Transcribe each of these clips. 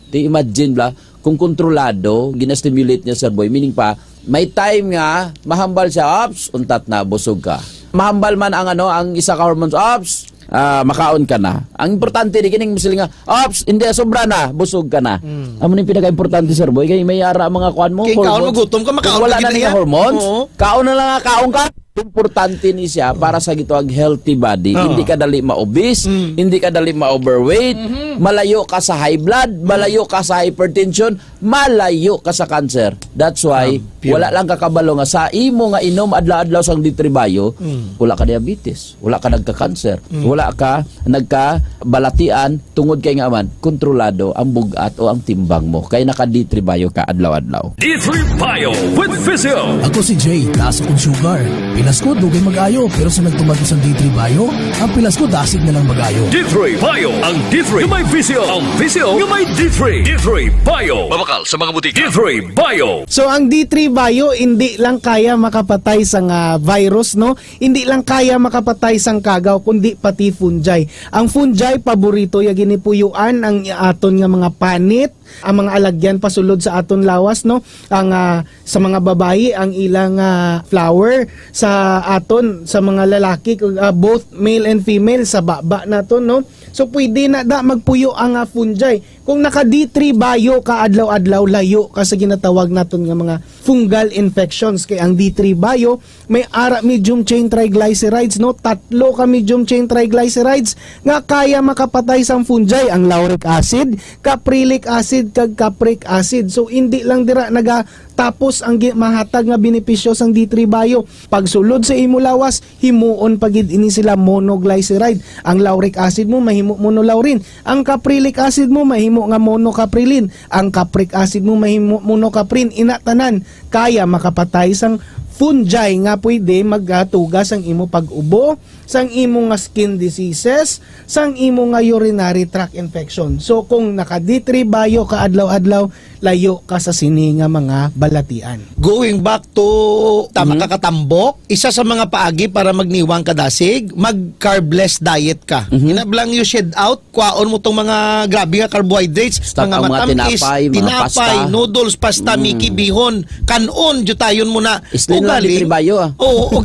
Di imagine bla, kung kontrolado, ginastimulate niya Sir Boy, meaning pa, may time nga, mahambal siya, ops, untat na, busog ka. Mahambal man ang ang isa ka hormones, ops, makaon ka na. Ang importante di kining musiling nga, ops, hindi sobra na, busog ka na. Amo ni pinaka-importante Sir Boy, kay may ara mga kuan mo, kay kaon mo gutom ka, makaon wala ka na hormones. Kaon na lang nga, kaon ka. Importante ni siya para sa gitawag healthy body. Hindi ka dali ma-obese, hindi ka dali ma-overweight, malayo ka sa high blood, malayo ka sa hypertension, malayo ka sa cancer. That's why wala lang kakabalo nga sa imo nga inom adlaw-adlaw sang ditribayo, wala ka diabetes, wala ka nagka-cancer, wala ka nagka-balatian tungod kay nga man kontrolado ang bugat o ang timbang mo. Kay naka-ditribayo ka adlaw-adlaw. D3 Bio with Physio. Ako si Jay, taas akong sugar. Pilas ko, dugay mag-ayo. Pero sa nagtumag sa D3 Bio, ang pilas ko, dasig na lang mag-ayo. D3 Bio. Ang D3 yung may Physio. Ang Physio yung may D3. D3 Bio. Babakal sa mga butika. D3 Bio. So ang D3 Bio, hindi lang kaya makapatay sa virus, no? Hindi lang kaya makapatay sang kagaw, kundi pati fungi. Ang fungi, paborito, ya ginipuyuan ang aton nga mga panit, ang mga alagyan pasulod sa aton lawas, no? Ang sa mga babayi ang ilang flower, sa aton sa mga lalaki both male and female sa baba naton, no? So pwede na magpuyo ang fungi. Kung naka D3 Bio ka adlaw-adlaw, layo ka sa ginatawag naton nga mga fungal infections. Kay ang D3 Bio may ara medium chain triglycerides, no? 3 ka medium chain triglycerides nga kaya makapatay sang fungi, ang lauric acid, caprylic acid kag capric acid. So hindi lang dira tapos ang mahatag nga benepisyo sang D3 Bio. Pagsulod sa imo lawas, himuon pagid ini sila monoglyceride. Ang lauric acid mo mahimo monolaurin, ang caprylic acid mo mahimo nga monocaprilin, ang capric acid mo mahimo monocaprin. Inatanan kaya makapatay sang fungi nga pwede magatugas ang imo pag-ubo, sang imo nga skin diseases, sang imo nga urinary tract infection. So kung naka D3 Bio ka adlaw-adlaw, layo ka sa sini nga mga balatian. Going back to kakatambok, isa sa mga paagi para magniwang kadasig, mag-carbless diet ka. Inablang you shed out, kwaon mo tong mga grabe nga carbohydrates, mga matamis, tinapay, noodles, pasta, miki, bihon, kanon, jutayon mo na. D3 Bio Oo,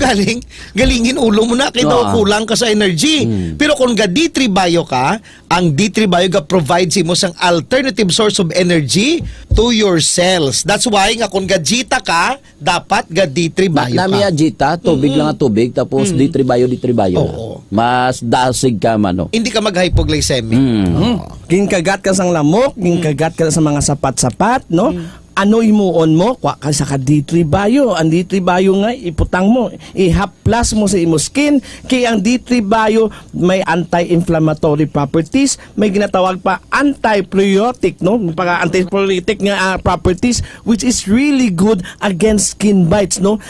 galingin ulo mo na, kaya kulang ka sa energy. Pero kung ga D3 Bio ka, ang D3 Bio ga provides mo sang alternative source of energy to your cells. That's why nga kung ga Jita ka, dapat ga D3 Bio ka. Namiya Jita, tubig lang tubig, tapos D3 Bio. Mas dasig ka man. Hindi ka mag-hypoglycemic. Ginkagat ka sang lamok, ginkagat ka sa mga sapat-sapat, no? Ano imuon mo? Kwa ka sa D3 Bio. Ang D3 Bio nga, iputang mo. I-haplas mo sa imo skin. Kaya ang D3 Bio may anti-inflammatory properties. May ginatawag pa anti-priotic, no? Anti-priotic nga properties, which is really good against skin bites, no?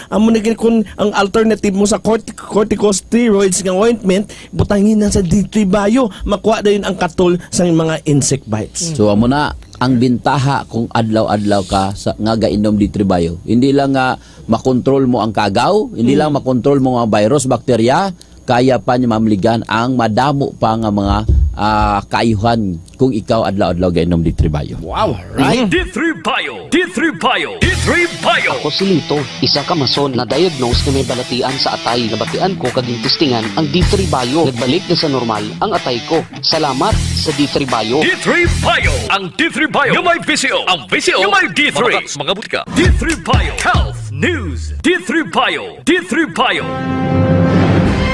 Kung ang alternative mo sa corticosteroids nga ointment, butangin na sa D3 Bio. Makuha na yun ang katol sa mga insect bites. So, amo na ang bintaha kung adlaw-adlaw ka sa nga gainom D3 Bio. Hindi lang nga makontrol mo ang kagaw, hindi lang makontrol mo ang virus, bakterya, kaya pa niya mamligan ang madamo pa nga mga kaayuhan kung ikaw adlaw-adlaw gainom D3 Bio. Wow, right? D3 Bio. D3 Bio. D3 Bio. Ako si Lito, isa ka mason na diagnose na may balatian sa atay. Nabatian ko kaging testingan ang D3 Bio. Nagbalik na sa normal ang atay ko. Salamat sa D3 Bio. D3 Bio. Ang D3 Bio yung may Physio. Ang Physio yung may D3. Mga butika. D3 Bio. Health News. D3 Bio. D3 Bio.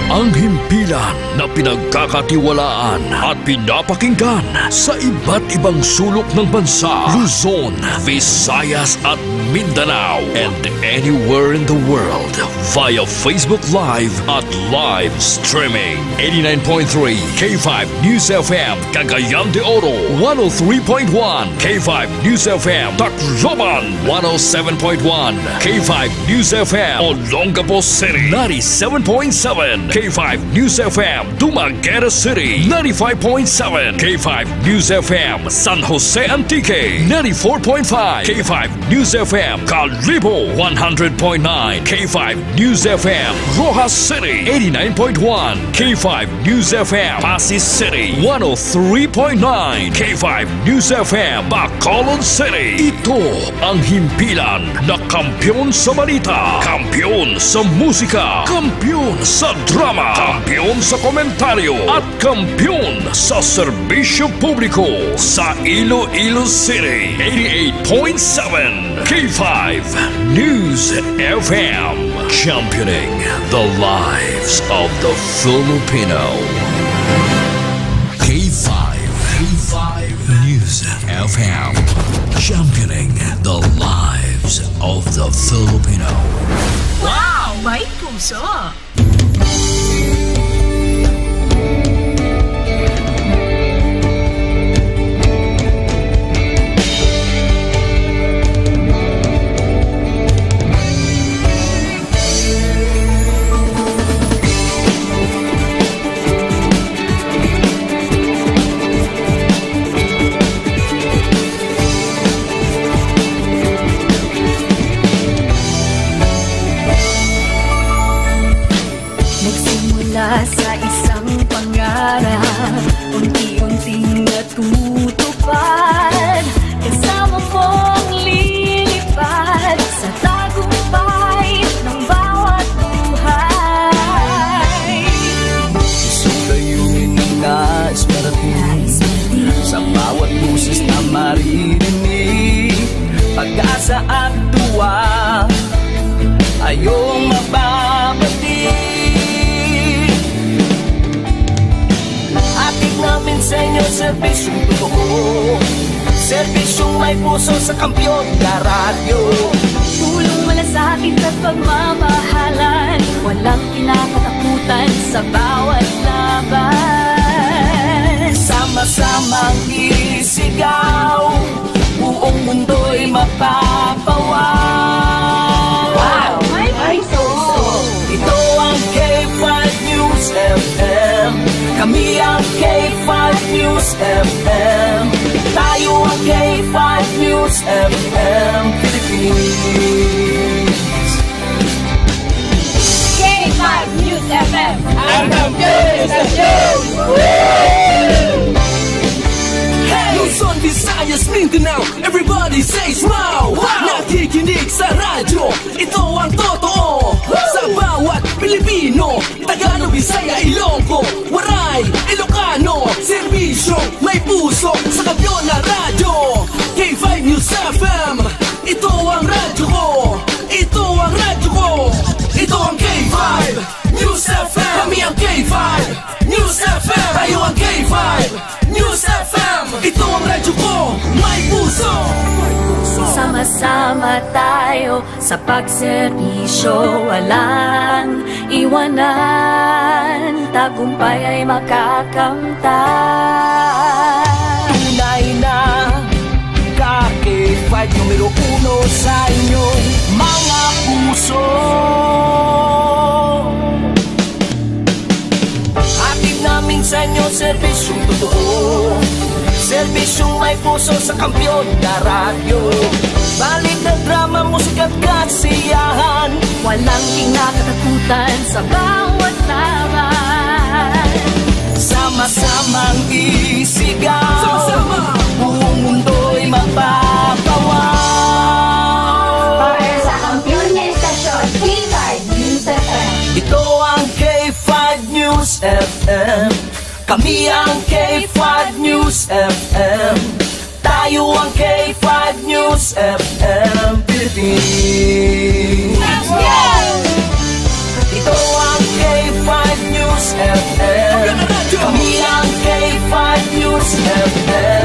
Ang himpilan na pinagkakatiwalaan at pinapakinggan sa iba't ibang sulok ng bansa, Luzon, Visayas at Mindanao, and anywhere in the world via Facebook Live at live streaming. 89.3 K5 News FM, Cagayan de Oro, 103.1 K5 News FM, Tacloban, 107.1 K5 News FM, Olongapo City, 97.7 K5 News FM Dumaguete City 95.7, K5 News FM San Jose Antique 94.5, K5 News FM Calibo 100.9, K5 News FM Rojas City 89.1, K5 News FM Pasig City 103.9, K5 News FM Bacolod City. Ito ang himpilan na kampyon sa balita, kampyon sa musika, kampyon sa drama, kampyon sa komentaryo at kampyon sa serbisyo publiko sa Iloilo City 88.7, K5 News FM, championing the lives of the Filipino. K5 News FM, championing the lives of the Filipino. Wow! May puso! Sa isang pangarap, unti-unting natutupad, kasama mong lilipad sa tagumpay ng bawat buhay. Gusto layunin ng nais marating sa bawat busis na maririnig, pag-asa at tuwa ayong mababati. Namin sa inyo, serbisyong totoo, serbisyong may puso sa kampyon na radyo. Tulong malasakit at pagmamahalan, walang kinakatakutan sa bawat laban. Sama-samang isigaw, buong mundo'y mapapawaw. Wow! May puso! Ito ang K5 News FM, kami ang K5 News FM, tayo ang K5 News FM Philippines. K5 News FM, ang kampiyon sa news! Luzon, Visayas, Mindanao, everybody says wow! Nakikinig sa radyo, ito ang totoo. Sa bawat Pilipino, Tagalog, Bisaya, Ilonggo, Waray, Ilocano, serbisyo may puso sa kampyon na radyo. K5 News FM, ito ang radyo ko, ito ang radyo ko, ito ang K5 News FM. Kami ang K5 News FM, tayo ang K5 News FM. Ito ang radyo ko, may puso. Sama-sama tayo sa pagserbisyo, walang iwanan, tagumpay ay makakamtan. Tunay na K5 numero 1 sa inyong mga puso. Hatid namin sa inyo, serbisyong totoo, serbisyong may puso sa kampyon na radyo. Balik na drama, musika at kasiyahan, walang kinakatakutan sa bawat laban. Sama-samang isigaw, sama-sama, buong mundo'y mapapawaw. Para sa kampyon na istasyon, K5 News FM. Ito ang K5 News FM, kami ang K5 News FM, tayo ang K5 News FM Philippines. Ito ang K5 News FM, kami ang K5 News FM,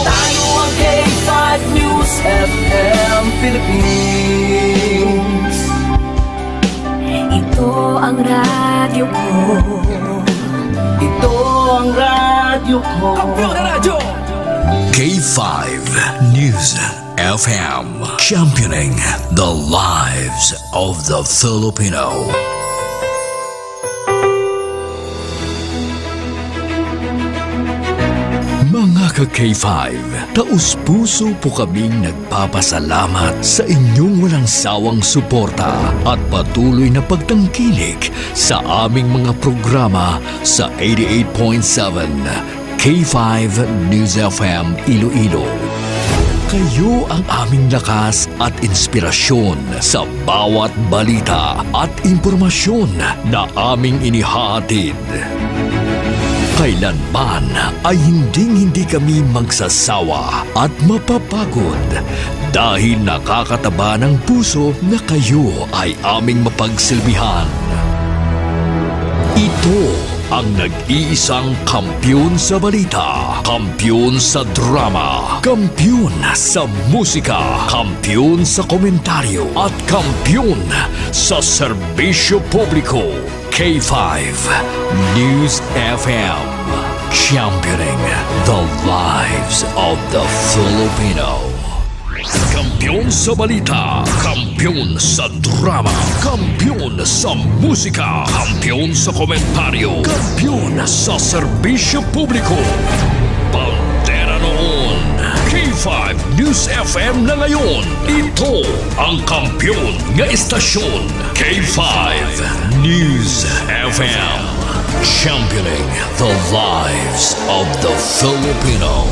tayo ang K5 News FM Philippines. Ito ang radyo ko, ito ang radyo ko, K5 News FM, championing the lives of the Filipino. Mga ka-K5, taus-puso po kaming nagpapasalamat sa inyong walang sawang suporta at patuloy na pagtangkilik sa aming mga programa sa 88.7 K5 News FM Iloilo. Kayo ang aming lakas at inspirasyon sa bawat balita at impormasyon na aming inihahatid. Kailanman ay hindi kami magsasawa at mapapagod dahil nakakataba ng puso na kayo ay aming mapagsilbihan. Ito ang nag-iisang kampiyon sa balita, kampiyon sa drama, kampiyon sa musika, kampiyon sa komentaryo, at kampiyon sa serbisyo publiko. K5 News FM, championing the lives of the Filipino. Kampiyon sa balita, kampiyon sa drama, kampiyon sa musika, kampiyon sa komentaryo, kampiyon sa serbisyo publiko. Bandera noon, K5 News FM na ngayon. Ito ang kampiyon nga istasyon, K5 News FM, championing the lives of the Filipino.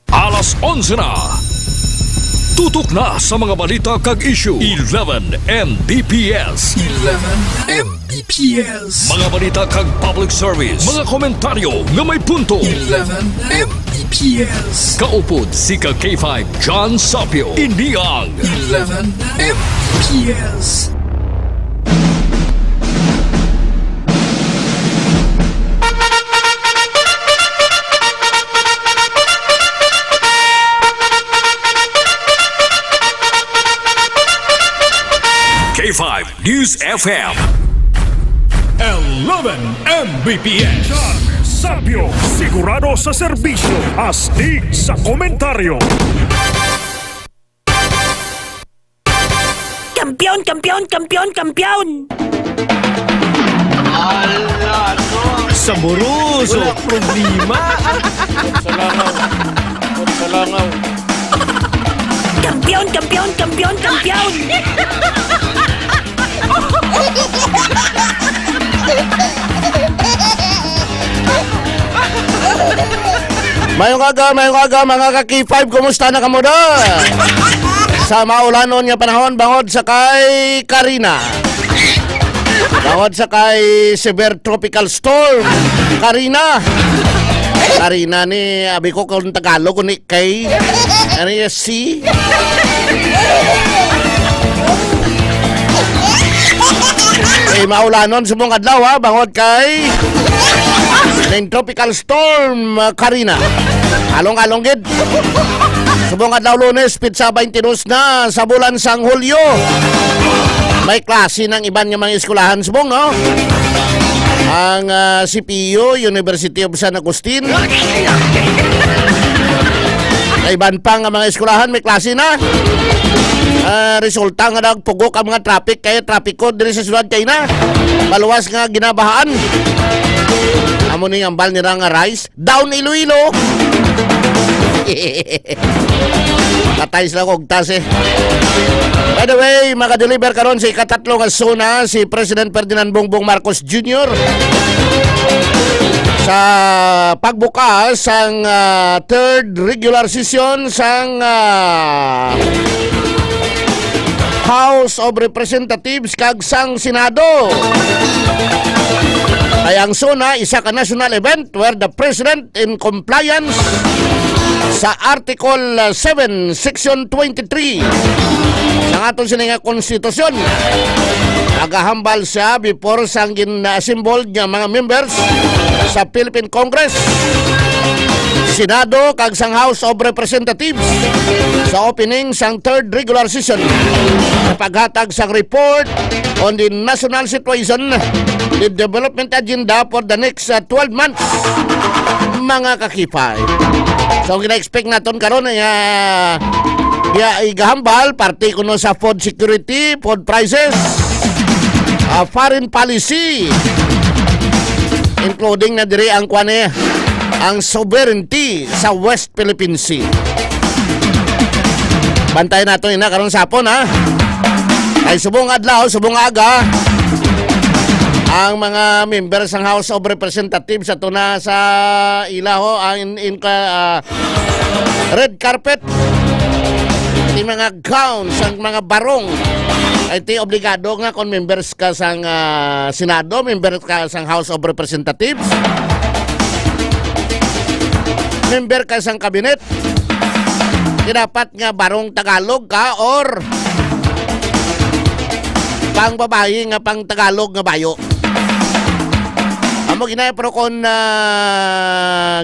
Alas 11 na. Tutok na sa mga balita kag issue. 11 Mbps. 11 Mbps. Mga balita kag public service. Mga komentaryo nga may punto. 11 Mbps. Kaupod si K5 John Sapio. Iniang 11 Mbps. K5 News FM 11 Mbps. John Sapio, sigurado sa serbisyo, astig sa komentaryo. Kampiyon, kampiyon, kampiyon, kampiyon! Sa burus. Wala problema. Sa langaw. Kampiyon, kampiyon, kampiyon, kampiyon! Mayong aga mga ka-K5, kumusta na kamo doon? Sa maulanon nga panahon, bangod sa kay Karina. Bangod sa kay severe tropical storm Karina. Karina ni abi ko kung Tagalog ni kay ano yung C. Maulanon subong adlaw ha, bangod kay ng tropical storm Karina. Along gid. Subong adlaw Lunes, pitsa 22 na sa bulan sang Hulyo. May klase ng iban nga mga eskwelahan subong, no? Ang CPU, University of San Agustin. Iban pa nga mga eskwelahan may klase na. Resulta nga nagpugok ang mga traffic, kaya trapiko diri sa syudad kay na maluwas nga ginabahaan. Amo ni ang bal nila nga rice down Iloilo. Patay sila kog tas eh. By the way, makadeliver karon sa ikatatlo nga zona si President Ferdinand Bongbong Marcos Jr. sa pagbukas sang third regular session sang House of Representatives kag sang Senado. Ay ang SONA, isa ka national event where the President in compliance sa Article 7, Section 23 ng aton sininga konstitusyon, nagahambal siya before sang gina-assembled nga mga members sa Philippine Congress, Senado kag sang House of Representatives sa opening sang third regular session sa paghatag sang report on the national situation, the development agenda for the next 12 months, mga kakipay. So gina-expect naton karon igahambal parte kuno sa food security, food prices, foreign policy, including na diri ang kuane ang sovereignty sa West Philippine Sea. Bantay nato ina karon sapon ha. Ay subong adlaw, subong aga ang mga members ng House of Representatives ato na sa ilaho ang red carpet. Di mga gowns ang mga barong ay ti obligado nga kung members ka sang Senado, members ka sang House of Representatives, member ka sang kabinet, dapat nga barong Tagalog ka or pang babae nga pang Tagalog nga bayo. Amo ginaya pero kung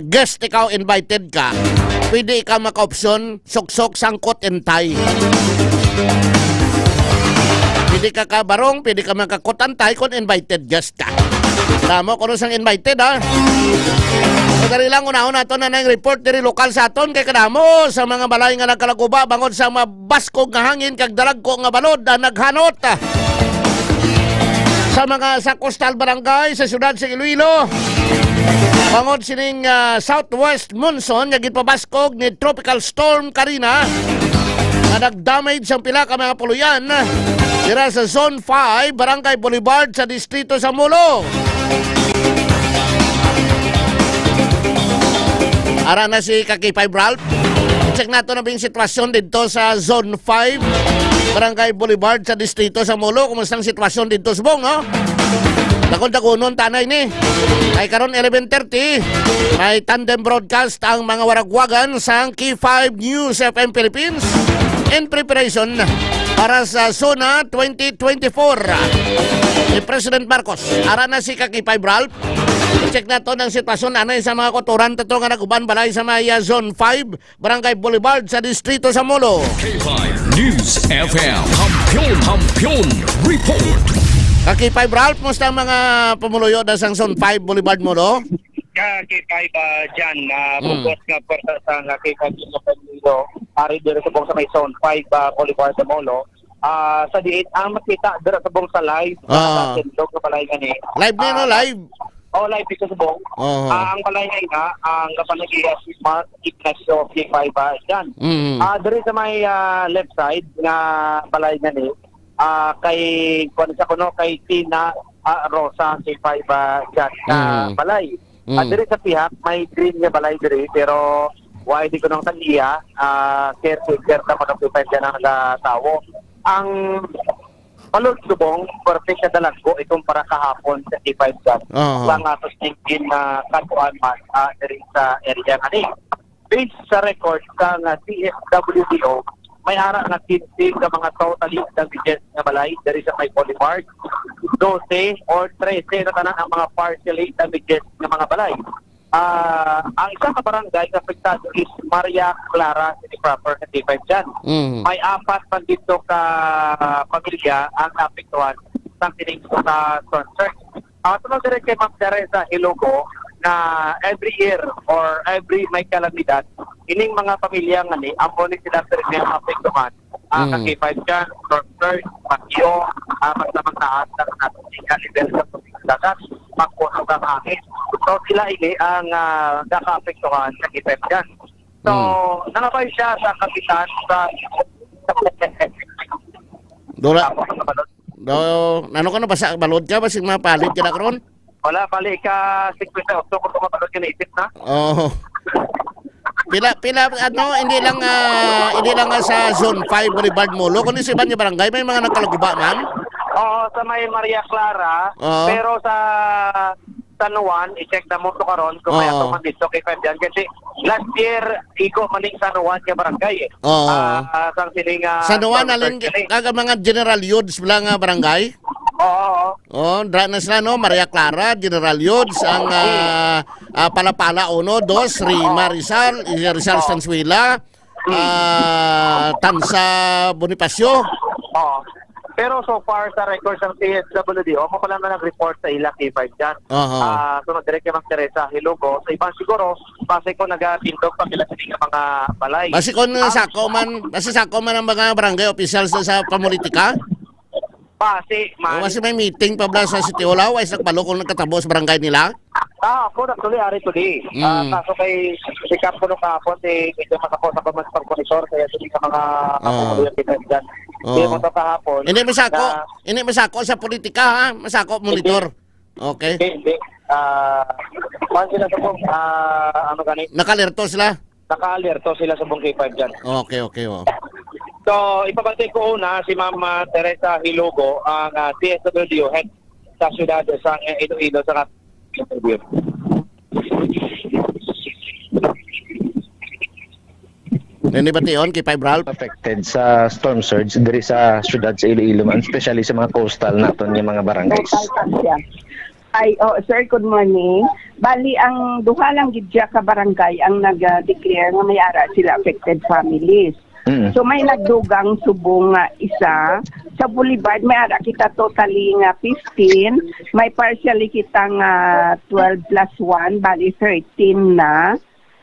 guest ikaw invited ka, pwede ikaw maka-option suksok, sangkot, and tie. Pwede ka barong, pwede ka makakot and tie kung invited guest ka. Tama kung sang invited ha. So dari lang unahon nato na ng report diri lokal sa aton kay kadamo sa mga balay nga nagkalaguba bangod sa mabaskog nga hangin kag dalagko nga balod naghanot sa mga sa coastal barangay sa siyudad sa Iloilo. Bangod sining southwest monsoon nga gitpabaskog ni Tropical Storm Karina nga nagdamage ang pila ka mga puluyan dira sa Zone 5, Barangay Boulevard sa distrito sa Molo. Ara na si Kakipay Ralph. Check nato na bing sitwasyon dito sa Zone 5, Barangay Boulevard sa distrito sa Molo. Kumusta ang sitwasyon dito subong, no? Takon-takunon tanay ni. Ay karon 11:30, may tandem broadcast ang mga waragwagan sa K5 News FM Philippines in preparation para sa SONA 2024 ni President Marcos. Ara na si Kakipay Ralph. Check na to ng sitwasyon anay sa mga kotoran tatlo nga naguban balay sa Maya Zone 5, Barangay Boulevard sa distrito sa Molo. K5 News FM Kampiyon Report. Kakipay Ralph, musta ang mga pamuluyo na sa Zone 5 Boulevard Molo? K5 dyan, bukos nga pwersa sa K5 News FM Molo, ari dito sa buong sa may Zone 5 Boulevard sa Molo. Sa diit ang makita dito sa buong sa live sa tindog na balay gani. Live din no, live? Oh, live dito sa buong. Ang balay nga ang kapanagi si Mark Ignacio K5 dyan. Dito sa may left side nga balay gani, kay kay Tina Rosa K5 dyan balay. Dito sa pihak may green nga balay dito pero why di ko nang taniya caretaker na mag-occupy dyan ang nagatawo. Ang palod subong, perfect na dalag ko itong para kahapon sa K5 dyan. Lang atos tingin na katuan man rin sa area nga ni. Based sa record sa CSWDO, may ara na 15 ka mga totally damages nga balay dari sa may Boulevard, 12 or 13 na tanan ang mga partially damages nga mga balay. Ang isang barangay na apektado is Maria Clara City Proper na K5 dyan. May 4 pa dito ka pamilya ang naapektuhan sa tinigso sa concert. Tunod rin kay Ma'am Teresa Hilogo na every year or every may kalamidad, ining mga pamilya nga ni, ang bonus sila sa rin yung apektuhan. Ang K5 dyan, concert, bagyo, magsamang taas na natin level sa dagat, magpunog ang hangin. So sila ini ang naka-apektuhan sa K5 dyan. So, nangabay siya sa kapitan sa Dora. Ano ka na ba sa balod ka? Basig mapalit ka na karon? Wala, balik ka 6.8 kung tumabalod ka na isip na. Oo. Pila hindi lang sa Zone 5 Boulevard Molo kundi sa ibang barangay may mga nagkalaguba man. Oo, sa may Maria Clara, pero sa San Juan i-check na mo to karon kung may ato man dito kay K5 dyan kasi last year iko maning San Juan nga barangay sang sining San Juan alin kaga mga general youths lang barangay. Dra na sila no, Maria Clara, General Yudes, ang Palapala 1, 2, Rima Rizal, Rizal Stanzuela, Tansa Bonifacio. Pero so far sa records ng CSWDO, mo ko lang na nag-report sa ila K5 dyan. Sunod direct kay Ma'am Teresa Hilogo. Sa ibang siguro, base ko nag-tindog pa kila sa mga balay. Base ko sako man ang mga barangay officials sa pamulitika? Base man. Kasi may meeting pa sa City Hall, ay nagpalo kung nagkatabo sa barangay nila? Ako actually ari today. Kaso kay si Campo no kahapon medyo masako sa pag monitor kaya hindi ka mga kapuluyan pinagdan. Hindi mo to kahapon. Hindi masako sa politika ha, masako monitor. Okay. Hindi. Paano sila sa buong, ano gani? Nakalerto sila? Naka-alerto sila sa buong K5 dyan. Okay. So, ipabantay ko una si Ma'am Teresa Hilogo, ang DSWD head sa syudad sa Iloilo sa interview. Nini ba tiyon, K5 Ralph? Affected sa storm surge diri sa syudad sa Iloilo man, especially sa mga coastal naton yung mga barangays. Sir, good morning. Bali, ang duha lang gidya ka barangay ang nag-declare nga may ara sila affected families. So may nagdugang subong nga isa. Sa Boulevard, may ara kita totally nga 15. May partially kita nga 12 plus 1, bali 13 na.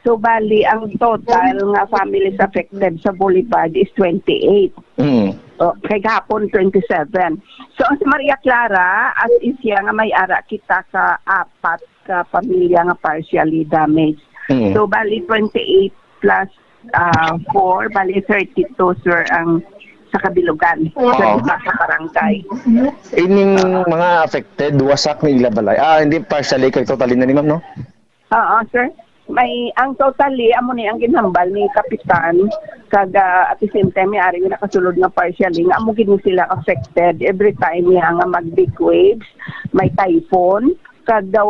So bali, ang total nga families affected sa Boulevard is 28. Kay gahapon 27. So ang si Maria Clara, as is siya nga may ara kita ka 4 ka pamilya nga partially damaged. So bali 28 plus 4, bali 32 sir ang sa kabilugan sa barangay. Ining mga affected wasak ni ilabalay. Hindi partially kay totally na ni ma'am no? Sir. May ang totally amo ni ang ginhambal ni kapitan kaga at the same time ari nga nakasulod nga partially nga amo gid sila affected every time nga mag big waves, may typhoon kag daw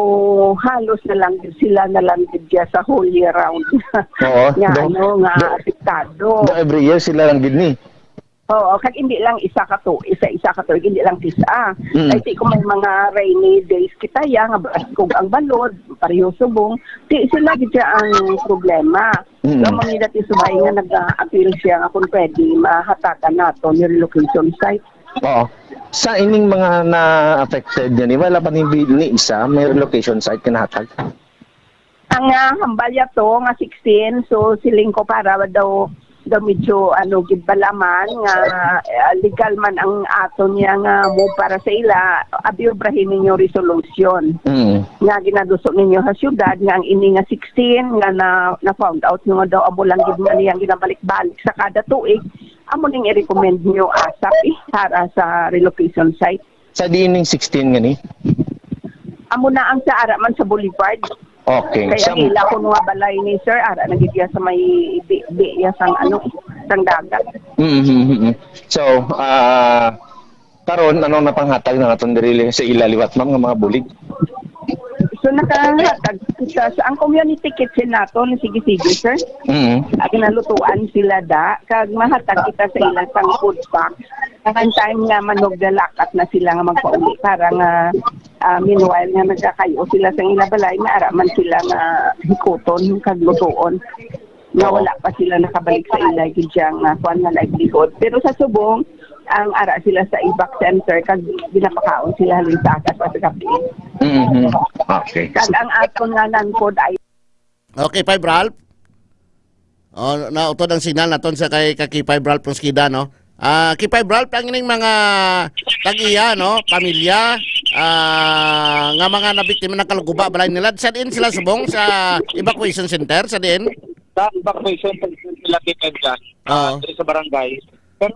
halos na lang sila nalandid diya sa whole year round. Nga apektado. Every year sila lang gid ni. Kag hindi lang isa ka to, hindi lang tisa. Kasi kung may mga rainy days kita nga baskog ang balod, pareho subong, di sila gid ang problema. So mga dati subay nga nag-appeal siya nga kung pwede mahatakan nato yung relocation site. Sa ining mga na-affected yan, wala pa ni isa, may relocation site kinahatag? Ang hambalya to nga 16, so siling ko para daw medyo gid balaman nga legal man ang ato niya nga mo para sa ila abiobrahin ninyo resolution nga ginadusok ninyo sa syudad nga ang ini nga 16 nga na found out nga daw amo lang gid man yang ginabalik-balik sa kada tuig amo ning i-recommend nyo ASAP para sa relocation site sa dining 16 nga ni amo na ang sa ara man sa Boulevard. Okay. Kaya nila ko nga balay ni sir, ara nagigya sa may biya sang sang dagat. So, karon ano na panghatag na naton diri sa ilaliwat ma'am nga mga bulig? So nakahatag sa ang community kitchen naton sige sir. At nalutuan sila kag mahatag kita sa ilang sang food pack. Ang time nga manogdalakat na sila nga magpauli para nga meanwhile nga nagkakayo sila sa ilabalay nga araman sila nga hikuton kag lutuon nga wala pa sila nakabalik sa ilay gidyang kuan nga livelihood. Pero sa subong ang ara sila sa evac center kag ginapakaon sila halin sa akas sa gabi. Okay. Kag ang aton nga nankod ay Okay, 5 Ralph. Nautod ang signal naton sa kay 5 Ralph Ponskida no. K5 Ralph ang ining mga tag-iya no, pamilya nga mga nabiktima ng kaluguba balay nila sa din sila subong sa evacuation center sa din. Sa evacuation center sila K5 dyan. Sa barangay. Pero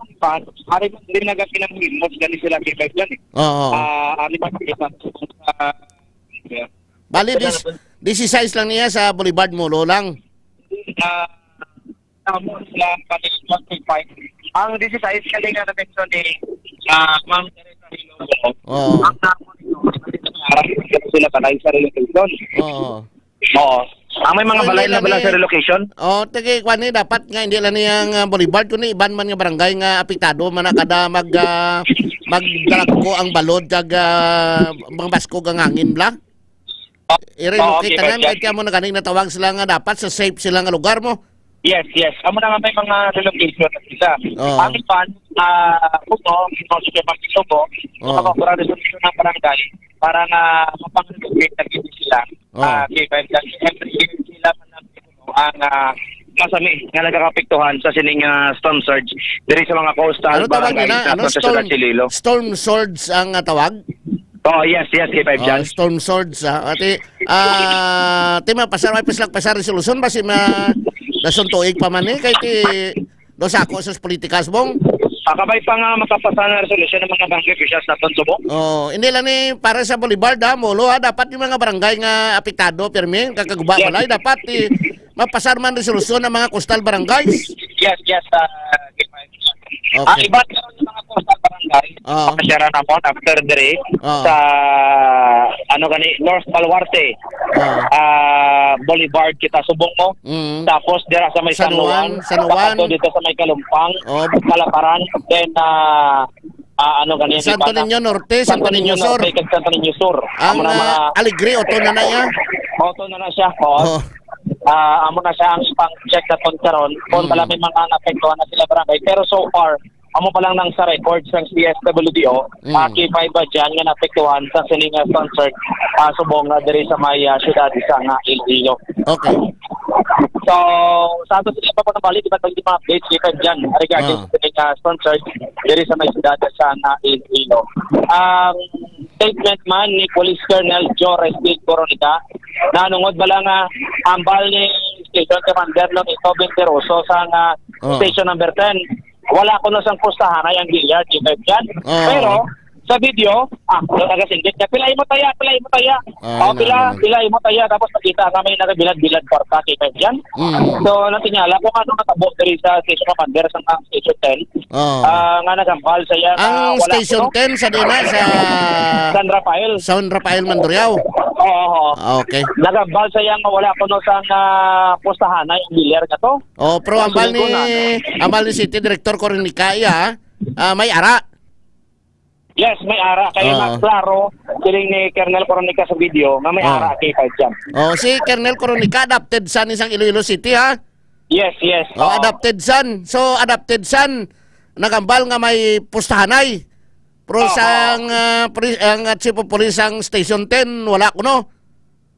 hari mo din nagapinamimos gani sila K5 dyan ari pa kita. Bali this is size lang niya sa Boulevard Molo lang. Sila pati 1.5. Ang 16 kanina na mention ni Ma'am Teresa Hilogo. Ang sila balay sa relocation. Ang may mga balay na balay sa relocation? Tagi kwan ni dapat nga hindi lang niyang Boulevard kundi iban man nga barangay nga apektado man kada magdalagko ang balod kag mga baskog ang hangin bla. I-relocate na kaya mo na ganing natawag sila nga dapat sa safe sila nga lugar mo. Yes. Amo na nga may mga relocation na sila. Ang ipan, sige magkisubo, makakura resolution ng barangay para na mapang-relocate na gini sila. Sila man ang masami nga nagkakapektuhan sa sining storm surge diri sa mga coastal barangay sa syudad Iloilo. Storm surge ang tawag? Yes, K5 dyan. Storm surge. Ati, Tima pasar may pislak pasar resolusyon basi nasuntuig pa man kay ti do sako sa politikas bong. Kabay pa nga makapasa na resolusyon ng mga barangay officials na Subong. Hindi lang ni para sa Boulevard Molo dapat yung mga barangay nga apektado permi kakaguba balay dapat mapasar man resolusyon ng mga coastal barangays. Yes. Okay. Iba yung mga coastal barangay, makasara na mo after the sa North Baluarte, Boulevard kita subong mo. Tapos dira sa may San Juan, dito sa may Kalumpang, Palaparan, then Santo Niño Norte, Santo Niño Sur. Santo Niño Sur. Ang Alegre auto na niya. Auto na siya. Amo na siya ang pang-check na karon kung pala may mga naapektuhan na sila barangay. Pero so far, amo pa lang nang sa records ng CSWDO, K5 ba dyan nga naapektuhan sa sininga concert subong na diri sa may syudad sa nga Iloilo. Okay. So, sa ato sila pa po nabalik, iba't mga updates K5 dyan regarding sa sininga concert diri sa may syudad sa nga Iloilo. Statement man ni Police Colonel Joe Restil Coronica na nungod bala nga ambal ni Station Commander ng Tobin Teroso sa Station number 10. Wala ko na sang pustahan ay ang Gilyard, yan. Pero sa video, nagasinggit niya, pilay mo taya. Pilay mo taya, tapos nakita kami nakabilad-bilad parta kay yan. So, natingala kung ano matabo dari sa Station Commander sa Station 10. Nga nagambal saya. Ang Station 10 sa dina sa San Rafael Mandurriao. Okay. Nagambal saya nga wala ko no sang pustahan ay Gilyard ka to. Pero ambal ni City Director Coronica may ara. Yes, may ara. Kaya klaro, siling ni Colonel Coronica sa video, nga may ara kay dyan. Si Colonel Coronica adapted son isang Iloilo City, ha? Yes. Adapted son. So, adapted son, nagambal nga may pustahanay. Pero ang Chief of Police ang Station 10, wala ko, no?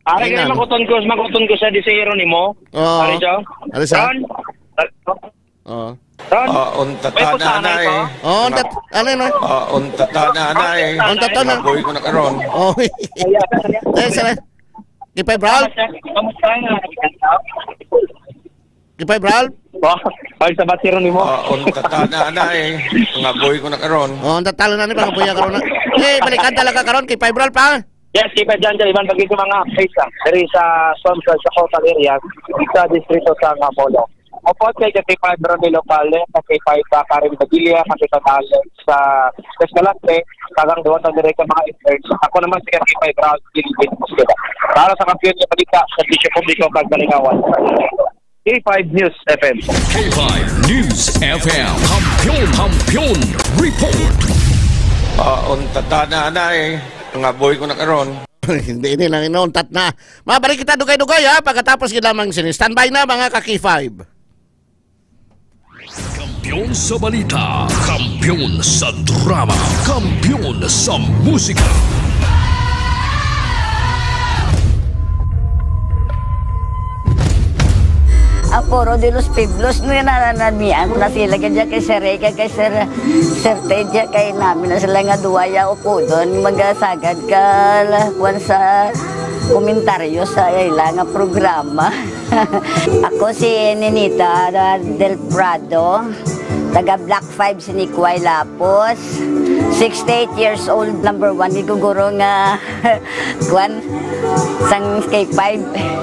Ari kayo maguton ko sa di si Jeronimo. Ari siya? Ari siya? Untatana na eh. Untatana na. Boy ko na karon. Kipay Bral? Kipay Bral? Ay, sa batiro ni mo. Untatana na eh. Mga boy ko na karon. Untatala na ni mga boy karon na. Balikan talaga karon Kipay Bral pa. Yes, Kipay dyan iban pag ito mga updates dari sa Sumsel sa coastal area sa distrito sa Molo. Opo, kay K5 Ronde Local, K5 Karim Badilla, K5 sa Escalante, kagang doon sa direct mga interns. Ako naman si K5 Ralph Philippines. Para sa kampiyon niya palita sa Bisyo Publiko Pagbalingawan. K5 News FM. K5 News FM. Kampiyon Report. Untatana na eh. Mga boy ko na karon. Hindi lang inauntat na. Mabalik kita dugay-dugay ha. Pagkatapos kita mang standby na mga ka-K5. Kampiyon sa balita, kampiyon sa drama, kampiyon sa musika. Aporo de los Pueblos no nananamian na sila kaya kay Sir Reka kay Sir Teja kay namin na sila nga duwaya upo doon magasagad ka kwan sa komentaryo sa ila nga programa. Ako si Ninita del Prado, taga Black 5 si Nikway Lapos, 68 years old, number 1 iguguro nga kwan sang K5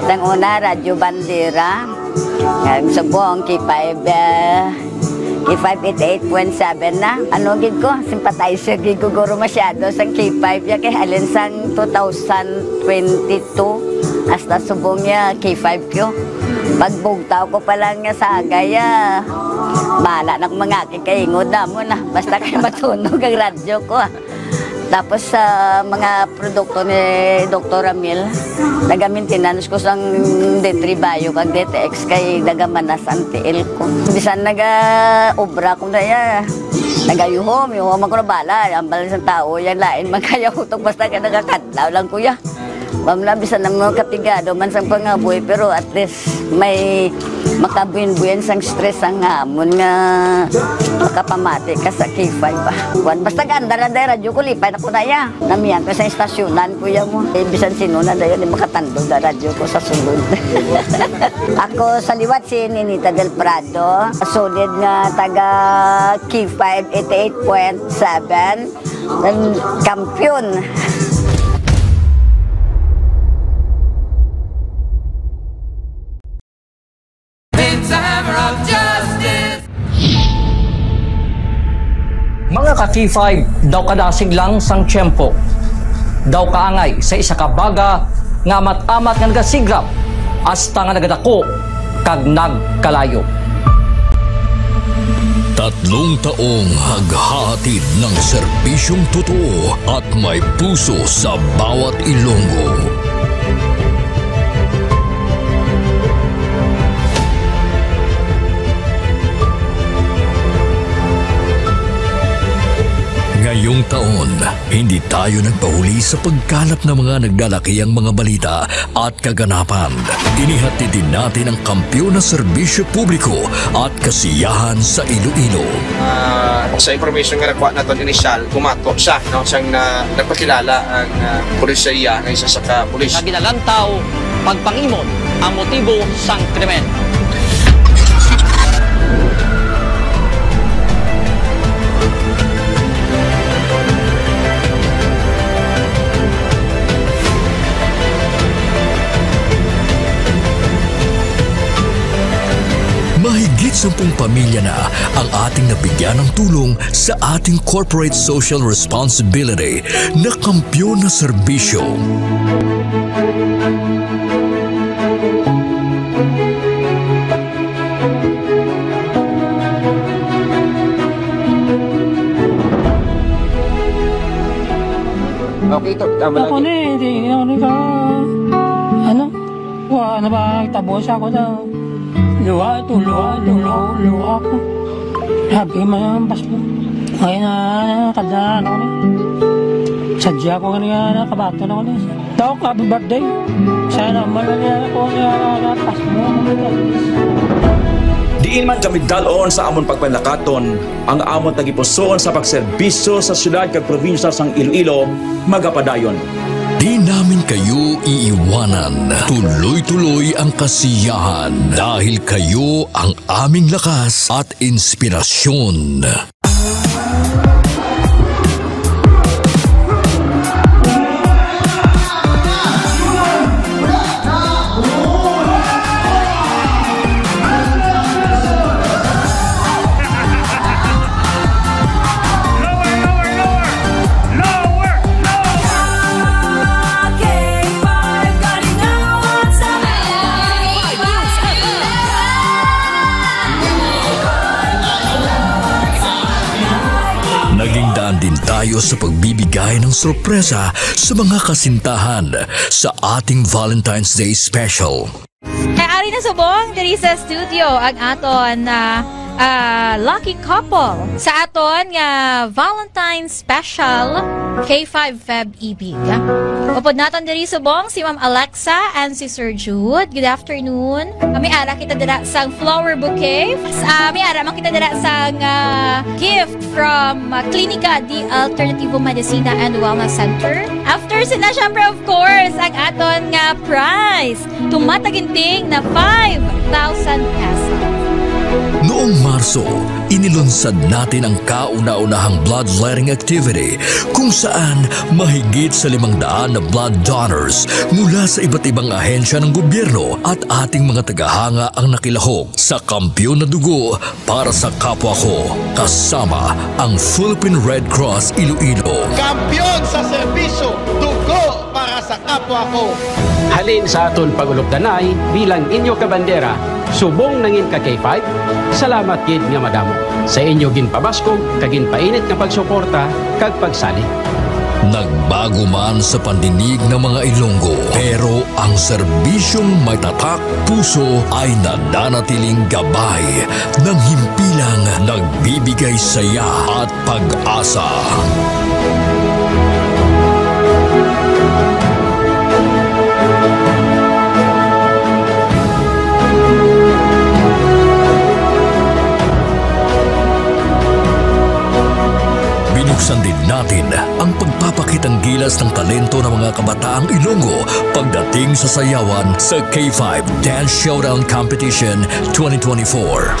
sang una Radyo Bandera. Ang subong K5 88.7 na. Ano gid ko, sympathizer gid ko guro masyado sang K5 ya kay alin sang 2022 hasta subong ya K5 ko. Pagbugtaw ko pa lang nga sagaya. Bala na mga kikaingod na mo na. Basta kayo matunog ang radyo ko. Tapos sa mga produkto ni Dr. Ramil, naga-maintenance ko sang D3 Bio kag DTX kay nagamanas ang TL ko. Bisan naga-obra ko na ya. Nagayuhom ako na bala. Ang balas ng tao, yan lain magkayahutok basta ka nagakatlaw lang kuya. Mamla bisan ng mga kapigado man sang pangaboy pero at least may makabuyan-buyan sang stress ang hamon nga makapamati ka sa K5 ba. Basta ganda na dahil radyo ko lipay na ko na ya. Namiyan ko sa istasyonan kuya mo. Bisan sino na dahil di makatando na radyo ko sa sulod. Ako sa liwat si Ninita Del Prado. Solid nga taga K5 88.7. Kampiyon. Mga ka-K5, daw kadasig lang sang tiyempo. Daw kaangay sa isa ka baga nga amat-amat nga nagasigrap hasta nga nagadako kag nagkalayo. 3 taong haghahatid ng serbisyong totoo at may puso sa bawat Ilonggo. Ngayong taon, hindi tayo nagpahuli sa pagkalap ng mga naglalakihang mga balita at kaganapan. Inihatid din natin ang kampiyon na serbisyo publiko at kasiyahan sa Iloilo. Sa information nga nakuha natin inisyal, kumato siya. Siyang nagpakilala ang pulisya ng isa sa kapulis. Kaginalantaw, pagpangimon ang motibo sang krimen. Mahigit 10 pamilya na ang ating nabigyan ng tulong sa ating corporate social responsibility na kampiyon na serbisyo. Okay, ito. Tama lagi. Ako na eh. Hindi ako ka. Ano? Ano ba? Tabo siya ako daw. Luha ko. Sabi mo yung pasko. Ngayon na kadaan ako na. Sadya ko kanina kabato na ako na. Daw ka, happy birthday. Sana malala ko na pasko mo. Diin man kami dalon sa amon pagpanlakaton, ang amon tagipuson sa pagserbisyo sa syudad kag probinsya sang Iloilo, magapadayon. Di namin kayo iiwanan. Tuloy-tuloy ang kasiyahan dahil kayo ang aming lakas at inspirasyon. Tayo sa pagbibigay ng sorpresa sa mga kasintahan sa ating Valentine's Day Special. Ari na subong diri sa studio ang aton na lucky couple sa aton nga Valentine's Special K5 Feb Ibig. Upod naton diri subong si Ma'am Alexa and si Sir Jude. Good afternoon. May ara kita dira sang flower bouquet. May ara man kita dira sang gift from Clinica di Alternativo Medicina and Wellness Center. After sina syempre of course ang aton nga prize. Tumataginting na 5,000 pesos. Noong Marso, inilunsad natin ang kauna-unahang bloodletting activity kung saan mahigit sa 500 na blood donors mula sa iba't ibang ahensya ng gobyerno at ating mga tagahanga ang nakilahok sa kampiyon na dugo para sa kapwa ko, kasama ang Philippine Red Cross Iloilo. Kampiyon sa serbisyo, dugo para sa kapwa ko. Halin sa aton pagulog-danay bilang inyo kabandera, subong nangin ka K5, salamat gid nga madamo. Sa inyo ginpabaskog, kagin painit nga pagsuporta, kag pagsali. Nagbago man sa pandinig ng mga Ilonggo, pero ang serbisyong may tatak puso ay nananatiling gabay ng himpilang nagbibigay saya at pag-asa. kabataang Ilonggo pagdating sa sayawan sa K5 Dance Showdown Competition 2024.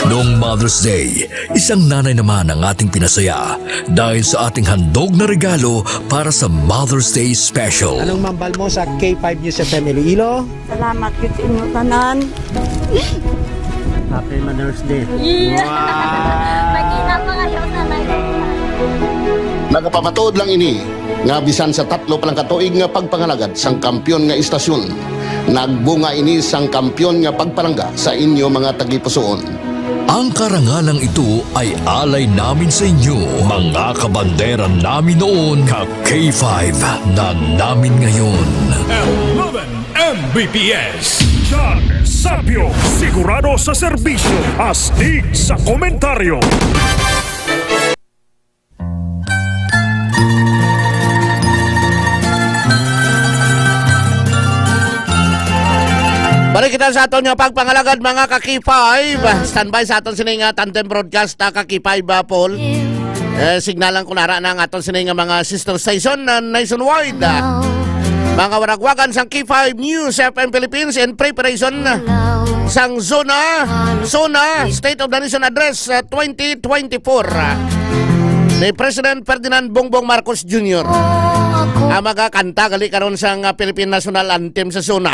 Noong Mother's Day, isang nanay naman ang ating pinasaya dahil sa ating handog na regalo para sa Mother's Day Special. Anong mambal mo sa K5 News FM Iloilo? Salamat yun sa inyo tanan. Happy Mother's Day. Yeah. Magina pa kayo nanay. Nagapamatuod lang ini nga bisan sa 3 palang katuig nga pagpangalagad sang kampyon nga istasyon. Nagbunga ini sang kampyon nga pagpalangga sa inyo mga tagipusoon. Ang karangalang ito ay alay namin sa inyo, mga kabandera namin noon, ka-K5 na namin ngayon. 11 Mbps. John Sapio, sigurado sa serbisyo, astig sa komentaryo. Balik kita sa aton nga pagpangalagad mga ka-K5. Standby sa aton sining tandem broadcast ka-K5 Paul. Signalan ko nara na ang aton sining mga sister station na nationwide. Mga waragwagan sang K5 News FM Philippines in preparation sang Zona State of the Nation Address 2024 ni President Ferdinand Bongbong Marcos Jr. Ang magakanta gali karon sang Philippine National Anthem sa Zona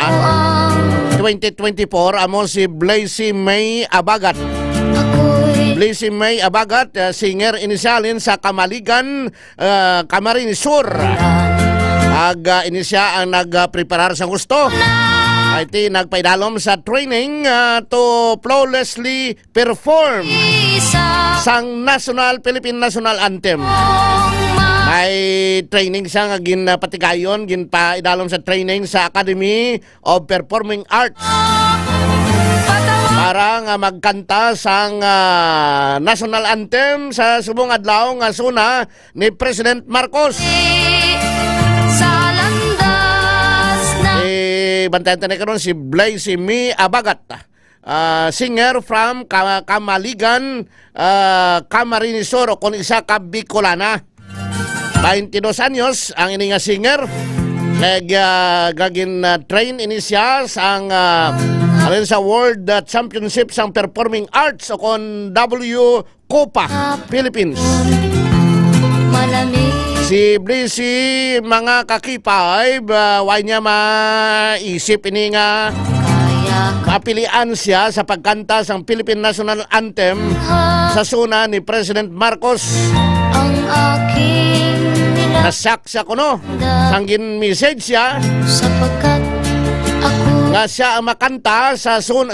2024 amo si Blazy May Abagat. Blazy May Abagat, singer inisyalin sa Kamaligan, Camarines Sur. Inisya ang nagpreparar sa gusto. Iti nagpaidalom sa training to flawlessly perform sang Philippine National Anthem. May training siya nga ginpatigayon, ginpaidalom sa training sa Academy of Performing Arts para nga magkanta sang National Anthem sa subong adlaw nga suna ni President Marcos. Bantayan tayo karon si Blazy May Abagat, singer from Kamaligan, Camarines Sur, o kung isa ka Bicolana. 22 anyos ang ini nga singer. Gagin train ini siya sang alin sa World Championship sang Performing Arts o kon WCOPA Philippines. Si Blazy mga ka-K5, why niya maisip ini nga mapilian siya sa pagkanta sang Philippine National Anthem sa suna ni President Marcos. Nasak siya kuno sanggin message siya nga siya ang makanta sa suna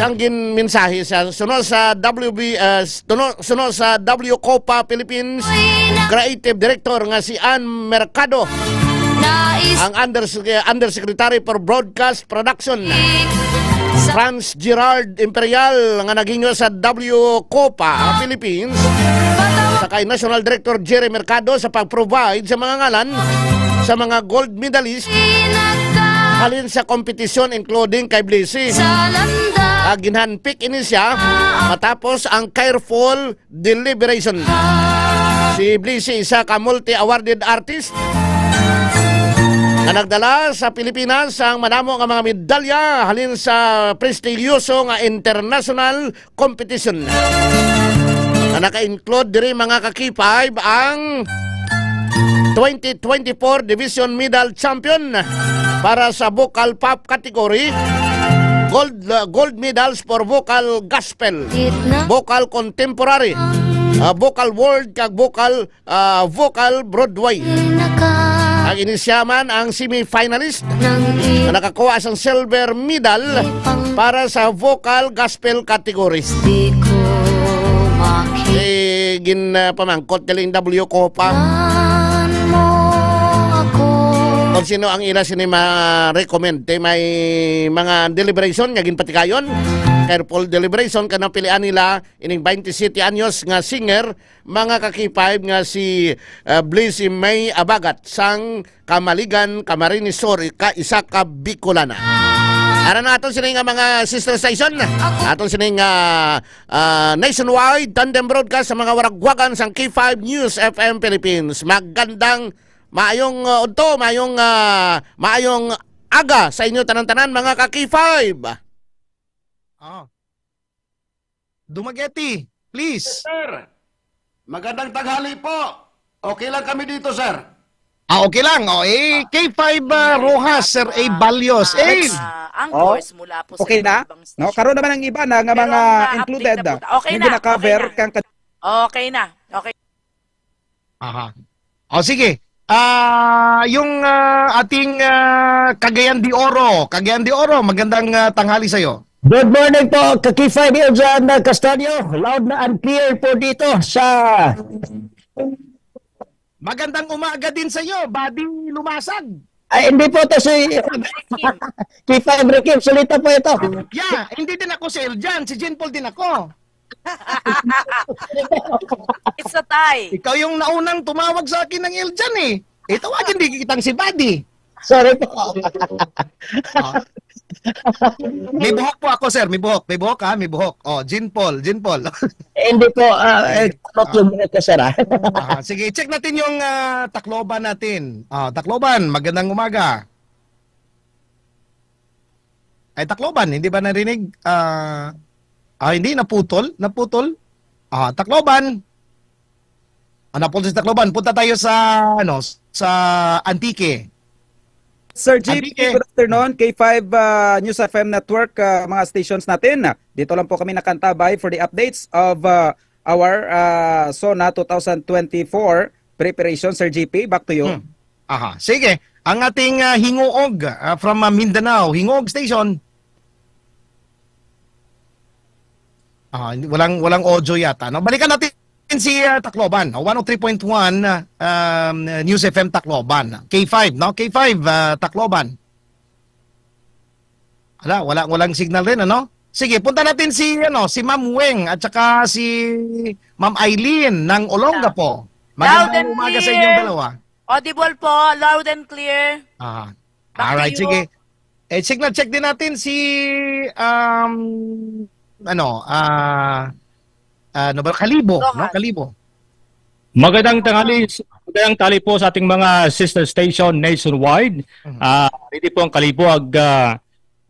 sanggin mensahe siya sunod sa sunod sa WCOPA Philippines Creative Director nga si Ann Mercado, ang Undersecretary for Broadcast Production Franz Gerard Imperial nga naging sa WCOPA Philippines, sakay National Director Jerry Mercado sa pag-provide sa mga ngalan sa mga gold medalist halin sa kompetisyon including kay Blazy. Ginhanpick ini siya matapos ang careful deliberation. Si Blazy isa ka multi-awarded artist na nagdala sa Pilipinas ang manamo nga mga medalya halin sa prestigyoso nga international competition. Na naka-include diri mga ka-K5 ang 2024 Division Medal Champion para sa Vocal Pop category, gold medals for Vocal Gospel, Vocal Contemporary, Vocal World kag Vocal Broadway. Ang inisyaman ang semi-finalist na nakakuha sang silver medal para sa Vocal Gospel category. Ginpamangkot galing WCOPA kung sino ang ila sinima recommend may mga deliberation nga ginpatikayon careful deliberation kanang pilian nila ining 27 anyos nga singer mga kakipay nga si Blissy May Abagat sang Kamaligan, Camarines Sur, isa ka Bicolana. Aran na aton sining mga sister station. Aton sining nationwide tandem broadcast sa mga waragwagan sang K5 News FM Philippines. Magandang maayong maayong aga sa inyo tanan-tanan mga ka-K5. Dumaguete, please. Sir, magandang tanghali po. Okay lang kami dito, sir. Okay lang. K5 Rojas, Sir A. Balios. Anchors mula po sa okay na? No, karon naman ang iba na nga mga included. Okay na. Okay kang okay na. Okay. Aha. Sige. Yung ating Cagayan de Oro. Cagayan de Oro, magandang tanghali sa'yo. Good morning po, Kaki-5 here dyan, Castaño. Loud na and clear po dito sa... Magandang umaga din sa'yo, Buddy Lumasag. Ay, hindi po ito si... K5 Rikim, salita po ito. Yeah, hindi din ako si Eljan, si Jean Paul din ako. It's a tie. Ikaw yung naunang tumawag sa akin ng Eljan eh. Tawagin di kitang si Buddy. Sorry po. May buhok po ako, sir. May buhok. May buhok, ha? May buhok. Jean Paul. Hindi po. Yung buhok ko, sir, ha? Sige, check natin yung Tacloban natin. Tacloban, magandang umaga. Ay, Tacloban, hindi ba narinig? Hindi, naputol. Tacloban. Naputol sa Tacloban. Punta tayo sa Antique. Sir JP, good afternoon. K5 News FM Network, mga stations natin. Dito lang po kami nakantabay for the updates of our SONA 2024 preparation. Sir JP, back to you. Sige. Ang ating Hingoog from Mindanao, Hingoog Station. Walang audio yata. No? Balikan natin si Tacloban, 103.1 News FM Tacloban. K5, no? K5 Tacloban. Walang signal rin, ano? Sige, punta natin si Ma'am Weng at saka si Ma'am Eileen ng Olonga po. Magandang umaga sa inyong dalawa. Audible po, loud and clear. Alright, sige. Signal check din natin si Kalibo, no? Kalibo. Magandang tali po sa ating mga sister station nationwide. Hindi po ang Kalibo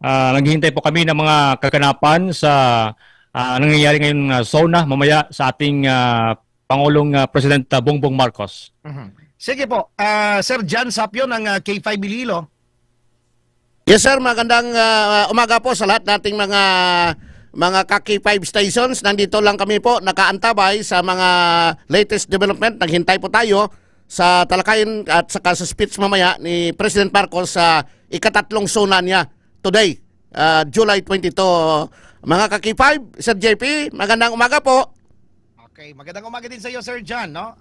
naghihintay po kami ng mga kaganapan sa nangyayari ngayon SONA mamaya sa ating Pangulong President Bongbong Marcos. Sige po, Sir John Sapio ng K5 Iloilo. Yes sir, magandang umaga po sa lahat nating mga Kaki-5 stations. Nandito lang kami po nakaantabay sa mga latest development. Naghintay po tayo sa talakayin at saka sa speech mamaya ni President Marcos sa ikatatlong SONA niya today, July 22. Mga Kaki-5, Sir JP, magandang umaga po. Okay, magandang umaga din sa iyo, Sir John. No?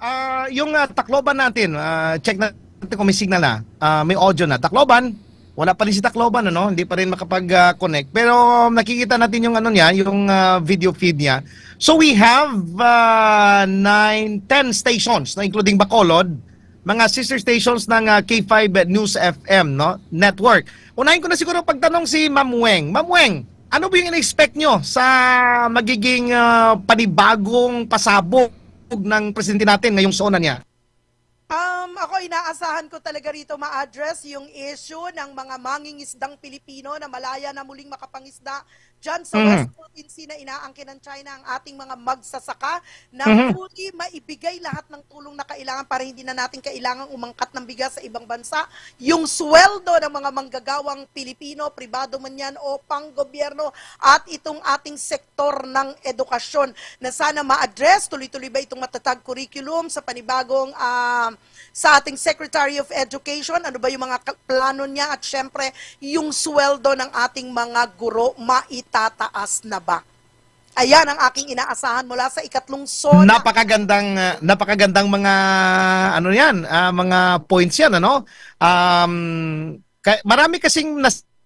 Yung Tacloban natin, check natin kung may signal na. May audio na. Tacloban, wala pa rin si Tacloban, ano? Hindi pa rin makapag-connect. Pero nakikita natin yung yung video feed niya. So we have 10 stations, no? Including Bacolod, mga sister stations ng K5 News FM, no? Network. Unahin ko na siguro pagtanong si Ma'am Weng. Ma'am Weng, ano ba yung in-expect nyo sa magiging panibagong pasabog ng presidente natin ngayong SONA niya? Ako inaasahan ko talaga rito ma-address yung issue ng mga mangingisdang Pilipino na malaya na muling makapangisda dyan sa West Philippine Sea na inaangkin ng China ang ating mga magsasaka na fully maibigay lahat ng tulong na kailangan para hindi na natin kailangang umangkat ng bigas sa ibang bansa. Yung sweldo ng mga manggagawang Pilipino, pribado man yan o pang-gobyerno at itong ating sektor ng edukasyon na sana ma-address, tuloy-tuloy ba itong matatag curriculum sa panibagong sa ating Secretary of Education, ano ba yung mga plano niya at syempre yung sweldo ng ating mga guro maitataas na ba? Ayan ang aking inaasahan mula sa ikatlong SONA. Napakagandang mga mga points yan, ano? Marami kasing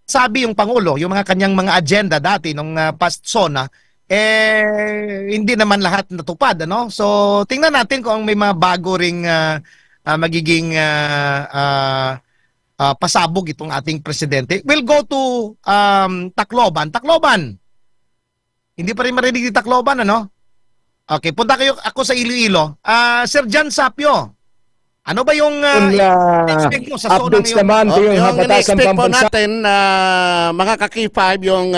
sabi yung Pangulo, yung mga kanyang mga agenda dati nung past SONA, hindi naman lahat natupad, ano? So, tingnan natin kung may mga bago ring magiging pasabog itong ating presidente. We'll go to Tacloban. Tacloban! Hindi pa rin marinig ni Tacloban, ano? Okay, punta ako sa Iloilo. Sir Jan Sapio, ano ba yung expect mo sa SONA ngayon? Naman, yung in-expect po natin, mga ka-K5, yung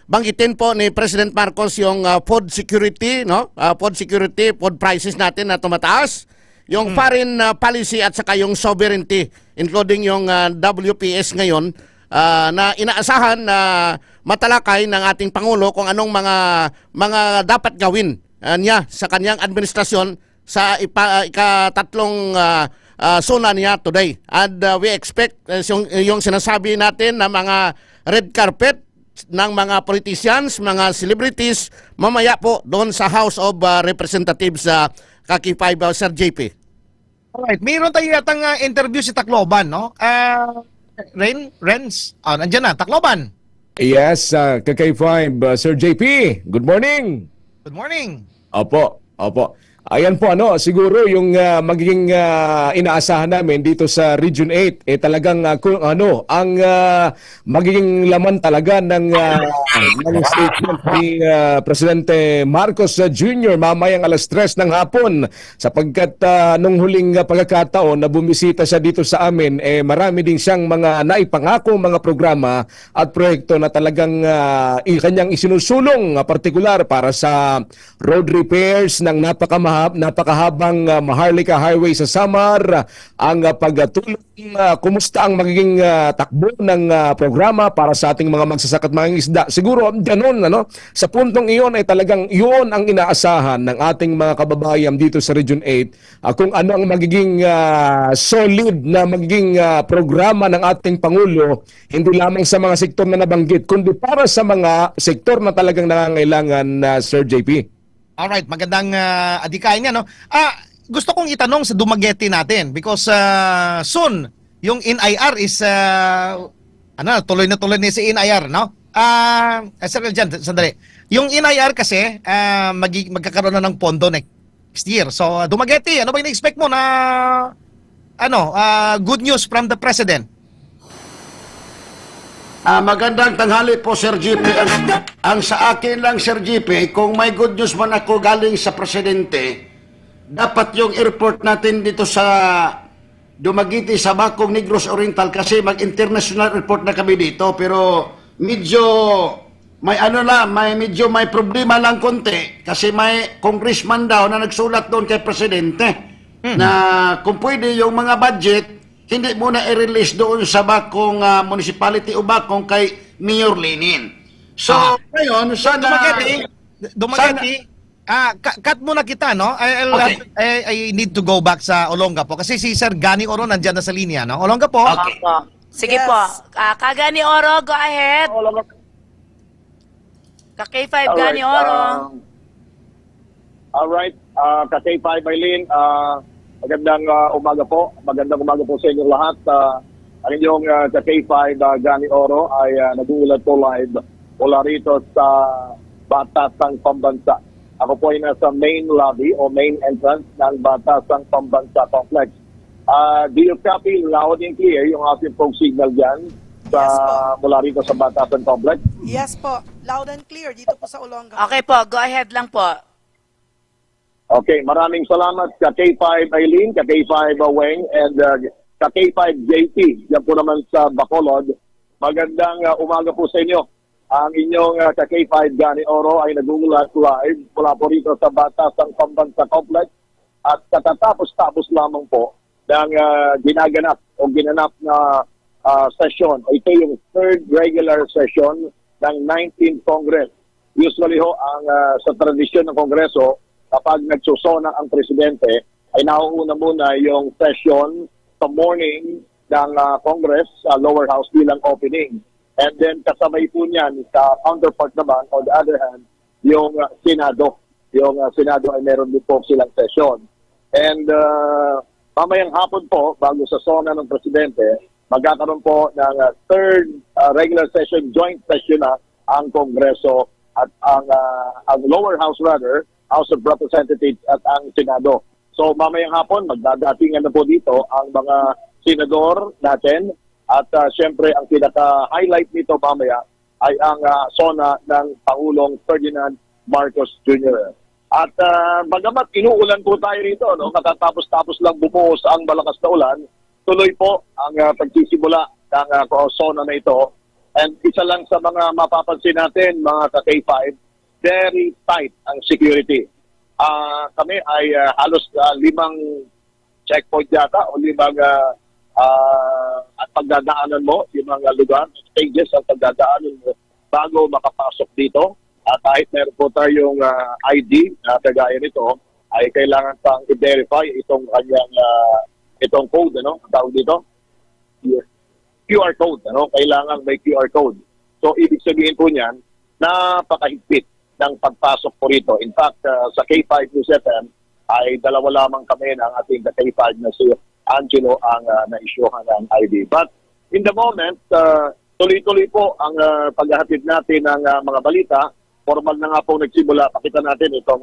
banggitin po ni President Marcos yung food security, no? Food security, food prices natin na tumataas. Yung foreign policy at saka yung sovereignty, including yung WPS ngayon, na inaasahan na matalakay ng ating Pangulo kung anong mga dapat gawin niya sa kanyang administrasyon sa ikatatlong SONA niya today. And we expect yung sinasabi natin na mga red carpet ng mga politicians, mga celebrities, mamaya po doon sa House of Representatives sa Kaki-5, Sir JP. Alright, mayroon tayo yatang interview si Tacloban, no? Renz, nandiyan na, Tacloban. Yes, Kaki-5, Sir JP, good morning. Good morning. Opo. Ayan po, siguro yung magiging inaasahan namin dito sa Region 8 talagang kung ano ang magiging laman talaga ng statement ni Presidente Marcos Jr. mamayang alas 3 ng hapon, sapagkat nung huling pagkakataon na bumisita siya dito sa amin, marami din siyang mga naipangako, mga programa at proyekto na talagang kanyang isinusulong, partikular para sa road repairs ng napakahabang Maharlika Highway sa Samar, ang pagtulong, kumusta ang magiging takbo ng programa para sa ating mga magsasaka at mga isda. Siguro ganun, sa puntong iyon ay talagang iyon ang inaasahan ng ating mga kababayan dito sa Region 8, kung ano ang magiging solid na magiging programa ng ating Pangulo, hindi lamang sa mga sektor na nabanggit, kundi para sa mga sektor na talagang nangangailangan, Sir JP. Alright, magandang adikain niya, no? Gusto kong itanong sa Dumaguete natin because soon yung NIR is tuloy na si NIR, no? Sir Eljan, sandali. Yung NIR kasi magkakaroon na ng pondo next year. So Dumaguete, ano ba yung expect mo na good news from the President? Magandang tanghali po, Sir JP. Ang sa akin lang, Sir JP, kung may good news man ako galing sa Presidente, dapat yung airport natin dito sa Dumaguete, sa Bacong, Negros Oriental, kasi mag-international airport na kami dito, pero medyo may problema lang konti, kasi may congressman daw na nagsulat doon kay Presidente na kung pwede yung mga budget, hindi muna i-release doon sa Bacong Municipality o Bacong kay Mayor Lenin. So, ngayon, Dumaguete, cut muna kita, no? I need to go back sa Olonga po kasi si Sir Gani Oro nandiyan na sa linya, no? Olonga po. Okay. Sige po. Kagani Oro, go ahead. Ka-K5 Gani Oro. Alright, ka-K5 Eileen, magandang umaga po. Magandang umaga po sa inyong lahat. Ang inyong K5 Gani Oro ay nag-uulat po live mula rito sa Batasang Pambansa. Ako po ay nasa main lobby o main entrance ng Batasang Pambansa Complex. Do you copy loud and clear yung ating pong signal dyan mula rito sa Batasang Complex? Yes po, loud and clear dito po sa Olonga. Okay po, go ahead lang po. Okay, maraming salamat ka K5 Eileen, ka K5 Weng, and ka K5 JP. Yan po naman sa Bacolod. Magandang umaga po sa inyo. Ang inyong ka K5 Gani Oro ay nagulat live mula po rito sa Batasang Pambansa Complex at katatapos-tapos lamang po ng ginanap na session. Ito yung third regular session ng 19th Congress. Usually ho, sa tradisyon ng Kongreso, kapag nagsusona ang presidente, ay nauuna muna yung session sa morning ng Congress, lower house bilang opening. And then kasabay po niyan sa counterpart naman, on the other hand, yung Senado. Yung Senado ay meron din po silang session. And mamayang hapon po, bago sa sona ng presidente, magkakaroon po ng third regular session, joint session na ang Kongreso at ang lower house rather, House of Representatives at ang Senado. So mamayang hapon, magdadatingan na po dito ang mga senador natin at syempre ang pinaka-highlight nito mamaya ay ang SONA ng Pangulong Ferdinand Marcos Jr. At bagamat inuulan po tayo rito, no? Katatapos-tapos lang bumuhos ang malakas na ulan, tuloy po ang pagsisimula ng SONA na ito. And isa lang sa mga mapapansin natin, mga ka-K5, very tight ang security. Kami ay halos 5 checkpoint yata o 5 at pagdadaanan mo, yung mga lugar, stages ang pagdadaanan mo bago makapasok dito. At kahit meron po tayong ID na kagaya nito, ay kailangan pang i-verify itong kanyang itong code, ano? Ang tawag dito? QR code, ano? Kailangan may QR code. So, ibig sabihin po niyan, napakahigpit ng pagpasok po rito. In fact, sa K5 News FM, ay 2 lamang kami ng ating K5 na si Angelo ang na-issuehan ng ID. But, in the moment, tuloy-tuloy po ang paghahatid natin ng mga balita. Formal na nga po nagsimula. Pakita natin itong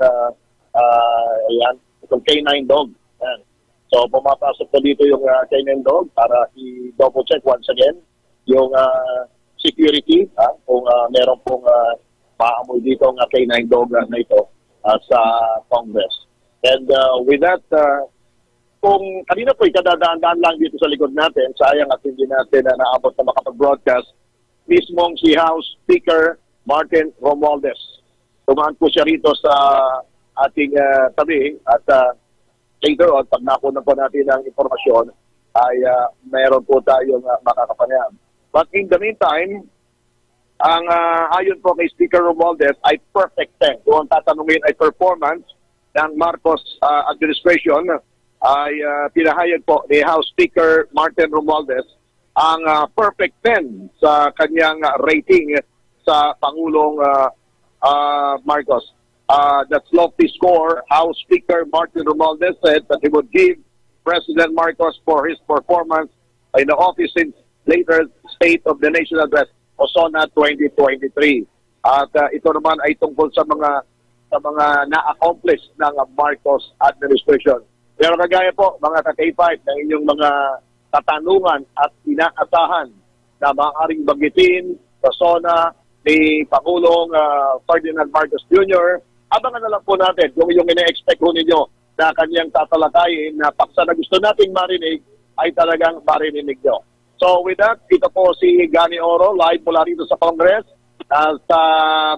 itong K9 dog. Ayan. So, pumapasok po dito yung K9 dog para i-double check once again yung security. Kung meron pong maamoy dito ng K9 dog na ito sa Congress. And with that, kung kanina po ikadadaan-daan lang dito sa likod natin, sayang at hindi natin naabot na makapag-broadcast, mismong si House Speaker Martin Romualdez. Tumaan po siya rito sa ating tabi at later on, pag nakunan po natin ang informasyon, ay meron po tayong makakapanayan. But in the meantime, ang ayon po kay Speaker Romualdez ay perfect 10. Kung ang tatanungin ay performance ng Marcos administration, ay pinahayag po ni House Speaker Martin Romualdez ang perfect 10 sa kanyang rating sa Pangulong Marcos. That's lofty score. House Speaker Martin Romualdez said that he would give President Marcos for his performance in the office since later State of the Nation Address o SONA 2023. At ito naman ay tungkol sa mga na-accomplish ng Marcos administration. Pero kagaya po, mga ka-K5, na inyong mga katanungan at inaasahan na maaaring banggitin sa SONA ni Pangulong Ferdinand Marcos Jr., abangan na lang po natin kung yung ina-expect ko ninyo na kanyang tatalakayin na paksa na gusto nating marinig ay talagang marinig nyo. So with that, ito po si Gani Oro, live mula rito sa Congress.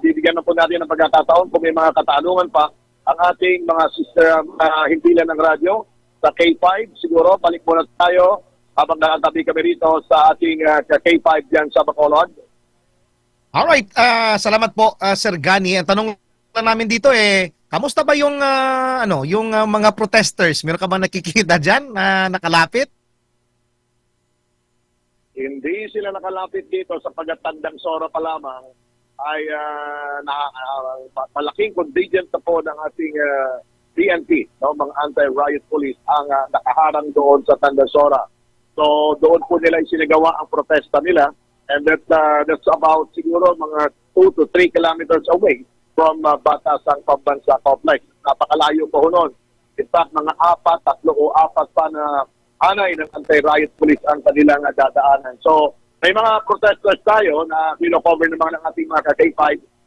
Bibigyan na po natin ng pagkakataon kung may mga katanungan pa ang ating mga sister himpilan ng radyo sa K5. Siguro, balik muna tayo habang nakatabi kami rito sa ating K5 dyan sa Bacolod. Alright, salamat po Sir Gani. Ang tanong lang namin dito kamusta ba yung yung mga protesters? Meron ka ba nakikita diyan na nakalapit? Hindi sila nakalapit dito sa pagtandang Sora pa lamang ay malaking contingent na po ng ating PNP, mga anti-riot police ang nakaharang doon sa Tandang Sora. So doon po nila isinagawa ang protesta nila. And that's about siguro mga 2 to 3 kilometers away from Batasang Pambansa Complex. Napakalayo po nun. In fact, mga 3 o 4 pa na anay ng anti-riot police ang kanilang dadaanan. So, may mga protesters tayo na pino-cover naman ng ating mga K5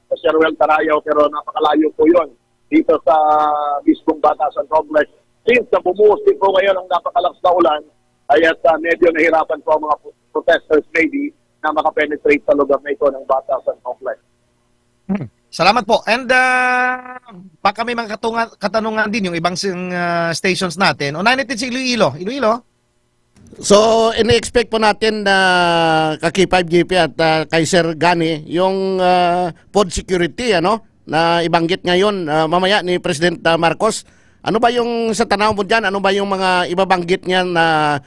sa Sherwell Tarayaw, pero napakalayo po yun dito sa mismong Batasang Complex. Since na bumuhos din po ngayon ang napakalakas na ulan, ay medyo nahirapan po ang mga protesters maybe na makapenetrate sa lugar na ito ng Batasang Complex. Salamat po. And baka may mga katanungan din yung ibang stations natin. Unahin natin si Iloilo. Iloilo? So, ini-expect po natin na K5GP at kay Sir Gani yung food security na ibanggit ngayon mamaya ni President Marcos. Ano ba yung sa tanaw mo dyan? Ano ba yung mga ibabanggit niya na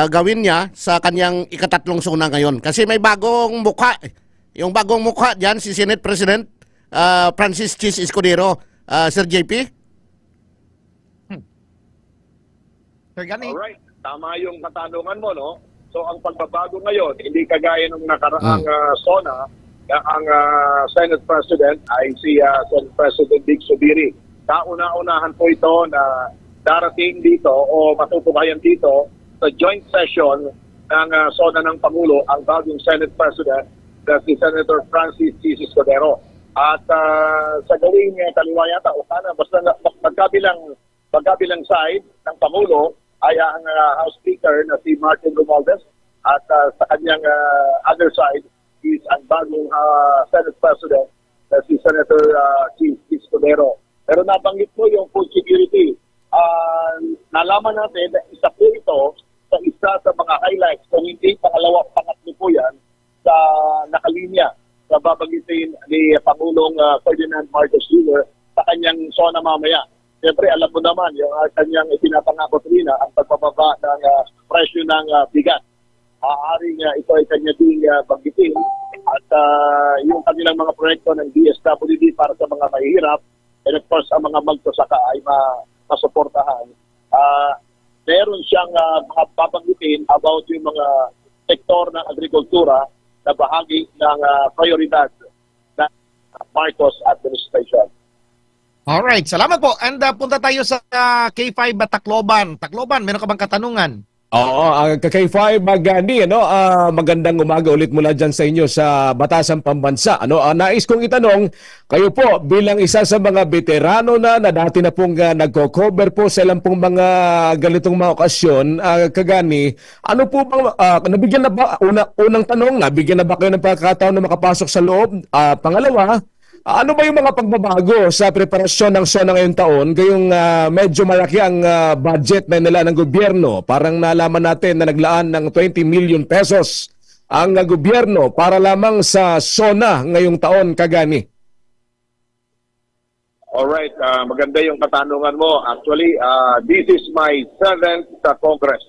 gawin niya sa kanyang ika-3 SONA ngayon? Kasi may bagong mukha. Yung bagong mukha dyan, si Senate President Francis Chis Escudero. Sir JP? Sir Gani? Alright. Tama yung katanungan mo, no? So ang pagbabago ngayon, hindi kagaya ng nakaraang SONA, ang Senate President ay si Senate President Dick Zubiri. Kauna-unahan po ito na darating dito o matutukayan dito sa joint session ng SONA ng Pangulo ang bagong Senate President na si Senator Francis C. Escudero. At sa gawing kaliwa yata o sana basta magkabilang side ng Pangulo ay ang House Speaker na si Martin Romualdez at sa kanyang other side is ang bagong Senate President na si Senator C. Escudero. Pero nabanggit mo yung food security. Nalaman natin na isa po ito sa isa sa mga highlights kung hindi pangatlo po yan sa nakalinya sa babanggitin ni Pangulong Ferdinand Marcos Jr. sa kanyang SONA mamaya. Siyempre, alam mo naman, yung kanyang ipinapangako rin ang pagbababa ng presyo ng bigas. Maaaring ito ay kanya ding banggitin at yung kanilang mga proyekto ng DSWD para sa mga mahihirap and of course, ang mga magsasaka ay masuportahan. Meron siyang mga babanggitin about yung mga sektor ng agrikultura na bahagi ng prioridad ng Marcos administration. Alright, salamat po. And punta tayo sa K5 Tacloban. Tacloban, meron ka bang katanungan? Oo, K5 Magani, magandang umaga ulit mula dyan sa inyo sa Batasan Pambansa. Nais kong itanong, kayo po bilang isa sa mga veterano na dati na pong nagko-cover po sa ilang pong mga ganitong mga okasyon, Kagani, ano po bang, nabigyan na ba, unang tanong, nabigyan na ba kayo ng pagkakataon na makapasok sa loob? Pangalawa, ano ba yung mga pagbabago sa preparasyon ng SONA ngayong taon? Gayong medyo malaki ang budget na nila ng gobyerno. Parang nalaman natin na naglaan ng 20 million pesos ang gobyerno para lamang sa SONA ngayong taon, Kagani. Alright, maganda yung katanungan mo. Actually, this is my 7th Congress.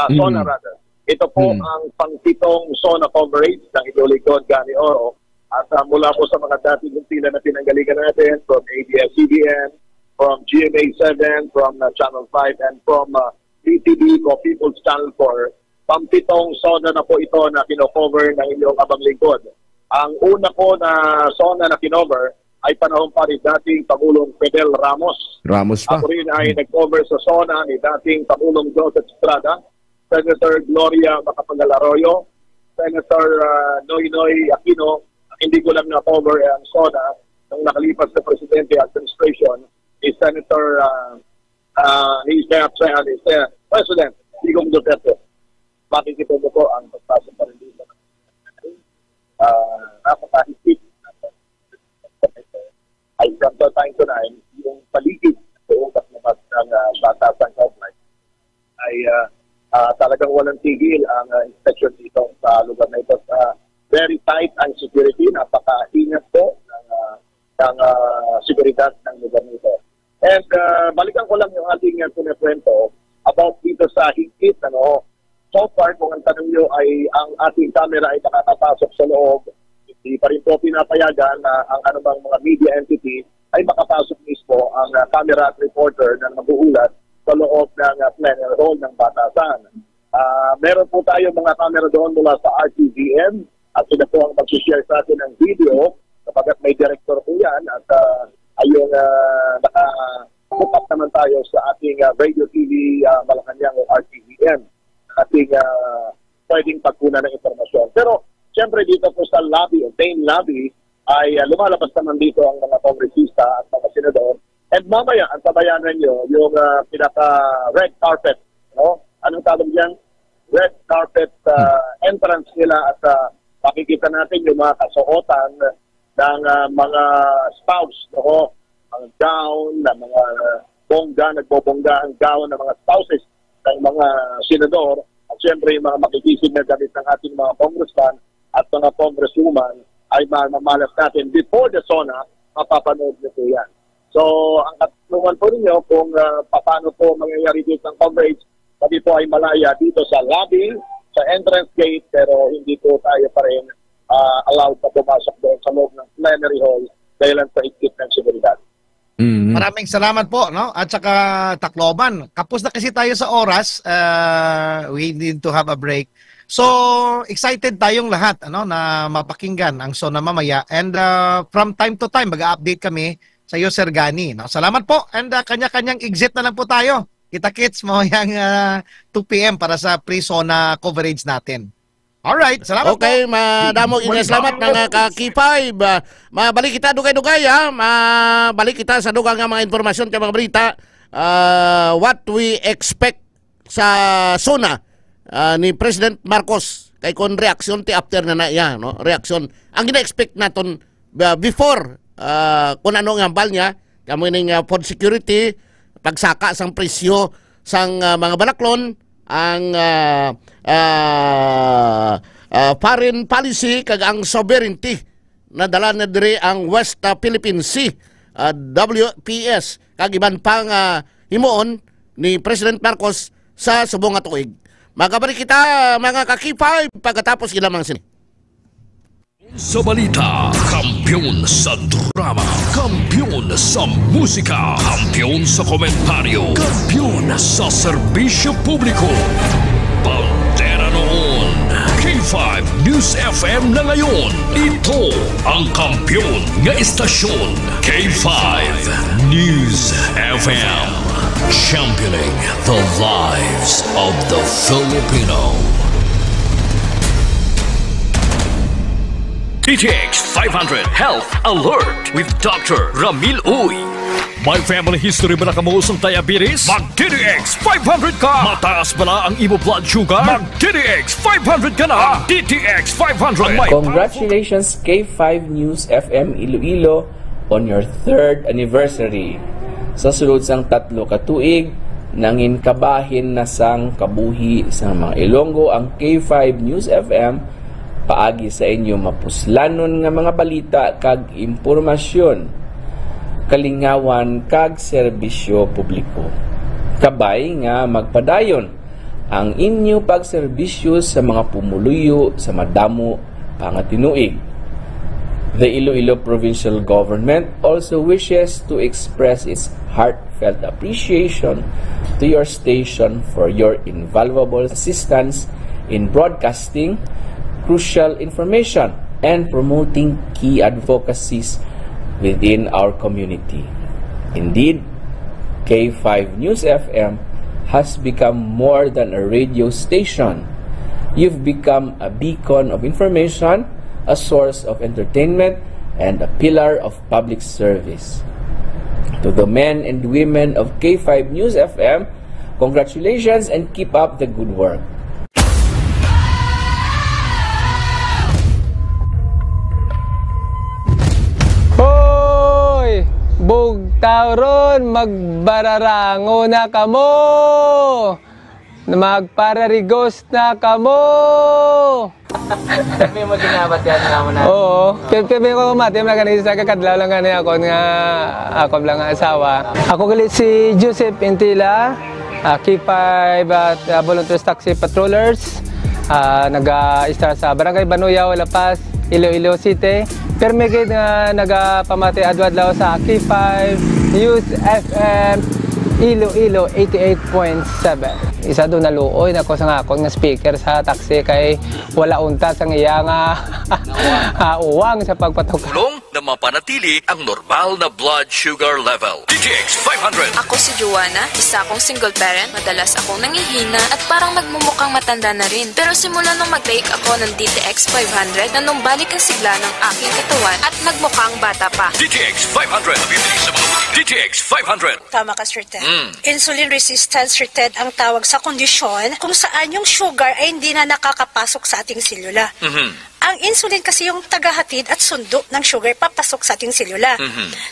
SONA rather. Ito po ang pang-7 SONA coverage ng Ilolikod, Gani Oro. At mula po sa mga dating sila na pinanggalingan natin from ABS-CBN, from GMA7, from Channel 5, and from PTV o People's Channel 4, pang-7 SONA na po ito na kino-cover ng inyong abang lingkod. Ang una po na SONA na kinover ay panahon pa rin dating Pangulong Fidel Ramos. Ramos pa. Ako rin ay nag-cover sa SONA ni dating Pangulong Joseph Estrada, Senator Gloria Macapagal-Arroyo, Senator Noynoy Aquino. Hindi ko lang na-cover ang SONA nung nakalipas sa Presidente Administration ni Senator President Digong Duterte. Makikita mo po ang pagpasok pa rin dito. Napakahigpit ay from the time to time yung paligid sa utak ng Batasan Complex ay talagang walang tigil ang inspection dito sa lugar na ito. Very tight ang security, napaka-ingat po ng seguridad ng lugar nito. And balikan ko lang yung ating kunikwento about dito sa higpit. So far, kung ang tanong nyo ay ang ating camera ay nakakapasok sa loob, hindi pa rin po pinapayagan na ang anumang mga media entity ay makapasok mismo ang camera at reporter na mag-uulat sa loob ng plenary hall ng Batasan. Meron po tayo mga camera doon mula sa RTVM, at sila po ang mag-share sa atin ng video kapag may director po yan at ayong naka-hook up naman tayo sa ating Radio TV Malacanang o RTVM ating pwedeng pagkunan ng informasyon. Pero siyempre dito po sa lobby o main lobby ay lumalabas naman dito ang mga kongresista at mga senador. And mamaya, ang tabayanan nyo, yung pinaka-red carpet. Anong tawag yan? Red carpet entrance nila at makikita natin yung mga kasuotan ng mga spouse, ang gown, ng mga nagbobongga ang gown ng mga spouses ng mga senador, at siyempre yung mga makikisig na gamit ng ating mga congressman at mga congresswoman ay mamalas natin before the SONA, mapapanood nito yan. So, ang katanungan po ninyo kung paano po mangyayari dito ng coverage, kami po ay malaya dito sa lobby, sa entrance gate, pero hindi po tayo pa rin allowed na pumasok doon sa loob ng plenary hall dahil sa higpit ng seguridad. Maraming salamat po, no? At saka Tacloban. Kapos na kasi tayo sa oras. We need to have a break. So, excited tayong lahat na mapakinggan ang SONA mamaya. And from time to time, mag-update kami sa iyo, Sir Gani. No? Salamat po. And kanya-kanyang exit na lang po tayo. Kita-kits mamayang 2 p.m. para sa pre-SONA coverage natin. Alright, salamat po. Okay, madamo salamat mga ka-K5. Mabalik kita dugay-dugay ha. Mabalik kita sa dugang nga mga informasyon kay mga balita. What we expect sa SONA ni President Marcos kay kon reaksyon ti after na ya, no? Reaksyon. Ang gina-expect naton before kung ano nga ambal niya, kamo ning food security, pagsaka sang presyo sang mga balaklon, ang foreign policy kag ang sovereignty na dala na diri ang West Philippine Sea, WPS kag iban pang himuon ni President Marcos sa subong nga tuig. Magabalik kita mga ka-K5 pagkatapos ilamang sini. Sa balita, kampiyon sa drama, kampiyon sa musika, kampiyon sa komentaryo, kampiyon sa serbisyo publiko. Pantera noon, K5 News FM na ngayon. Ito ang kampiyon nga istasyon, K5 News FM. Championing the lives of the Filipino. DTX 500 Health Alert with Dr. Ramil Uy. May family history ba na kamuusong diabetes? Mag-DTX 500 ka! Mataas ba na ang imo blood sugar? Mag-DTX 500 ka na! DTX 500! Congratulations K5 News FM Iloilo on your 3rd anniversary. Sa sulod sang 3 ka tuig, nangin kabahin na sang kabuhi sa mga Ilonggo ang K5 News FM paagi sa inyo mapuslanon nga mga balita kag impormasyon, kalingawan kag serbisyo publiko. Kabay nga magpadayon ang inyo pagserbisyo sa mga pumuluyo sa madamo pangatinuig. The Iloilo Provincial Government also wishes to express its heartfelt appreciation to your station for your invaluable assistance in broadcasting crucial information and promoting key advocacies within our community. Indeed, K5 News FM has become more than a radio station. You've become a beacon of information, a source of entertainment, and a pillar of public service. To the men and women of K5 News FM, congratulations and keep up the good work. Hoy! Bugtaw ron, magbararango na kamo! Magpararigos na kamo! Kami mo ginabat yan naman na. Oo. Kami ko mati, maganisa kakadlaw lang gani ako nga ako lang nga asawa. Ako galit si Joseph Intila, K5 at Volunteers Taxi Patrollers. Nag-star sa Barangay Banuyaw, La Paz, Iloilo City. Pero may nga nagpamati adwadlaw sa K5 News FM Iloilo 88.7. Isa doon naluoy na ko sa akong nga speaker sa taxi kay wala unta sa iya nga uwang sa pagpatok. Tulong na mapanatili ang normal na blood sugar level. DTX 500. Ako si Joanna, isa akong single parent. Madalas akong nangihina at parang nagmumukhang matanda na rin. Pero simula nung mag-take ako ng DTX 500, nanumbalik ang sigla ng aking katawan at nagmukhang bata pa. DTX 500. Bibili sa mga butik. DTX 500. Tama ka, Sir Ted. Insulin resistance, Sir Ted, ang tawag sa kondisyon kung saan yung sugar ay hindi na nakakapasok sa ating selula. Ang insulin kasi yung tagahatid at sundo ng sugar papasok sa ating selula.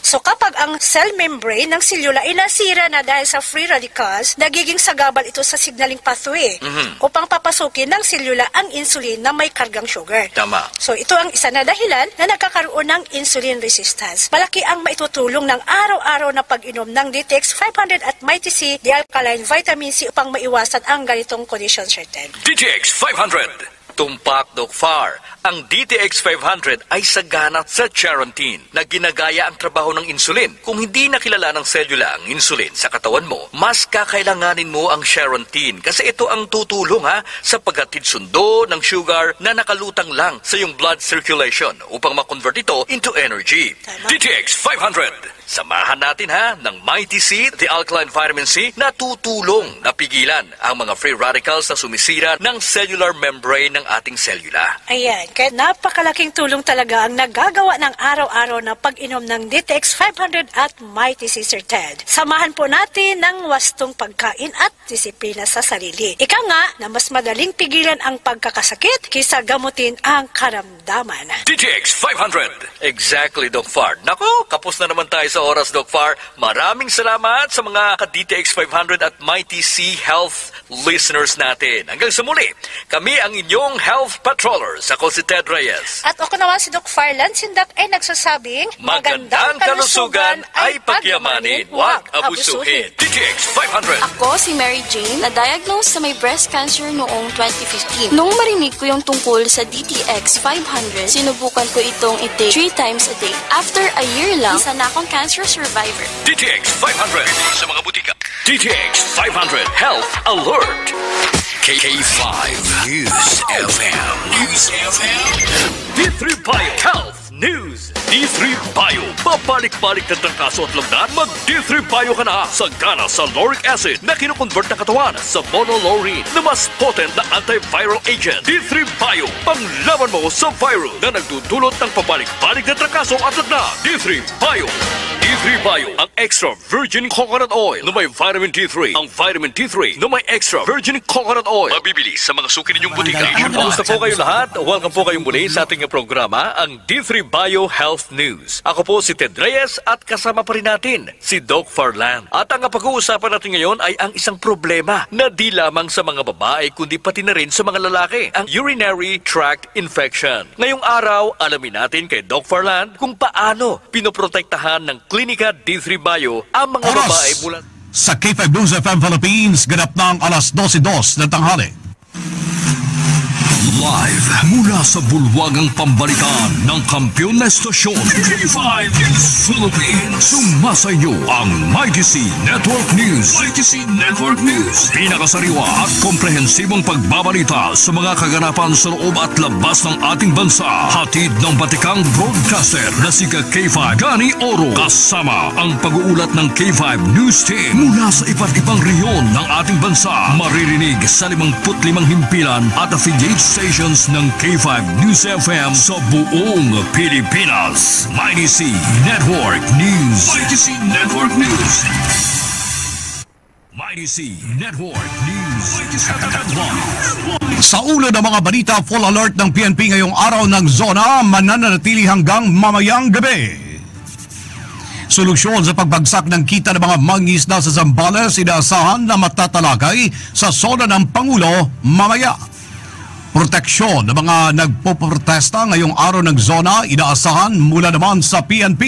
So kapag ang cell membrane ng selula ay nasira na dahil sa free radicals, nagiging sagabal ito sa signaling pathway upang papasukin ng selula ang insulin na may kargang sugar. Tama. So ito ang isa na dahilan na nagkakaroon ng insulin resistance. Malaki ang maitutulong ng araw-araw na pag-inom ng DTX 500 at Mighty C, D-alkaline vitamin C upang maiwasan ang ganitong condition, Sir Ted. DTX 500. Tumpak Doc Far, ang DTX 500 ay sagana sa Charantin na ginagaya ang trabaho ng insulin. Kung hindi nakilala ng selula ang insulin sa katawan mo, mas kakailanganin mo ang Charantin kasi ito ang tutulong sa paghatid sundo ng sugar na nakalutang lang sa iyong blood circulation upang makonvert ito into energy. DTX 500. Samahan natin ng Mighty C, the alkaline vitamin C, na tutulong na pigilan ang mga free radicals na sumisira ng cellular membrane ng ating selula. Ayan, kaya napakalaking tulong talaga ang nagagawa ng araw-araw na pag-inom ng DTX 500 at Mighty C Sir Ted. Samahan po natin ng wastong pagkain at disiplina sa sarili. Ika nga na mas madaling pigilan ang pagkakasakit kaysa gamutin ang karamdaman. DTX 500. Exactly, Doc Far. Nako, kapos na naman tayo sa oras, Doc Far. Maraming salamat sa mga ka-DTX 500 at Mighty C Health listeners natin. Hanggang sa muli, kami ang inyong health patrollers. Ako si Ted Reyes. At ako naman si Doc Farlan Sindak ay nagsasabing, magandang kalusugan ay pagyamanin, huwag abusuhin. DTX 500. Ako si Mary Jane, na-diagnose sa may breast cancer noong 2015. Nung marinig ko yung tungkol sa DTX 500, sinubukan ko itong i-take 3 times a day. After a year lang, isa na akong cancer survivor. DTX 500 sa mga butika. DTX 500 Health Alert. KK5 News FM. News FM. D3 Bio Health News. D3 Bio. Babalik-balik na trangkaso at lagdan, mag D3 Bio ka na. Sagana sa lauric acid na kinukonvert ng katawan sa monolaurine na mas potent na antiviral agent. D3 Bio. Panglaban mo sa virus na nagdudulot ng pabalik-balik na trangkaso at lagdan. D3 Bio. D3 Bio, ang extra virgin coconut oil na may vitamin D3. Ang vitamin D3 na may extra virgin coconut oil. Mabibili sa mga suki ninyong butika. Kamusta po kayo lahat? Welcome po kayong muli sa ating programa, ang D3 Bio Health News. Ako po si Ted Reyes at kasama pa rin natin si Doc Farlan. At ang pag-uusapan natin ngayon ay ang isang problema na di lamang sa mga babae kundi pati na rin sa mga lalaki, ang urinary tract infection. Ngayong araw, alamin natin kay Doc Farlan kung paano pinoprotektahan ng Klinika D3 Bio ang mga babae mula sa K5 News FM Philippines, ganap ng alas 12:02 ng tanghali. Live mula sa bulwagang pambalikan ng kampiyon na estasyon K5 News Philippines. Sumasayo ang Mighty C Network News. Mighty C Network News. Pinakasariwa at komprehensibong pagbabalita sa mga kaganapan sa loob at labas ng ating bansa. Hatid ng batikang broadcaster na si K5 Gani Oro. Kasama ang pag-uulat ng K5 News Team mula sa iba't ibang rehiyon ng ating bansa. Maririnig sa 55 himpilan at affiliate stations ng K5 News FM sa buong Pilipinas. Mighty C Network News. Mighty C Network News. Mighty C Network News. Sa ulo ng mga balita, full alert ng PNP ngayong araw ng zona, mananatili hanggang mamayang gabi. Solusyon sa pagbagsak ng kita ng mga mangingisda sa Zambales, inaasahan na matatalakay sa zona ng Pangulo mamaya. Proteksyon ng mga nagpoprotesta ngayong araw ng zona, inaasahan mula naman sa PNP.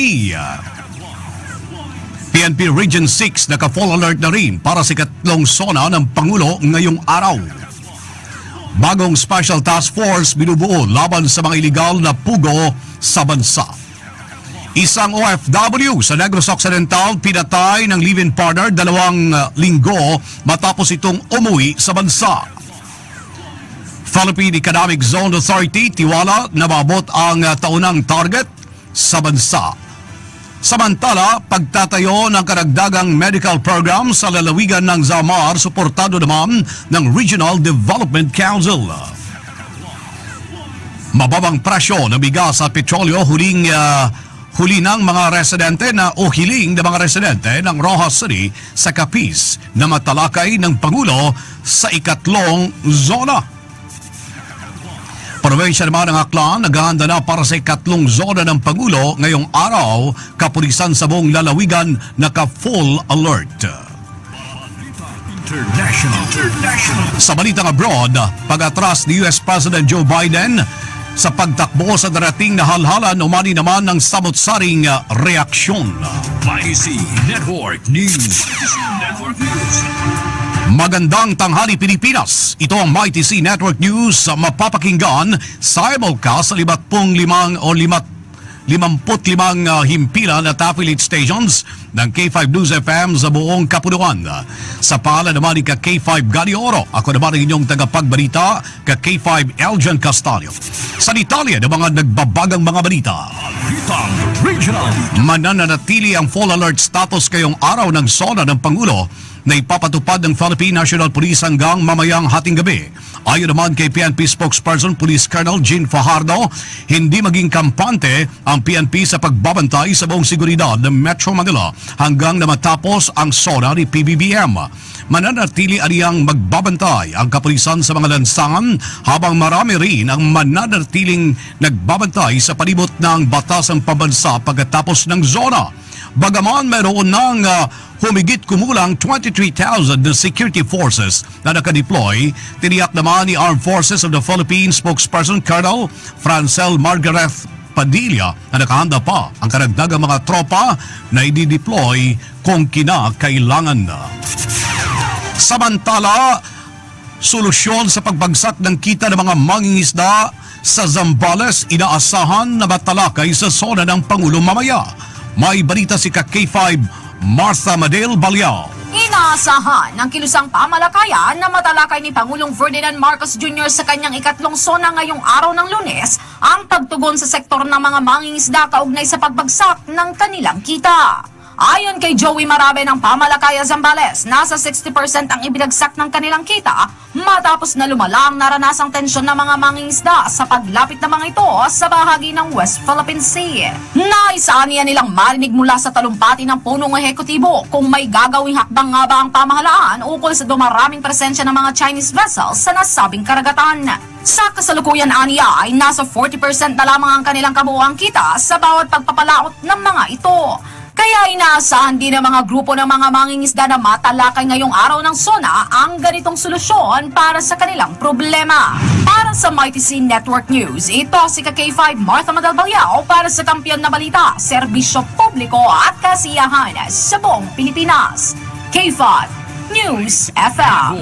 PNP Region 6 naka-full alert na rin para sa ikatlong zona ng Pangulo ngayong araw. Bagong Special Task Force binubuo laban sa mga iligal na pugo sa bansa. Isang OFW sa Negros Occidental pinatay ng live-in partner 2 linggo matapos itong umuwi sa bansa. Philippine Economic Zone Authority tiwala na maabot ang taunang target sa bansa. Samantala, pagtatayo ng karagdagang medical program sa lalawigan ng Samar, suportado naman ng Regional Development Council. Mababang presyo ng bigas at petrolyo huli ng mga residente hiling ng mga residente ng Rojas City sa Capiz na matalakay ng Pangulo sa ikatlong zona. Probinsya naman ng Aklan, naghahanda na para sa ikatlong zona ng Pangulo ngayong araw, kapulisan sa buong lalawigan naka-full alert. Sa balitang abroad, pag-atras ni US President Joe Biden sa pagtakbo sa darating na halhalan, umani naman ng samot-saring reaksyon. Mighty C Network News. Network News. Magandang tanghali Pilipinas. Ito ang MyTC Network News, mapapakinggan simulcast sa 55 himpilan at affiliate stations ng K5 News FM sa buong Kapunuan. Sa pala naman ni K5 Gani Oro, ako naman ang inyong tagapagbalita, K5 Eljan Castanio. Sa Italia ng mga nagbabagang mga balita. Mananatili ang full alert status ngayong araw ng SONA ng Pangulo na ipapatupad ng Philippine National Police hanggang mamayang hating gabi. Ayon naman kay PNP spokesperson Police Colonel Jean Fajardo, hindi maging kampante ang PNP sa pagbabantay sa buong seguridad ng Metro Manila hanggang na matapos ang SONA ni PBBM. Mananatili aniyang magbabantay ang kapulisan sa mga lansangan habang marami rin ang mananatiling nagbabantay sa palibot ng batasang pambansa pagkatapos ng zona. Bagaman mayroon ng humigit kumulang 23,000 na security forces na nakadeploy, tiniyak naman ni Armed Forces of the Philippines spokesperson Colonel Francel Margaret Padilla na nakahanda pa ang karagdagang mga tropa na i-deploy kung kinakailangan. Samantala, solusyon sa pagbagsak ng kita ng mga mangingisda sa Zambales inaasahan na matalakay sa SONA ng Pangulo mamaya. May balita si K5 Martha Madel Balyao. Inaasahan ng kilusang pamalakayan na matalakay ni Pangulong Ferdinand Marcos Jr. sa kanyang ikatlong SONA ngayong araw ng Lunes ang pagtugon sa sektor ng mga mangingisda kaugnay sa pagbagsak ng kanilang kita. Ayon kay Joey Marabe ng Pamalakaya Zambales, nasa 60% ang ibinagsak ng kanilang kita matapos na lumala ang naranasang tensyon ng mga mangingisda sa paglapit ng mga ito sa bahagi ng West Philippine Sea. Naisaan nilang marinig mula sa talumpati ng punong ehekutibo kung may gagawing hakbang nga ba ang pamahalaan ukol sa dumaraming presensya ng mga Chinese vessels sa nasabing karagatan. Sa kasalukuyan aniya ay nasa 40% na lamang ang kanilang kabuuang kita sa bawat pagpapalaot ng mga ito. Kaya inaasahan din ng mga grupo ng mga mangingisda na matalakay ngayong araw ng SONA ang ganitong solusyon para sa kanilang problema. Para sa MyTC Network News, ito si K5 Martha Madel Balyao para sa Kampiyon na Balita, Serbisyo Publiko at Kasiyahan sa buong Pilipinas. K5 News FM.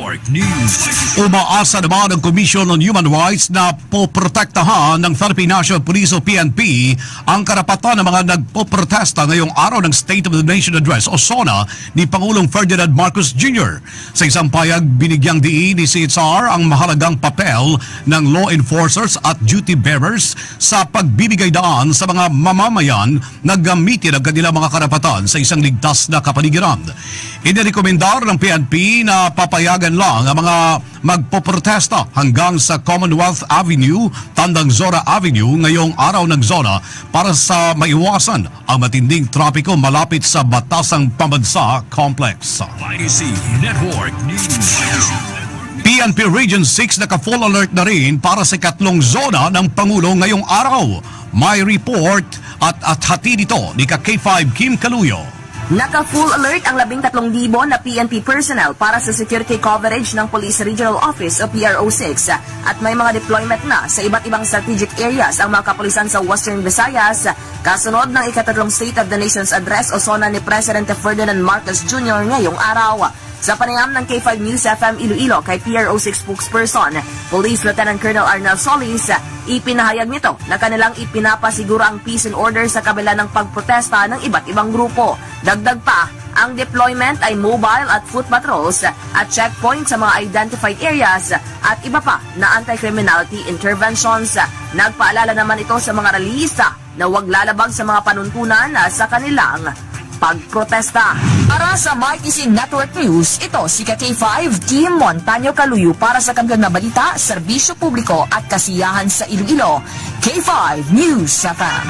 Umaasa naman ang Commission on Human Rights na poprotektahan ng Philippine National Police o PNP ang karapatan ng mga nagpoprotesta ngayong araw ng State of the Nation Address o SONA ni Pangulong Ferdinand Marcos Jr. Sa isang payag, binigyang diin ni CHR ang mahalagang papel ng law enforcers at duty bearers sa pagbibigay daan sa mga mamamayan na gamitin ang kanilang mga karapatan sa isang ligtas na kapaligiran. Inirekomendar ng PNP na papayagan lang ang mga magpoprotesta hanggang sa Commonwealth Avenue, Tandang Zora Avenue ngayong araw ng zona para sa maiwasan ang matinding trapiko malapit sa Batasang Pambansa Complex. Network News. PNP Region 6 naka-full alert na rin para sa ikatlong zona ng Pangulo ngayong araw. May report at hati dito ni K5 Kim Caluyo. Naka-full alert ang 13,000 na PNP personnel para sa security coverage ng Police Regional Office o PRO6 at may mga deployment na sa iba't ibang strategic areas ang mga kapulisan sa Western Visayas kasunod ng ikatlong State of the Nation's Address o SONA ni Presidente Ferdinand Marcos Jr. ngayong araw. Sa panayam ng K5 News FM Iloilo kay PRO6 spokesperson, Police Lieutenant Colonel Arnel Solis, ipinahayag nito na kanilang ipinapasiguro ang peace and order sa kabila ng pagprotesta ng iba't ibang grupo. Dagdag pa, ang deployment ay mobile at foot patrols at checkpoint sa mga identified areas at iba pa na anti-criminality interventions. Nagpaalala naman ito sa mga rallyista na huwag lalabag sa mga panuntunan sa kanilang pagprotesta. Para sa MyTC Network News, ito si K5 Kim Montaño Caluyo para sa Kampiyon na Balita, Serbisyo Publiko at Kasiyahan sa Iloilo. K5 News FM.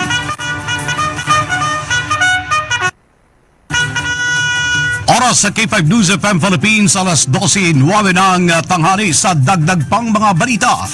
Oras sa K5 News FM Philippines, alas 12:09 ng tanghali sa dagdag pang mga balita.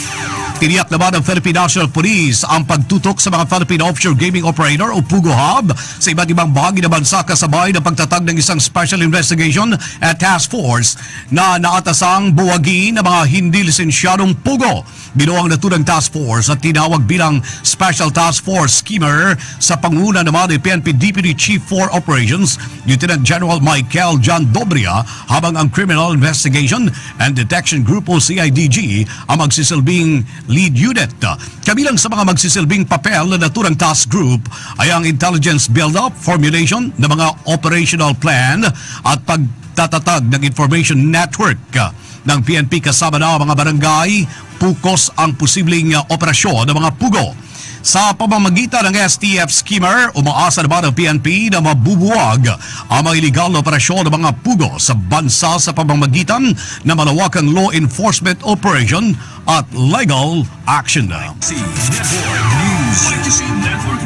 Tiniyak naman ng Philippine National Police ang pagtutok sa mga Philippine Offshore Gaming Operator o PUGO Hub sa iba't ibang bahagi ng bansa kasabay ng pagtatag ng isang Special Investigation at Task Force na naatasang buwagin ng mga hindi lisensyadong PUGO. Binuang na tunang task force at tinawag bilang Special Task Force Schemer sa panguna naman ni PNP Deputy Chief for Operations Lieutenant General Michael John Dobria, habang ang Criminal Investigation and Detection Group o CIDG ang magsisilbing lead unit. Kabilang sa mga magsisilbing papel na naturang task group ay ang intelligence build-up, formulation ng mga operational plan at pagtatatag ng information network ng PNP kasama na mga barangay, pukos ang posibleng operasyon ng mga PUGO. Sa pamamagitan ng STF Schemer, umaasa naman ang PNP na mabubuwag ang mga illegal na operasyon ng mga PUGO sa bansa sa pamamagitan ng malawakang law enforcement operation at legal action.